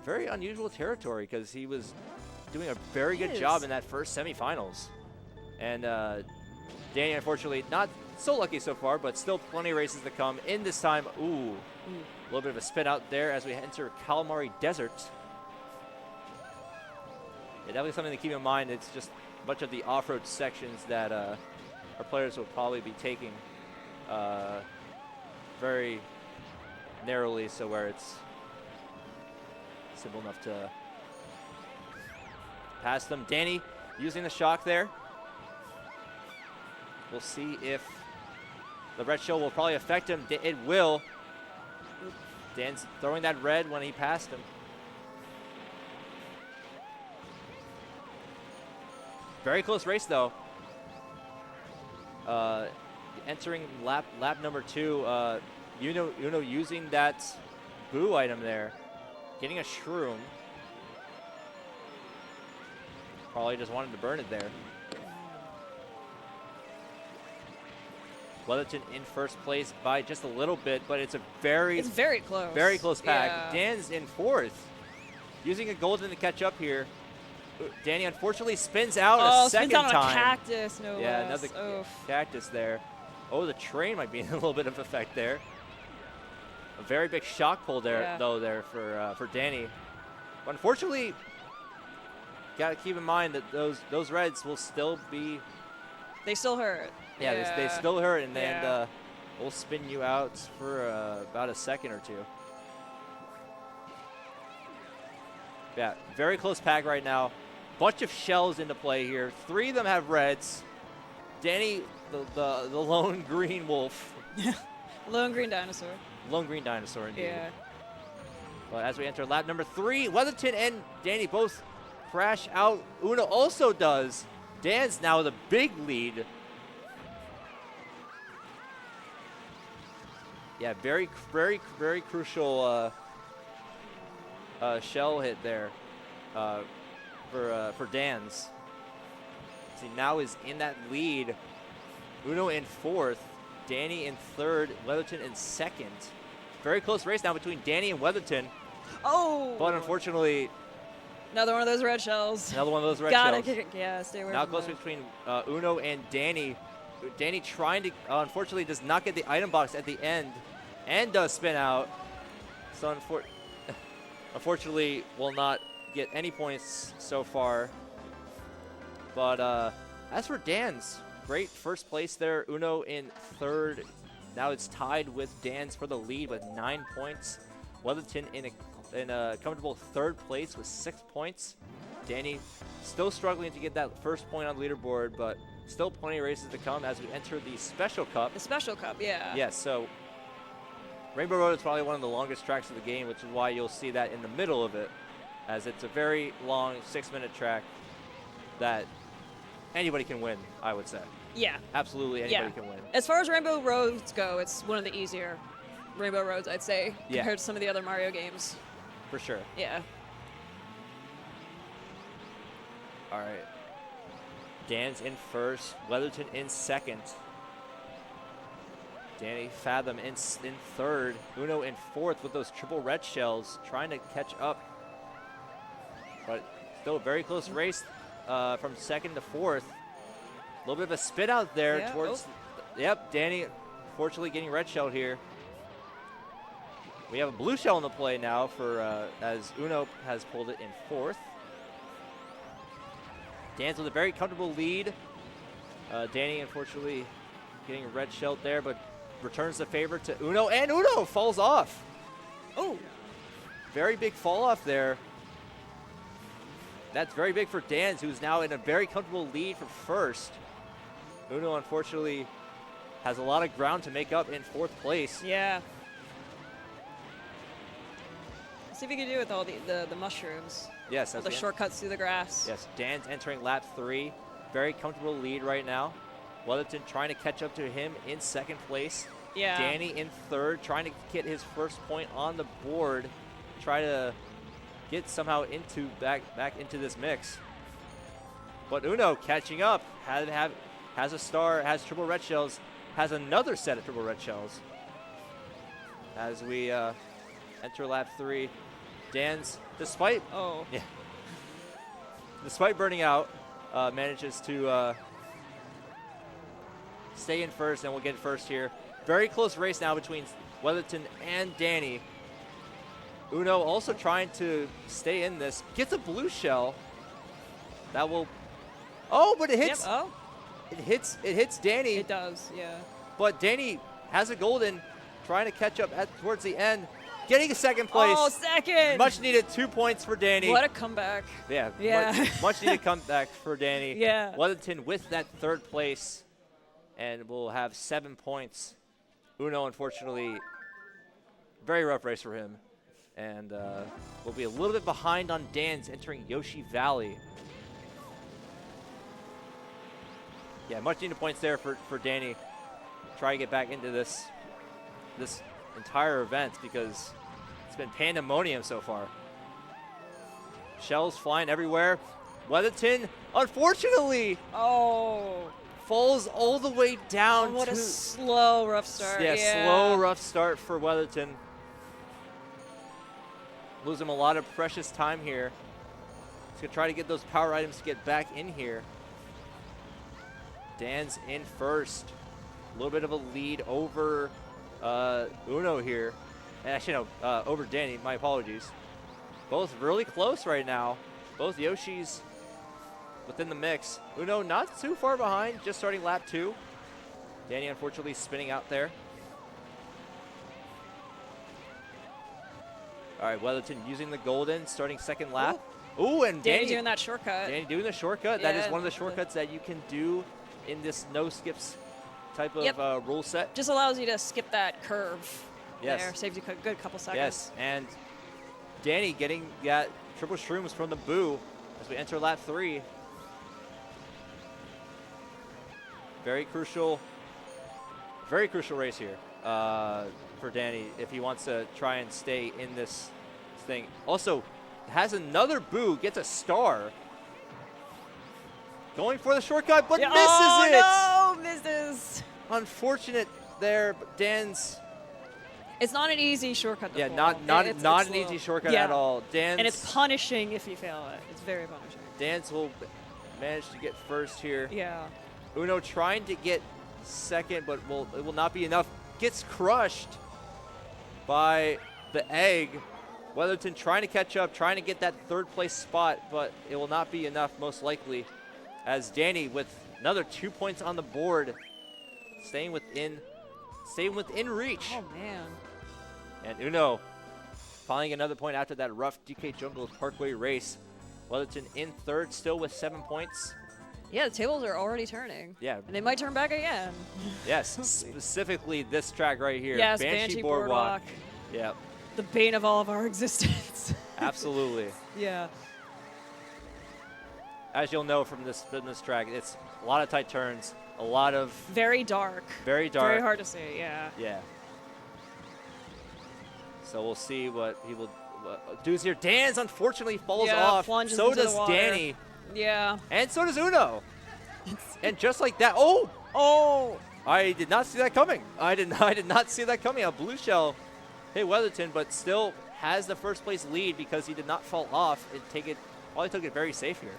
Very unusual territory because he was doing a very good job in that first semifinals. And Danny, unfortunately, not so lucky so far, but still plenty of races to come. In this time, ooh, a little bit of a spin out there as we enter Calamari Desert. Yeah, definitely something to keep in mind. It's just a bunch of the off-road sections that our players will probably be taking very narrowly, so where it's simple enough to pass them. Danny using the shock there. We'll see if the red shell will probably affect him. It will. Dan's throwing that red when he passed him. Very close race though. Entering lap number 2, Uno using that boo item there, getting a shroom. Probably just wanted to burn it there. Weatherton in first place by just a little bit, but it's very close. Very close pack. Yeah. Dan's in 4th, using a golden to catch up here. Danny unfortunately spins out a second spins out on time. a cactus, no Yeah, less. another cactus there. Oh, the train might be in a little bit of effect there. A very big shock pull there, though, there for Danny. But unfortunately, got to keep in mind that those reds will still be. They still hurt. Yeah, they still hurt, and then we'll spin you out for about a second or two. Yeah, very close pack right now. Bunch of shells into play here. 3 of them have reds. Danny, the lone green wolf. Lone green dinosaur. Lone green dinosaur, indeed. Yeah. But as we enter lap number 3, Weatherton and Danny both crash out. Uno also does. Dan's now the big lead. Yeah, very crucial shell hit there for Dan's. See, now is in that lead. Uno in 4th, Danny in 3rd, Weatherton in 2nd. Very close race now between Danny and Weatherton. Oh! But unfortunately, another one of those red shells. another one of those red Gotta shells. stay away Now from close that. between Uno and Danny. Danny trying to, unfortunately, does not get the item box at the end and does spin out. So unfortunately, will not get any points so far. But as for Dan's, great first place there. Uno in 3rd. Now it's tied with Dan's for the lead with 9 points. Weatherton in a comfortable 3rd place with 6 points. Danny still struggling to get that first point on the leaderboard, but still plenty of races to come as we enter the Special Cup. The Special Cup, yeah. Yes, so Rainbow Road is probably one of the longest tracks of the game, which is why you'll see that in the middle of it, as it's a very long 6-minute track that anybody can win, I would say. Yeah. Absolutely anybody can win. As far as Rainbow Roads go, it's one of the easier Rainbow Roads, I'd say, compared to some of the other Mario games. For sure. Yeah. All right. Dan's in 1st, Weatherton in 2nd. Danny Fathom in 3rd, Uno in 4th with those triple red shells, trying to catch up. But still a very close race from 2nd to 4th. A little bit of a spit out there towards. Yep, Danny fortunately getting red shelled here. We have a blue shell in the play now for as Uno has pulled it in 4th. Dan's with a very comfortable lead. Danny unfortunately getting red shelled there, but returns the favor to Uno, and Uno falls off. Oh, very big fall off there. That's very big for Dan's, who's now in a very comfortable lead for 1st. Uno unfortunately has a lot of ground to make up in 4th place. yeah. See if you can do it with all the mushrooms. Yes, all the shortcuts through the grass. Yes, Dan's entering lap 3. Very comfortable lead right now. Weatherton trying to catch up to him in 2nd place. Yeah. Danny in 3rd, trying to get his first point on the board. Try to get somehow back into this mix. But Uno catching up, has a star, has triple red shells, has another set of triple red shells. As we enter lap 3, Dan's, despite despite burning out, manages to stay in first, and we'll get first here. Very close race now between Weatherton and Danny. Uno also trying to stay in this. Gets a blue shell. That will. Oh, but it hits. Yep. Oh, It hits Danny. it does. Yeah. But Danny has a golden, trying to catch up towards the end, getting a second place. Oh, second. Much needed 2 points for Danny. What a comeback. Yeah. Yeah. Much needed comeback for Danny. Yeah. Weatherton with that third place, and will have 7 points. Uno, unfortunately, very rough race for him, and will be a little bit behind on Dan's entering Yoshi Valley. Yeah, much needed points there for Danny. Try to get back into this entire event because it's been pandemonium so far. Shells flying everywhere. Weatherton, unfortunately, falls all the way down. Oh, what a slow, rough start. Yeah, slow, rough start for Weatherton. Losing a lot of precious time here. He's going to try to get those power items to get back in here. Dan's in first. A little bit of a lead over Uno here. Actually, no, over Danny. My apologies. Both really close right now. Both Yoshis within the mix. Uno not too far behind, just starting lap 2. Danny unfortunately spinning out there. All right, Weatherton using the golden, starting second lap. Ooh, and Danny Danny doing that shortcut. Danny doing the shortcut. That is Yeah, one of the shortcuts that you can do in this no skips type of rule set. Just allows you to skip that curve. Yes. There, saves you a good couple seconds. Yes, and Danny getting that triple shrooms from the boo as we enter lap 3. Very crucial race here for Danny if he wants to try and stay in this thing. Also, has another boo, gets a star. Going for the shortcut, but misses it. Oh, no, misses. Unfortunate there, but Dan's. It's not an easy shortcut to Yeah, pull. not It's an slow. easy shortcut Yeah. at all. Dan's. And it's punishing if you fail it. It's very punishing. Dan's will manage to get first here. Yeah. Uno trying to get second, but it will not be enough. Gets crushed by the egg. Weatherton trying to catch up, trying to get that third place spot, but it will not be enough most likely. As Danny with another 2 points on the board, staying within reach. Oh, man. And Uno finding another point after that rough DK Jungles Parkway race. Weatherton in third, still with 7 points. Yeah, the tables are already turning. Yeah. And they might turn back again. Yes, specifically this track right here. Yes, Banshee Boardwalk. Yep, The bane of all of our existence. absolutely. Yeah. As you'll know from this track, it's a lot of tight turns, a lot of Very dark. very dark. Very hard to see, yeah. Yeah. So we'll see what he will do here. Dan's unfortunately falls Yeah, off. plunges So into the does water. Danny. Yeah. And so does Uno. And just like that, oh! I did not see that coming. I did not see that coming. A blue shell hit Weatherton, but still has the first place lead because he did not fall off and probably took it very safe here.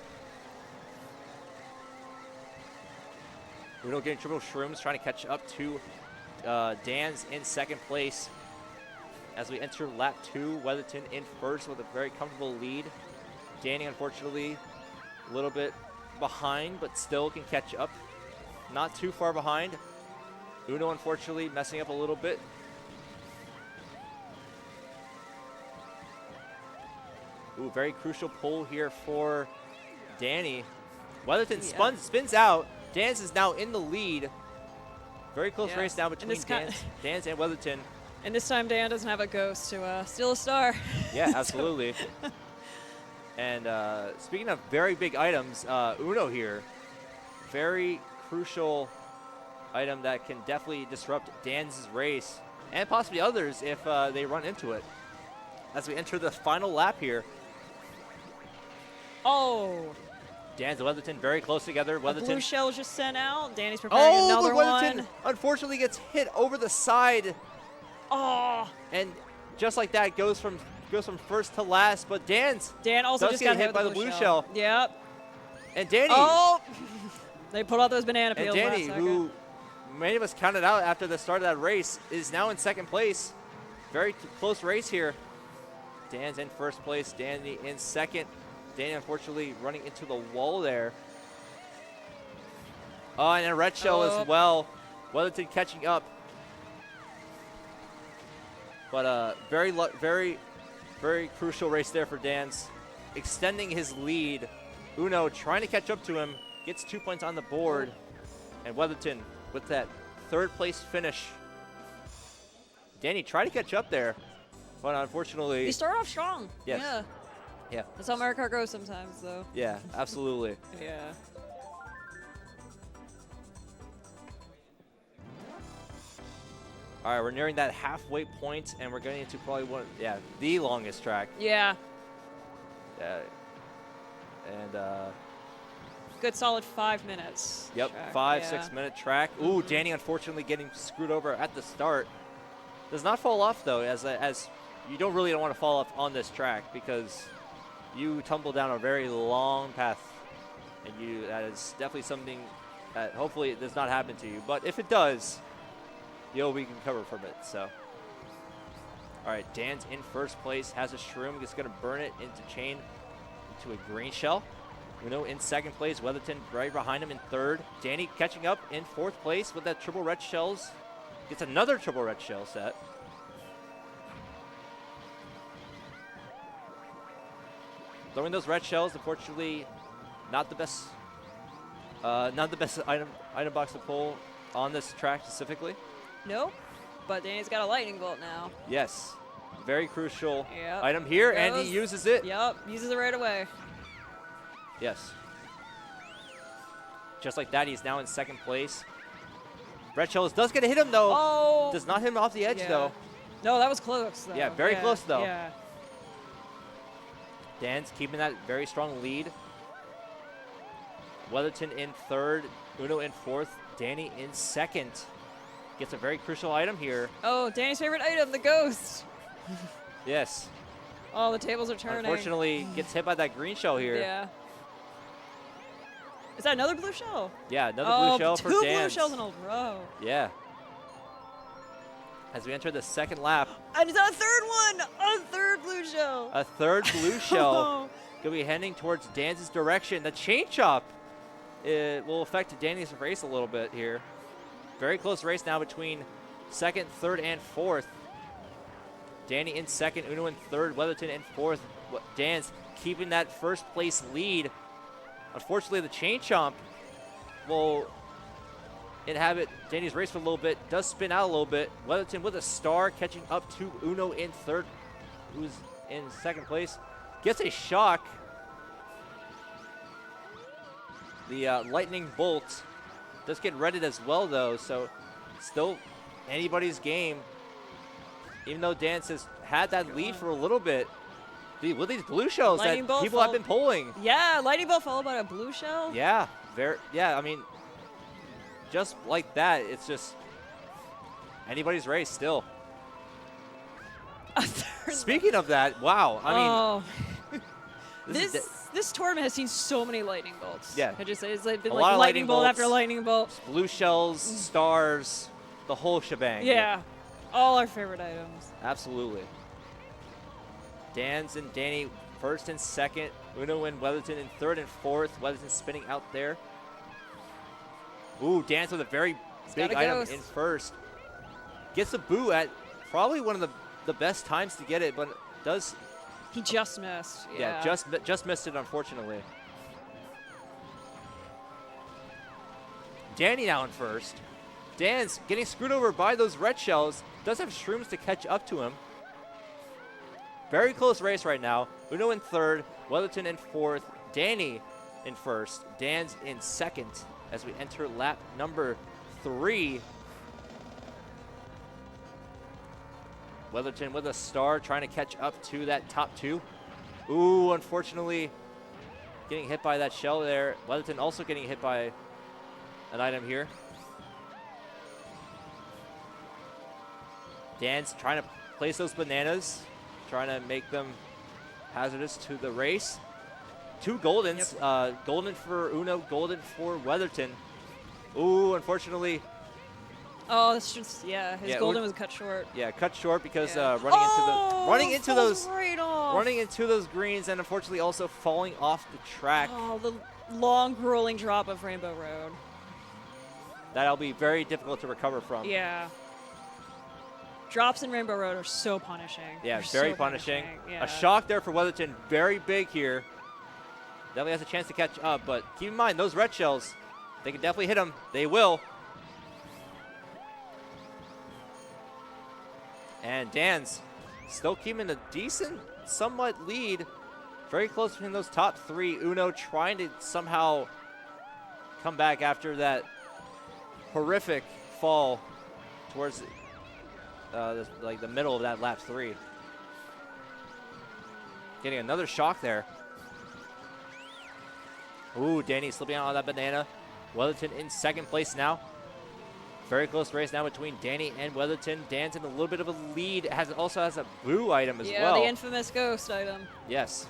Uno getting triple shrooms, trying to catch up to Dan's in second place. As we enter lap 2, Weatherton in first with a very comfortable lead. Danny, unfortunately, a little bit behind, but still can catch up. Not too far behind. Uno, unfortunately, messing up a little bit. Ooh, very crucial pull here for Danny. Weatherton spins out. Dan's is now in the lead. Very close race now between Dan's and Weatherton. And this time Dan doesn't have a ghost to steal a star. Yeah, absolutely. And speaking of very big items, Uno here. Very crucial item that can definitely disrupt Dan's race and possibly others if they run into it. As we enter the final lap here. Oh. Dan's and Weatherton very close together. Weatherton. Blue shell was just sent out. Danny's preparing another but Weatherton one. unfortunately gets hit over the side. Oh. And just like that goes from first to last. But Dan also does just get got hit by the blue shell. Yep. And Danny. Oh! They pulled out those banana And peels Danny, last who many of us counted out after the start of that race, is now in second place. Very close race here. Dan's in first place, Danny in second. Danny, unfortunately, running into the wall there. Oh, and a red shell as well. Weatherton catching up. But very crucial race there for Dan's. Extending his lead. Uno trying to catch up to him. Gets 2 points on the board. And Weatherton with that third place finish. Danny tried to catch up there, but unfortunately. He started off strong. Yes. Yeah. Yeah. That's how Mario Kart goes sometimes, though. Yeah, absolutely. Yeah. All right, we're nearing that halfway point, and we're getting into probably the longest track. Yeah. And good solid 5 minutes. Yep, track. 6 minute track. Ooh, Danny unfortunately getting screwed over at the start. Does not fall off though, as you don't want to fall off on this track because you tumble down a very long path, and that is definitely something that hopefully it does not happen to you. But if it does, we can recover from it. So, all right, Dan's in first place, has a shroom, just gonna burn it into a green shell. Uno in second place, Weatherton right behind him in third. Danny catching up in fourth place with that triple red shells. Gets another triple red shell set. Throwing those red shells, unfortunately, not the best item box to pull on this track specifically. Nope, but Danny's got a lightning bolt now. Yes, very crucial Yep. item here, and he uses it. Yep, uses it right away. Yes. Just like that, he's now in second place. Red shells does get a hit him though. Oh. Does not hit him off the edge though. No, that was close though. Yeah, very close though. Yeah. Dan's keeping that very strong lead. Weatherton in third, Uno in fourth, Danny in second. Gets a very crucial item here. Oh, Danny's favorite item, the ghost. Yes. Oh, the tables are turning. Unfortunately, gets hit by that green shell here. Yeah. Is that another blue shell? Yeah, another blue shell for Dan. Two blue shells in a row. Yeah. As we enter the second lap. And is that a third one? A third blue shell. A third blue shell. Going to be heading towards Dan's direction. The chain chop will affect Danny's race a little bit here. Very close race now between second, third, and fourth. Danny in second, Uno in third, Weatherton in fourth. Dan's keeping that first place lead. Unfortunately, the chain chomp will inhabit Danny's race for a little bit. Does spin out a little bit. Weatherton with a star catching up to Uno in third, who's in second place. Gets a shock. The lightning bolt does get readied as well, though, so still anybody's game. Even though Dan has had that lead for a little bit, with these blue shells that people have been pulling. Yeah, lightning bolt followed by a blue shell. Yeah, I mean, just like that, it's just anybody's race still. Speaking of that, wow, I mean, this tournament has seen so many lightning bolts. Yeah, I just say it's like been a like lot of lightning bolt bolts, after lightning bolt. Blue shells, stars, the whole shebang. Yeah, all our favorite items. Absolutely. Dan's and Danny first and second. Uno and Weatherton in third and fourth. Weatherton spinning out there. Ooh, Dan's with a very big item in first. Gets a boo at probably one of the best times to get it, but does. He just missed. Yeah, just missed it, unfortunately. Danny now in first. Dan's getting screwed over by those red shells. Does have shrooms to catch up to him. Very close race right now. Uno in third, Weatherton in fourth, Danny in first, Dan's in second as we enter lap number 3. Weatherton with a star trying to catch up to that top 2. Ooh, unfortunately getting hit by that shell there. Weatherton also getting hit by an item here. Dan's trying to place those bananas, trying to make them hazardous to the race. 2 Goldens. Golden for Uno, Golden for Weatherton. Ooh, unfortunately. Oh, that's just, yeah, his Golden was cut short. Yeah, cut short because running into those greens, and unfortunately also falling off the track. Oh, the long rolling drop of Rainbow Road. That'll be very difficult to recover from. Yeah. Drops in Rainbow Road are so punishing. Yeah, They're very so punishing. Yeah. A shock there for Weatherton, very big here. Definitely has a chance to catch up, but keep in mind, those red shells, they can definitely hit him. They will. And Dan's still keeping a decent, somewhat lead. Very close between those top 3. Uno trying to somehow come back after that horrific fall towards the middle of that lap 3. Getting another shock there. Ooh, Danny slipping out on that banana. Weatherton in second place now. Very close race now between Danny and Weatherton. Dan's in a little bit of a lead. Also has a boo item as well. Yeah, the infamous ghost item. Yes.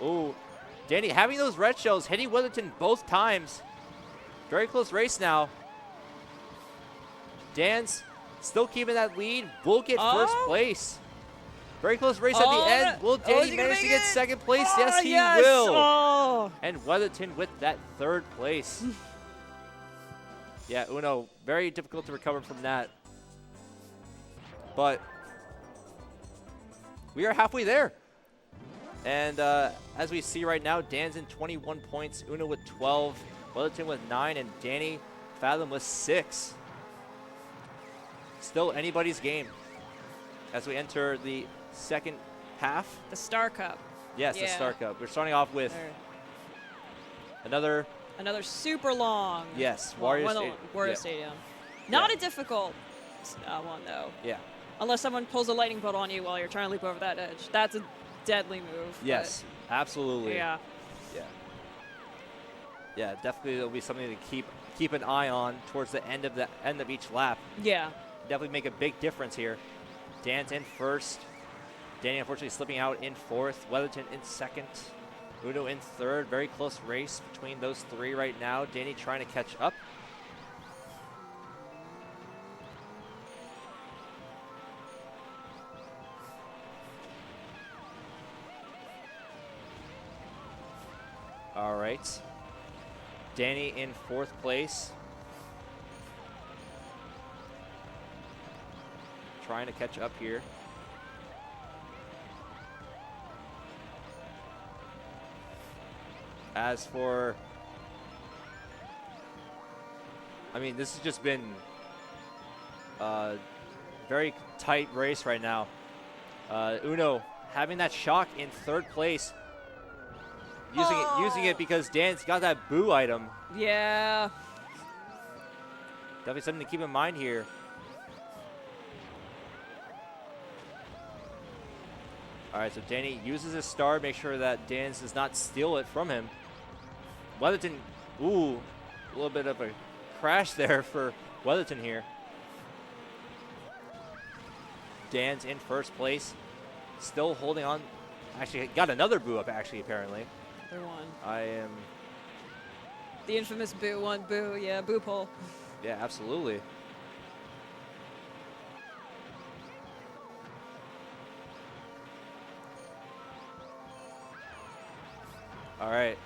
Ooh, Danny having those red shells, hitting Weatherton both times. Very close race now. Dan's still keeping that lead. Will get first place. Very close race at the end. Will Danny manage to get second place? Yes, he will. Oh. And Weatherton with that third place. Yeah, Uno, very difficult to recover from that. But we are halfway there. And as we see right now, Dan's in 21 points, Uno with 12, Weatherton with 9, and Danny Fathom with 6. Still anybody's game as we enter the second half. The Star Cup. Yes, the Star Cup. We're starting off with another super long. Yes, Wario Stadium. Not a difficult one though. Yeah. Unless someone pulls a lightning bolt on you while you're trying to leap over that edge. That's a deadly move. Yes, absolutely. Yeah. Yeah. Yeah, definitely it'll be something to keep an eye on towards the end of each lap. Yeah. Definitely make a big difference here. Dan's in first. Danny unfortunately slipping out in fourth. Weatherton in second. Uno in third. Very close race between those 3 right now. Danny trying to catch up. All right. Danny in fourth place. Trying to catch up here. As for, I mean, this has just been a very tight race right now. Uno having that shock in third place, using it because Dan's got that boo item. Yeah. Definitely something to keep in mind here. All right, so Danny uses his star, make sure that Dan's does not steal it from him. Weatherton, ooh, a little bit of a crash there for Weatherton here. Dan's in first place, still holding on. Actually, got another boo up, actually, apparently. They're one. I am. The infamous boo one, boo, yeah, boo pull. Yeah, absolutely. All right.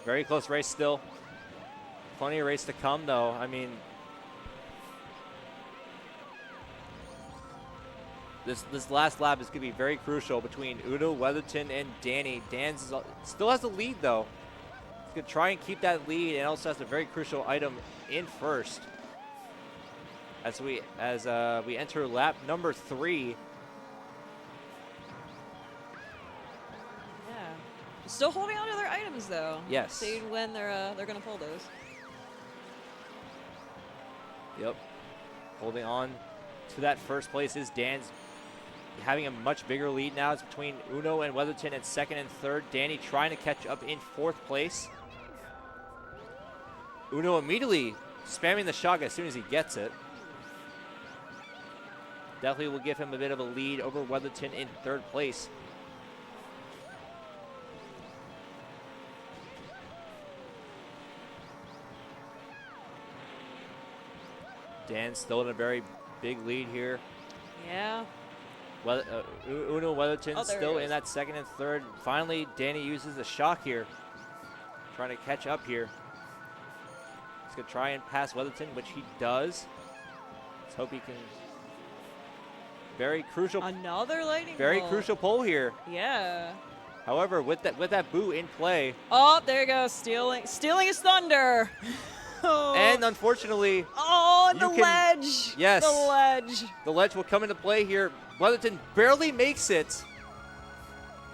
Very close race still. Plenty of race to come, though. I mean, this last lap is going to be very crucial between Uno, Weatherton, and Danny. Dan still has the lead, though. He's going to try and keep that lead, and also has a very crucial item in first. As we enter lap number 3. Still holding on to their items, though. Yes. See when they're going to pull those. Yep. Holding on to that first place is Dan's having a much bigger lead now. It's between Uno and Weatherton in second and third. Danny trying to catch up in fourth place. Uno immediately spamming the shock as soon as he gets it. Definitely will give him a bit of a lead over Weatherton in third place. Dan still in a very big lead here. Yeah. Well, Uno Weatherton Oh, there still he in goes. that second and third. Finally, Danny uses the shock here, trying to catch up here. He's going to try and pass Weatherton, which he does. Let's hope he can. Very crucial. Another lightning Very bolt. crucial pull here. Yeah. However, with that boo in play, Oh, there you go. Stealing his thunder. Oh. and unfortunately, Oh, and you the can- ledge. yes. The ledge. the ledge will come into play here. Weatherton barely makes it.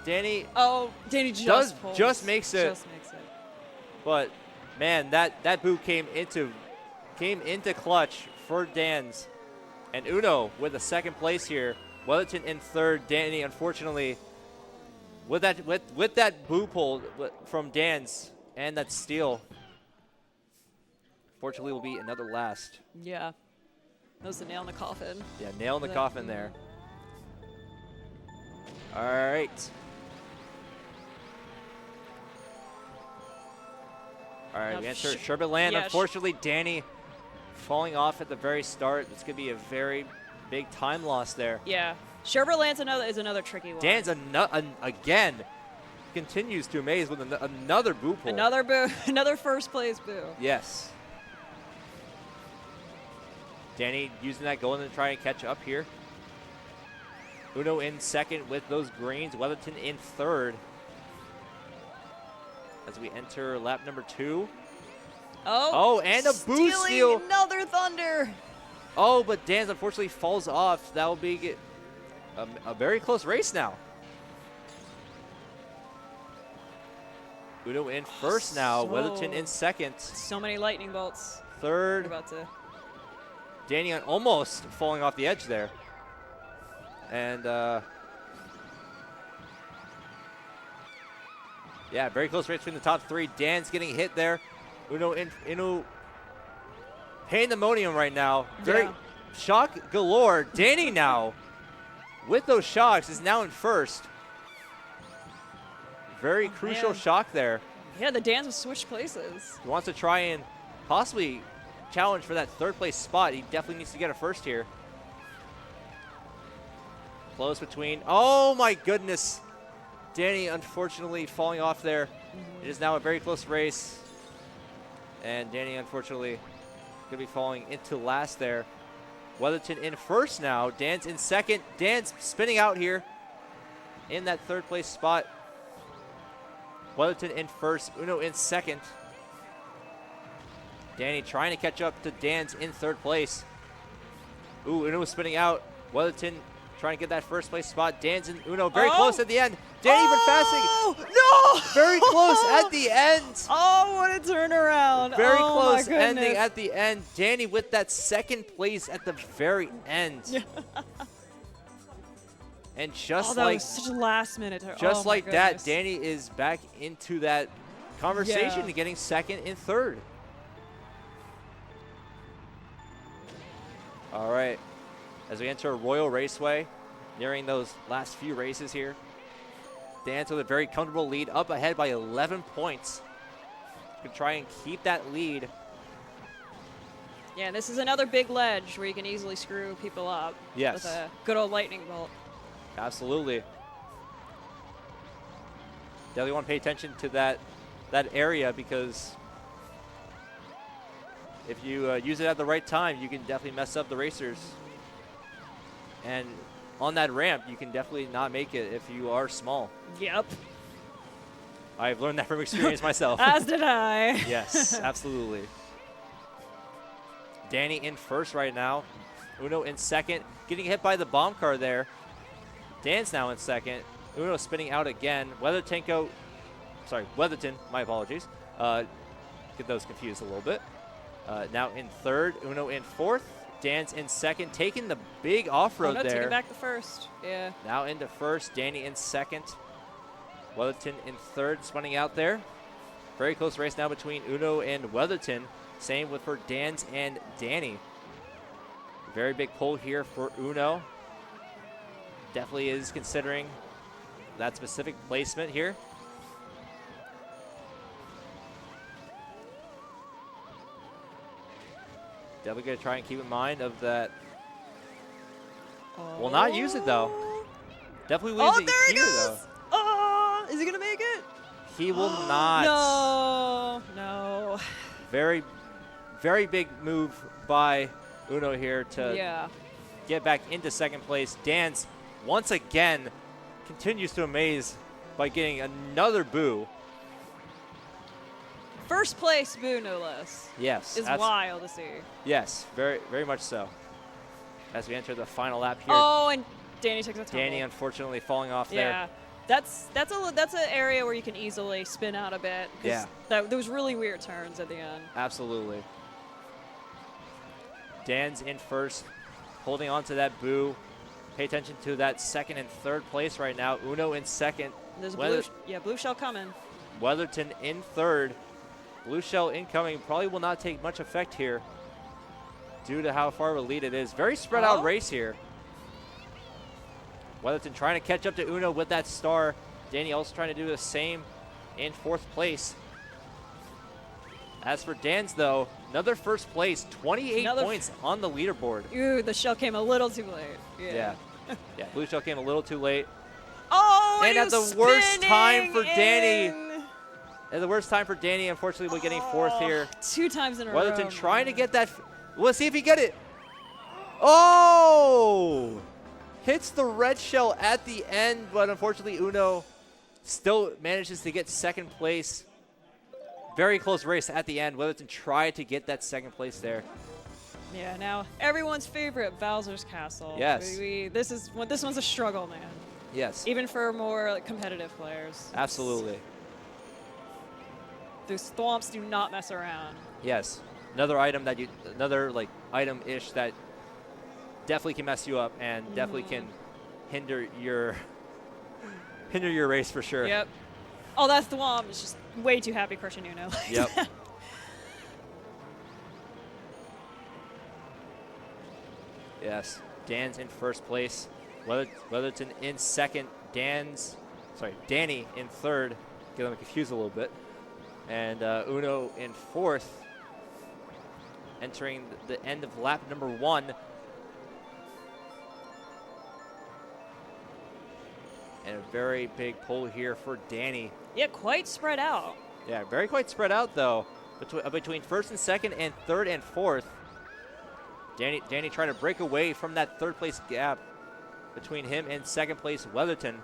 Danny, Oh, Danny just pulls. just makes it. Just makes it. but man, that boo came into clutch for Dan's. And Uno with a second place here. Weatherton in third. Danny, unfortunately, with that boo pull from Dan's and that steal, fortunately will be another last. Yeah. That was the nail in the coffin. Yeah, nail in the But- coffin there. All right. All right, Now we enter Sherbet Land. yeah, Unfortunately, Danny falling off at the very start. It's going to be a very big time loss there. Yeah. Sherbet Land's is another tricky one. Dan's again continues to amaze with another boo pull. Another boo. Another first place boo. Yes. Danny using that going to try and catch up here. Uno in second with those greens. Weatherton in third. As we enter lap number 2. Oh, and a boo stealing steal. Another thunder. Oh, but Dan's unfortunately falls off. That will be a very close race now. Uno in first now. Weatherton in second. So many lightning bolts. Third. We're about to. Danny almost falling off the edge there. And yeah, very close race between the top 3. Dan's getting hit there. Uno pandemonium right now. Very Yeah. shock galore. Danny now with those shocks is now in first. Very crucial man. shock there. Yeah, the Dans have switched places. He wants to try and possibly challenge for that third place spot. He definitely needs to get a first here. Close between. Oh my goodness. Danny unfortunately falling off there. It is now a very close race. And Danny unfortunately going to be falling into last there. Weatherton in first now. Dan's in second. Dan's spinning out here in that third place spot. Weatherton in first. Uno in second. Danny trying to catch up to Dan's in third place. Ooh, Uno spinning out. Weatherton trying to get that first place spot. Dan's and Uno very close at the end. Danny even fasting. No! Very close at the end. Oh, what a turnaround. Very oh, close my ending goodness. at the end. Danny with that second place at the very end. And just that like was such a last minute. just oh, my like that, goodness. Danny is back into that conversation Yeah. and getting second and third. All right. As we enter Royal Raceway, nearing those last few races here. Dan's with a very comfortable lead, up ahead by 11 points. Can try and keep that lead. Yeah, this is another big ledge where you can easily screw people up. Yes. With a good old lightning bolt. Absolutely. Definitely want to pay attention to that area, because if you use it at the right time, you can definitely mess up the racers. And on that ramp, you can definitely not make it if you are small. Yep. I've learned that from experience myself. As did I. Yes, absolutely. Danny in first right now. Uno in second. Getting hit by the bomb car there. Dan's now in second. Uno spinning out again. Weatherton, my apologies. Get those confused a little bit. Now in third. Uno in fourth. Dan's in second. Taking the big off-road no, there. taking back the first. Yeah. Now into first. Danny in second. Weatherton in third, spinning out there. Very close race now between Uno and Weatherton. Same with for Dan's and Danny. Very big pull here for Uno. Definitely is considering that specific placement here. Definitely going to try and keep in mind of that. Will not use it, though. Definitely leaves it there he here, goes. though. Oh, is he going to make it? He will not. No, no. Very, very big move by Uno here to get back into second place. Dan's, once again, continues to amaze by getting another boo. First place boo, no less. Yes. Is wild to see. Yes, very, very much so. As we enter the final lap here. Oh, and Danny takes a tumble. Danny, unfortunately, falling off there. Yeah. That's an area where you can easily spin out a bit. Yeah. Those really weird turns at the end. Absolutely. Dan's in first, holding on to that boo. Pay attention to that second and third place right now. Uno in second. There's blue shell coming. Weatherton in third. Blue shell incoming probably will not take much effect here due to how far of a lead it is. Very spread out race here. Weatherton trying to catch up to Uno with that star. Danny also trying to do the same in fourth place. As for Dan's, though, another first place, 28 points on the leaderboard. Ooh, the shell came a little too late. Yeah. Yeah, blue shell came a little too late. Oh, and at the worst time for Danny. At the worst time for Danny, unfortunately, we're getting fourth here. 2 times in a row. Weatherton trying to get that. Let's see if he get it. Oh! Hits the red shell at the end, but unfortunately, Uno still manages to get second place. Very close race at the end. Weatherton tried to get that second place there. Yeah, now everyone's favorite, Bowser's Castle. Yes. This one's a struggle, man. Yes. Even for more competitive players. Absolutely. Those thwomps do not mess around. Yes. Another item item-ish that definitely can mess you up and definitely can hinder your race for sure. Yep. Oh, that thwomp is just way too happy crushing Uno. Yep. Yes. Dan's in first place. Weatherton in second. Danny in third. Get them confused a little bit. And Uno in fourth. Entering the end of lap number 1. And a very big pull here for Danny. Yeah, quite spread out. Yeah, very quite spread out, though. Between first and second and third and fourth. Danny trying to break away from that third place gap between him and second place Weatherton.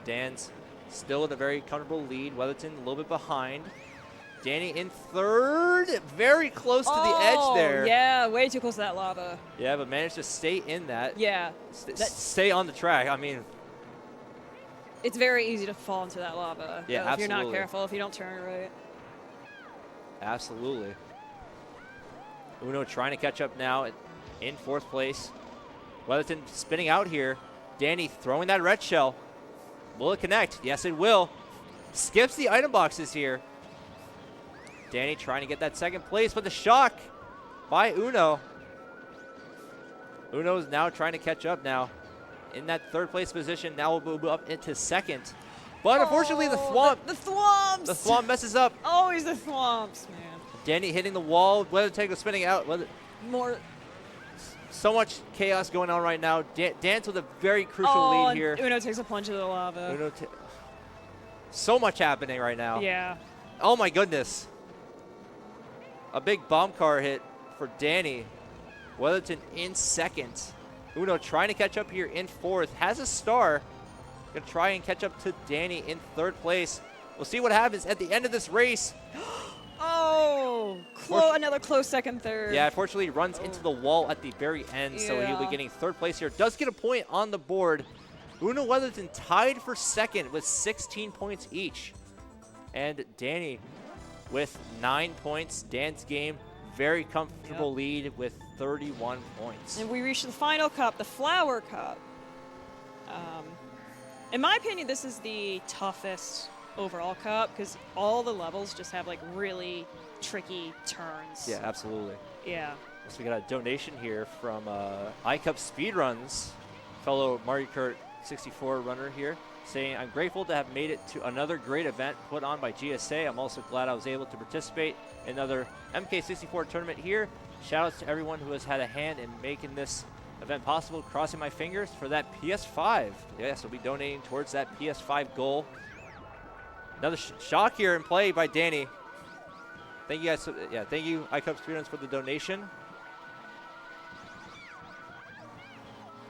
Dan's still in a very comfortable lead. Weatherton a little bit behind. Danny in third, very close to the edge there. Yeah, way too close to that lava. Yeah, but managed to stay in that. Yeah. Stay on the track. I mean, it's very easy to fall into that lava. Yeah, if you're not careful, if you don't turn right. Absolutely. Uno trying to catch up now in fourth place. Weatherton spinning out here. Danny throwing that red shell. Will it connect? Yes, it will. Skips the item boxes here. Danny trying to get that second place, but the shock by Uno. Uno's now trying to catch up now. In that third place position, now we'll move up into second. But unfortunately, the thwomp. The thwomps! The thwomp messes up. Always the thwomps, man. Danny hitting the wall. Weatherton goes spinning out. More. So much chaos going on right now. Dan's with a very crucial lead here. Uno takes a plunge into the lava. So much happening right now. Yeah. Oh my goodness. A big bomb car hit for Danny. Weatherton in second. Uno trying to catch up here in fourth. Has a star. Gonna try and catch up to Danny in third place. We'll see what happens at the end of this race. Oh, another close second, third. Yeah, unfortunately, runs into the wall at the very end, so he'll be getting third place here. Does get a point on the board. Uno Weatherton tied for second with 16 points each. And Danny with 9 points. Dan's game, very comfortable lead with 31 points. And we reached the final cup, the Flower Cup. In my opinion, this is the toughest overall cup because all the levels just have like really tricky turns. Yeah, absolutely. Yeah. So we got a donation here from iCup Speedruns, fellow Mario Kart 64 runner here. saying, I'm grateful to have made it to another great event put on by GSA. I'm also glad I was able to participate in another MK64 tournament here. Shout outs to everyone who has had a hand in making this event possible. Crossing my fingers for that PS5. Yes, we'll be donating towards that PS5 goal. Another shock here in play by Danny. Thank you guys. Yeah, thank you, iCup students, for the donation.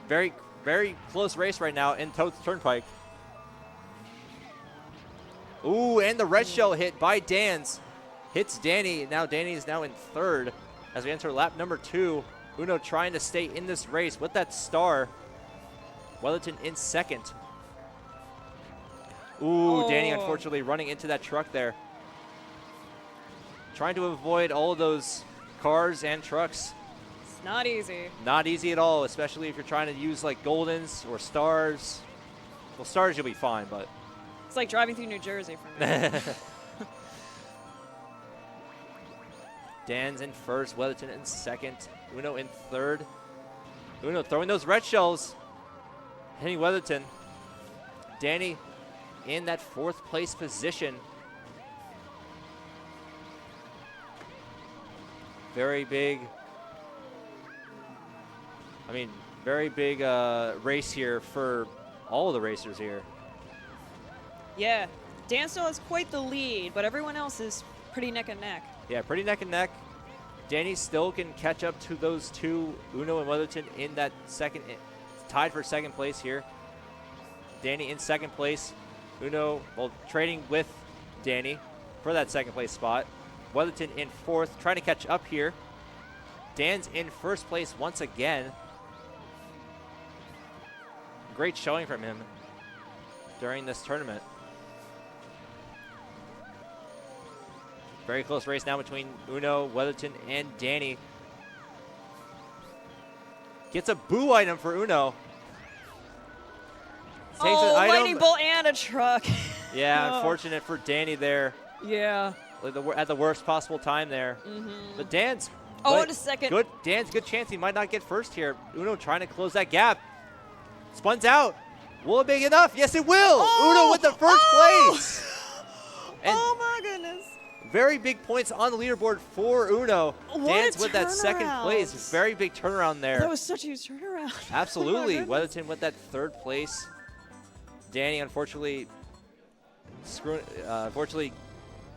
Very, very close race right now in Toad's Turnpike. Ooh, and the red shell hit by Dan's. Hits Danny. Now Danny is now in third as we enter lap number 2. Uno trying to stay in this race with that star. Weatherton in second. Ooh, Danny unfortunately running into that truck there. Trying to avoid all of those cars and trucks. It's not easy. Not easy at all, especially if you're trying to use like Goldens or Stars. Well, Stars you'll be fine, but. It's like driving through New Jersey for me. Dan's in first, Weatherton in second, Uno in third. Uno throwing those red shells, hitting Weatherton. Danny in that 4th place position. Very big, very big race here for all of the racers here. Yeah, Dan still has quite the lead, but everyone else is pretty neck and neck. Yeah, pretty neck and neck. Danny still can catch up to those two, Uno and Weatherton, in that tied for second place here. Danny in second place. Uno, well, trading with Danny for that second place spot. Weatherton in 4th, trying to catch up here. Dan's in 1st place once again. Great showing from him during this tournament. Very close race now between Uno, Weatherton, and Danny. Gets a boo item for Uno. Takes an item. Lightning bolt and a truck. Yeah, unfortunate for Danny there. Yeah. At the worst possible time there. But Dan's. Oh, in a second. Dan's good chance he might not get first here. Uno trying to close that gap. Spuns out. Will it be enough? Yes, it will. Uno with the first place. And oh my goodness. very big points on the leaderboard for Uno. Dan's with that second place. Very big turnaround there. That was such a huge turnaround. Absolutely. Oh Weatherton with that 3rd place. Danny unfortunately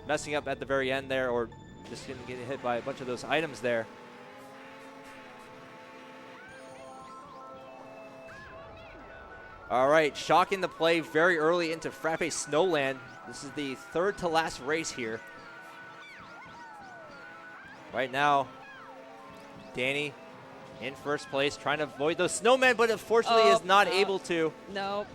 messing up at the very end there, or just going to get hit by a bunch of those items there. All right, shock in the play very early into Frappe Snowland. This is the 3rd to last race here. Right now, Danny in 1st place, trying to avoid those snowmen, but unfortunately is not able to. Nope.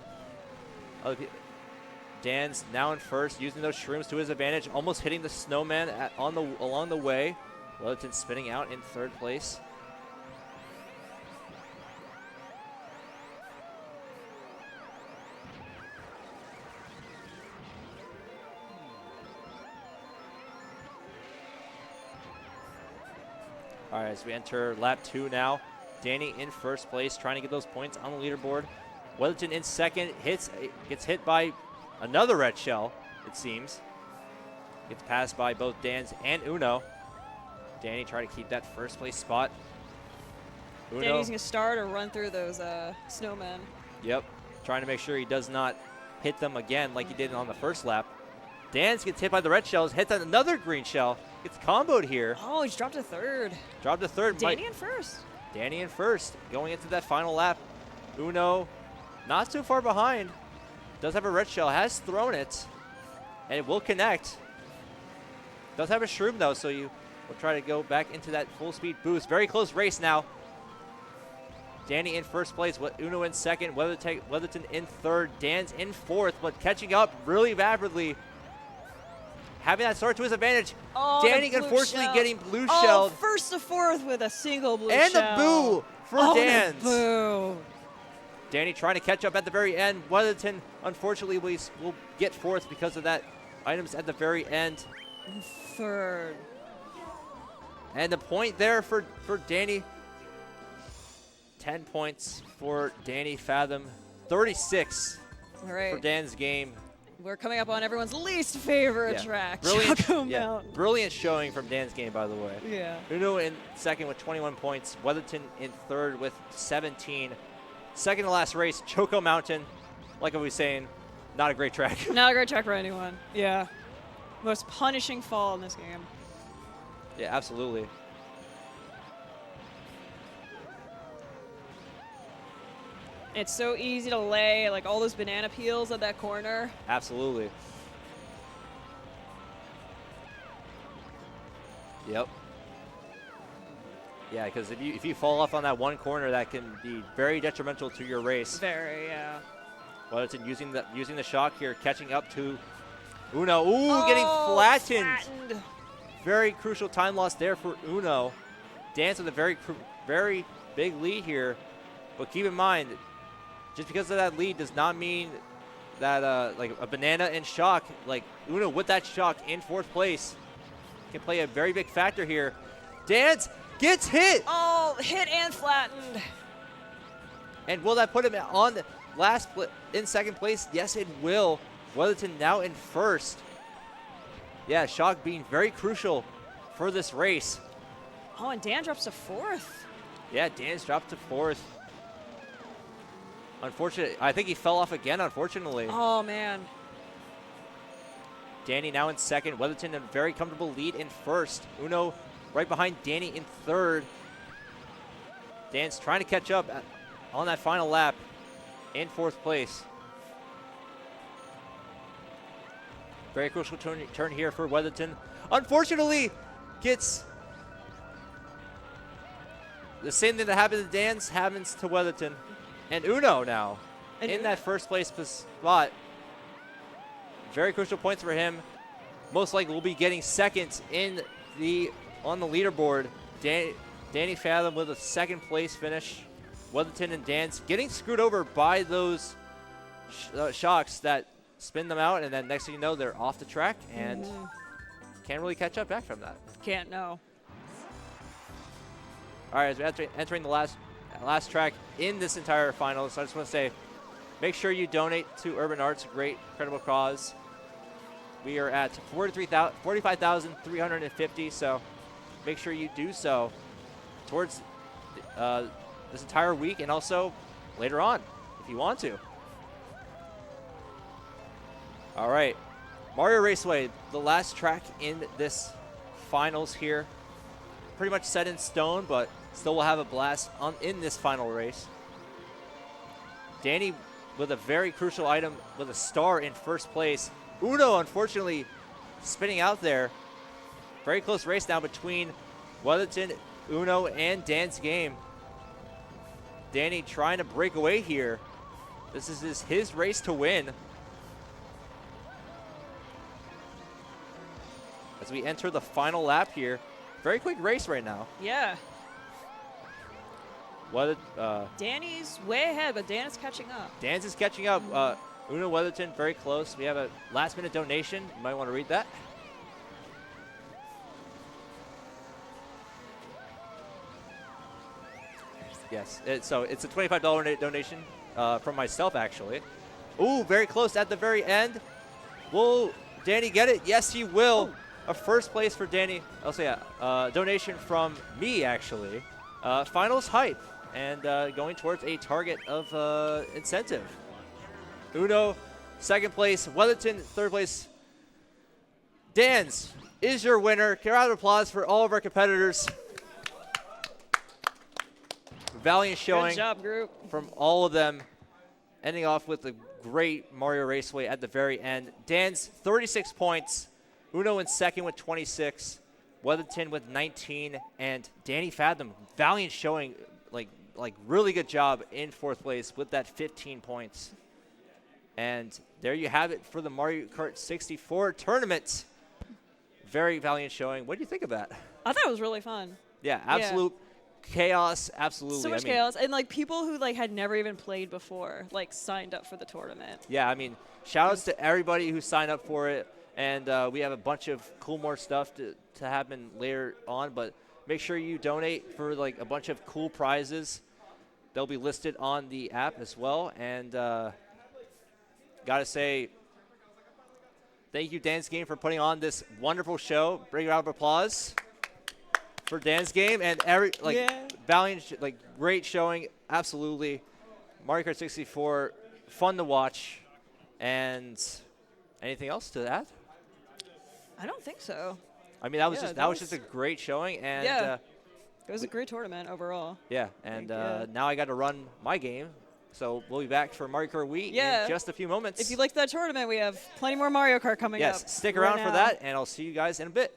Dan's now in 1st, using those shrooms to his advantage, almost hitting the snowman along the way. Weatherton spinning out in 3rd place. All right, as we enter lap 2 now. Danny in 1st place, trying to get those points on the leaderboard. Weatherton in 2nd, gets hit by another red shell, it seems. Gets passed by both Dan's and Uno. Danny trying to keep that 1st place spot. Uno, Danny's going to start or run through those snowmen. Yep, trying to make sure he does not hit them again like he did on the 1st lap. Dan's gets hit by the red shells, hits another green shell, gets comboed here. Oh, he's dropped to 3rd. Dropped to 3rd. Danny in 1st. Danny in 1st, going into that final lap. Uno not too far behind. Does have a red shell, has thrown it, and it will connect. Does have a shroom though, so you will try to go back into that full speed boost. Very close race now. Danny in 1st place, Uno in 2nd, Weatherton in 3rd, Dan's in 4th, but catching up really rapidly. Having that start to his advantage. Oh, Danny unfortunately getting blue shelled. 1st to 4th with a single blue and shell. And a boo for Dan's. Boo. Danny trying to catch up at the very end. Weatherton, unfortunately, will get 4th because of that items at the very end. 3rd. And the point there for Danny. 10 points for Danny Fathom. 36 All right. for Dan's game. We're coming up on everyone's least favorite track. Brilliant, Choco Mountain. brilliant showing from Dan's game, by the way. Yeah. Uno in second with 21 points. Weatherton in third with 17. Second to last race, Choco Mountain. Like I was saying, not a great track. Not a great track for anyone. Yeah. Most punishing fall in this game. Yeah, absolutely. It's so easy to lay like all those banana peels at that corner. Absolutely. Yep. Yeah, because if you fall off on that one corner, that can be very detrimental to your race. Very, yeah. Weatherton using the shock here, catching up to Uno. Ooh, getting flattened. Very crucial time loss there for Uno. Dance with a very big lead here, but keep in mind, just because of that lead does not mean that like a banana and shock, like Uno with that shock in fourth place, can play a very big factor here. Dance gets hit. Oh, hit and flattened. And will that put him on in second place? Yes, it will. Weatherton now in first. Yeah, shock being very crucial for this race. Oh, and Dan drops to fourth. Yeah, Dan's dropped to fourth. Unfortunately, I think he fell off again, unfortunately. Oh, man. Danny now in second. Weatherton a very comfortable lead in first. Uno right behind Danny in third. Dan's trying to catch up on that final lap in fourth place. Very crucial turn here for Weatherton. Unfortunately, gets the same thing that happened to Dan's happens to Weatherton. And Uno now in that first place spot. Very crucial points for him. Most likely will be getting second on the leaderboard. Danny Fathom with a second place finish. Weatherton and Dan's getting screwed over by those shocks that spin them out, and then next thing you know, they're off the track and can't really catch up back from that. Can't, no. All right, as we're entering the last track in this entire final, so I just want to say, make sure you donate to Urban Arts, a great, incredible cause. We are at 45,350, so make sure you do so towards this entire week and also later on if you want to. All right, Mario Raceway, the last track in this finals here. Pretty much set in stone, but still will have a blast in this final race. Danny with a very crucial item with a star in first place. Uno, unfortunately, spinning out there. Very close race now between Weatherton, Uno, and Dan's game. Danny trying to break away here. This is his race to win. As we enter the final lap here. Very quick race right now. Yeah. Danny's way ahead, but Dan is catching up. Dan's is catching up. Uno Weatherton very close. We have a last-minute donation. You might want to read that. Yes. So it's a $25 donation from myself, actually. Ooh, very close at the very end. Will Danny get it? Yes, he will. A first place for Danny. I'll say a donation from me, actually. Finals hype and going towards a target of incentive. Uno, second place. Weatherton, third place. Dan's is your winner. Round of applause for all of our competitors. Valiant showing. Good job, group. From all of them, ending off with a great Mario Raceway at the very end. Dan's 36 points. Uno in second with 26. Weatherton with 19. And Danny Fathom, valiant showing, like really good job in fourth place with that 15 points. And there you have it for the Mario Kart 64 tournament. Very valiant showing. What do you think of that? I thought it was really fun. Yeah, absolute chaos. Absolutely. So much chaos. And like people who like had never even played before like signed up for the tournament. Yeah, I mean, shout outs to everybody who signed up for it. And we have a bunch of more stuff to happen later on. But make sure you donate for like a bunch of cool prizes. They'll be listed on the app as well. And gotta say, thank you, Dance Game, for putting on this wonderful show. Big round of applause for Dance Game and valiant, great showing. Absolutely, Mario Kart 64, fun to watch. And anything else to add? I don't think so. I mean, that was just a great showing, and it was a great tournament overall. Yeah, and now I got to run my game, so we'll be back for Mario Kart Wii in just a few moments. If you liked that tournament, we have plenty more Mario Kart coming up. Yes, stick around for that, and I'll see you guys in a bit.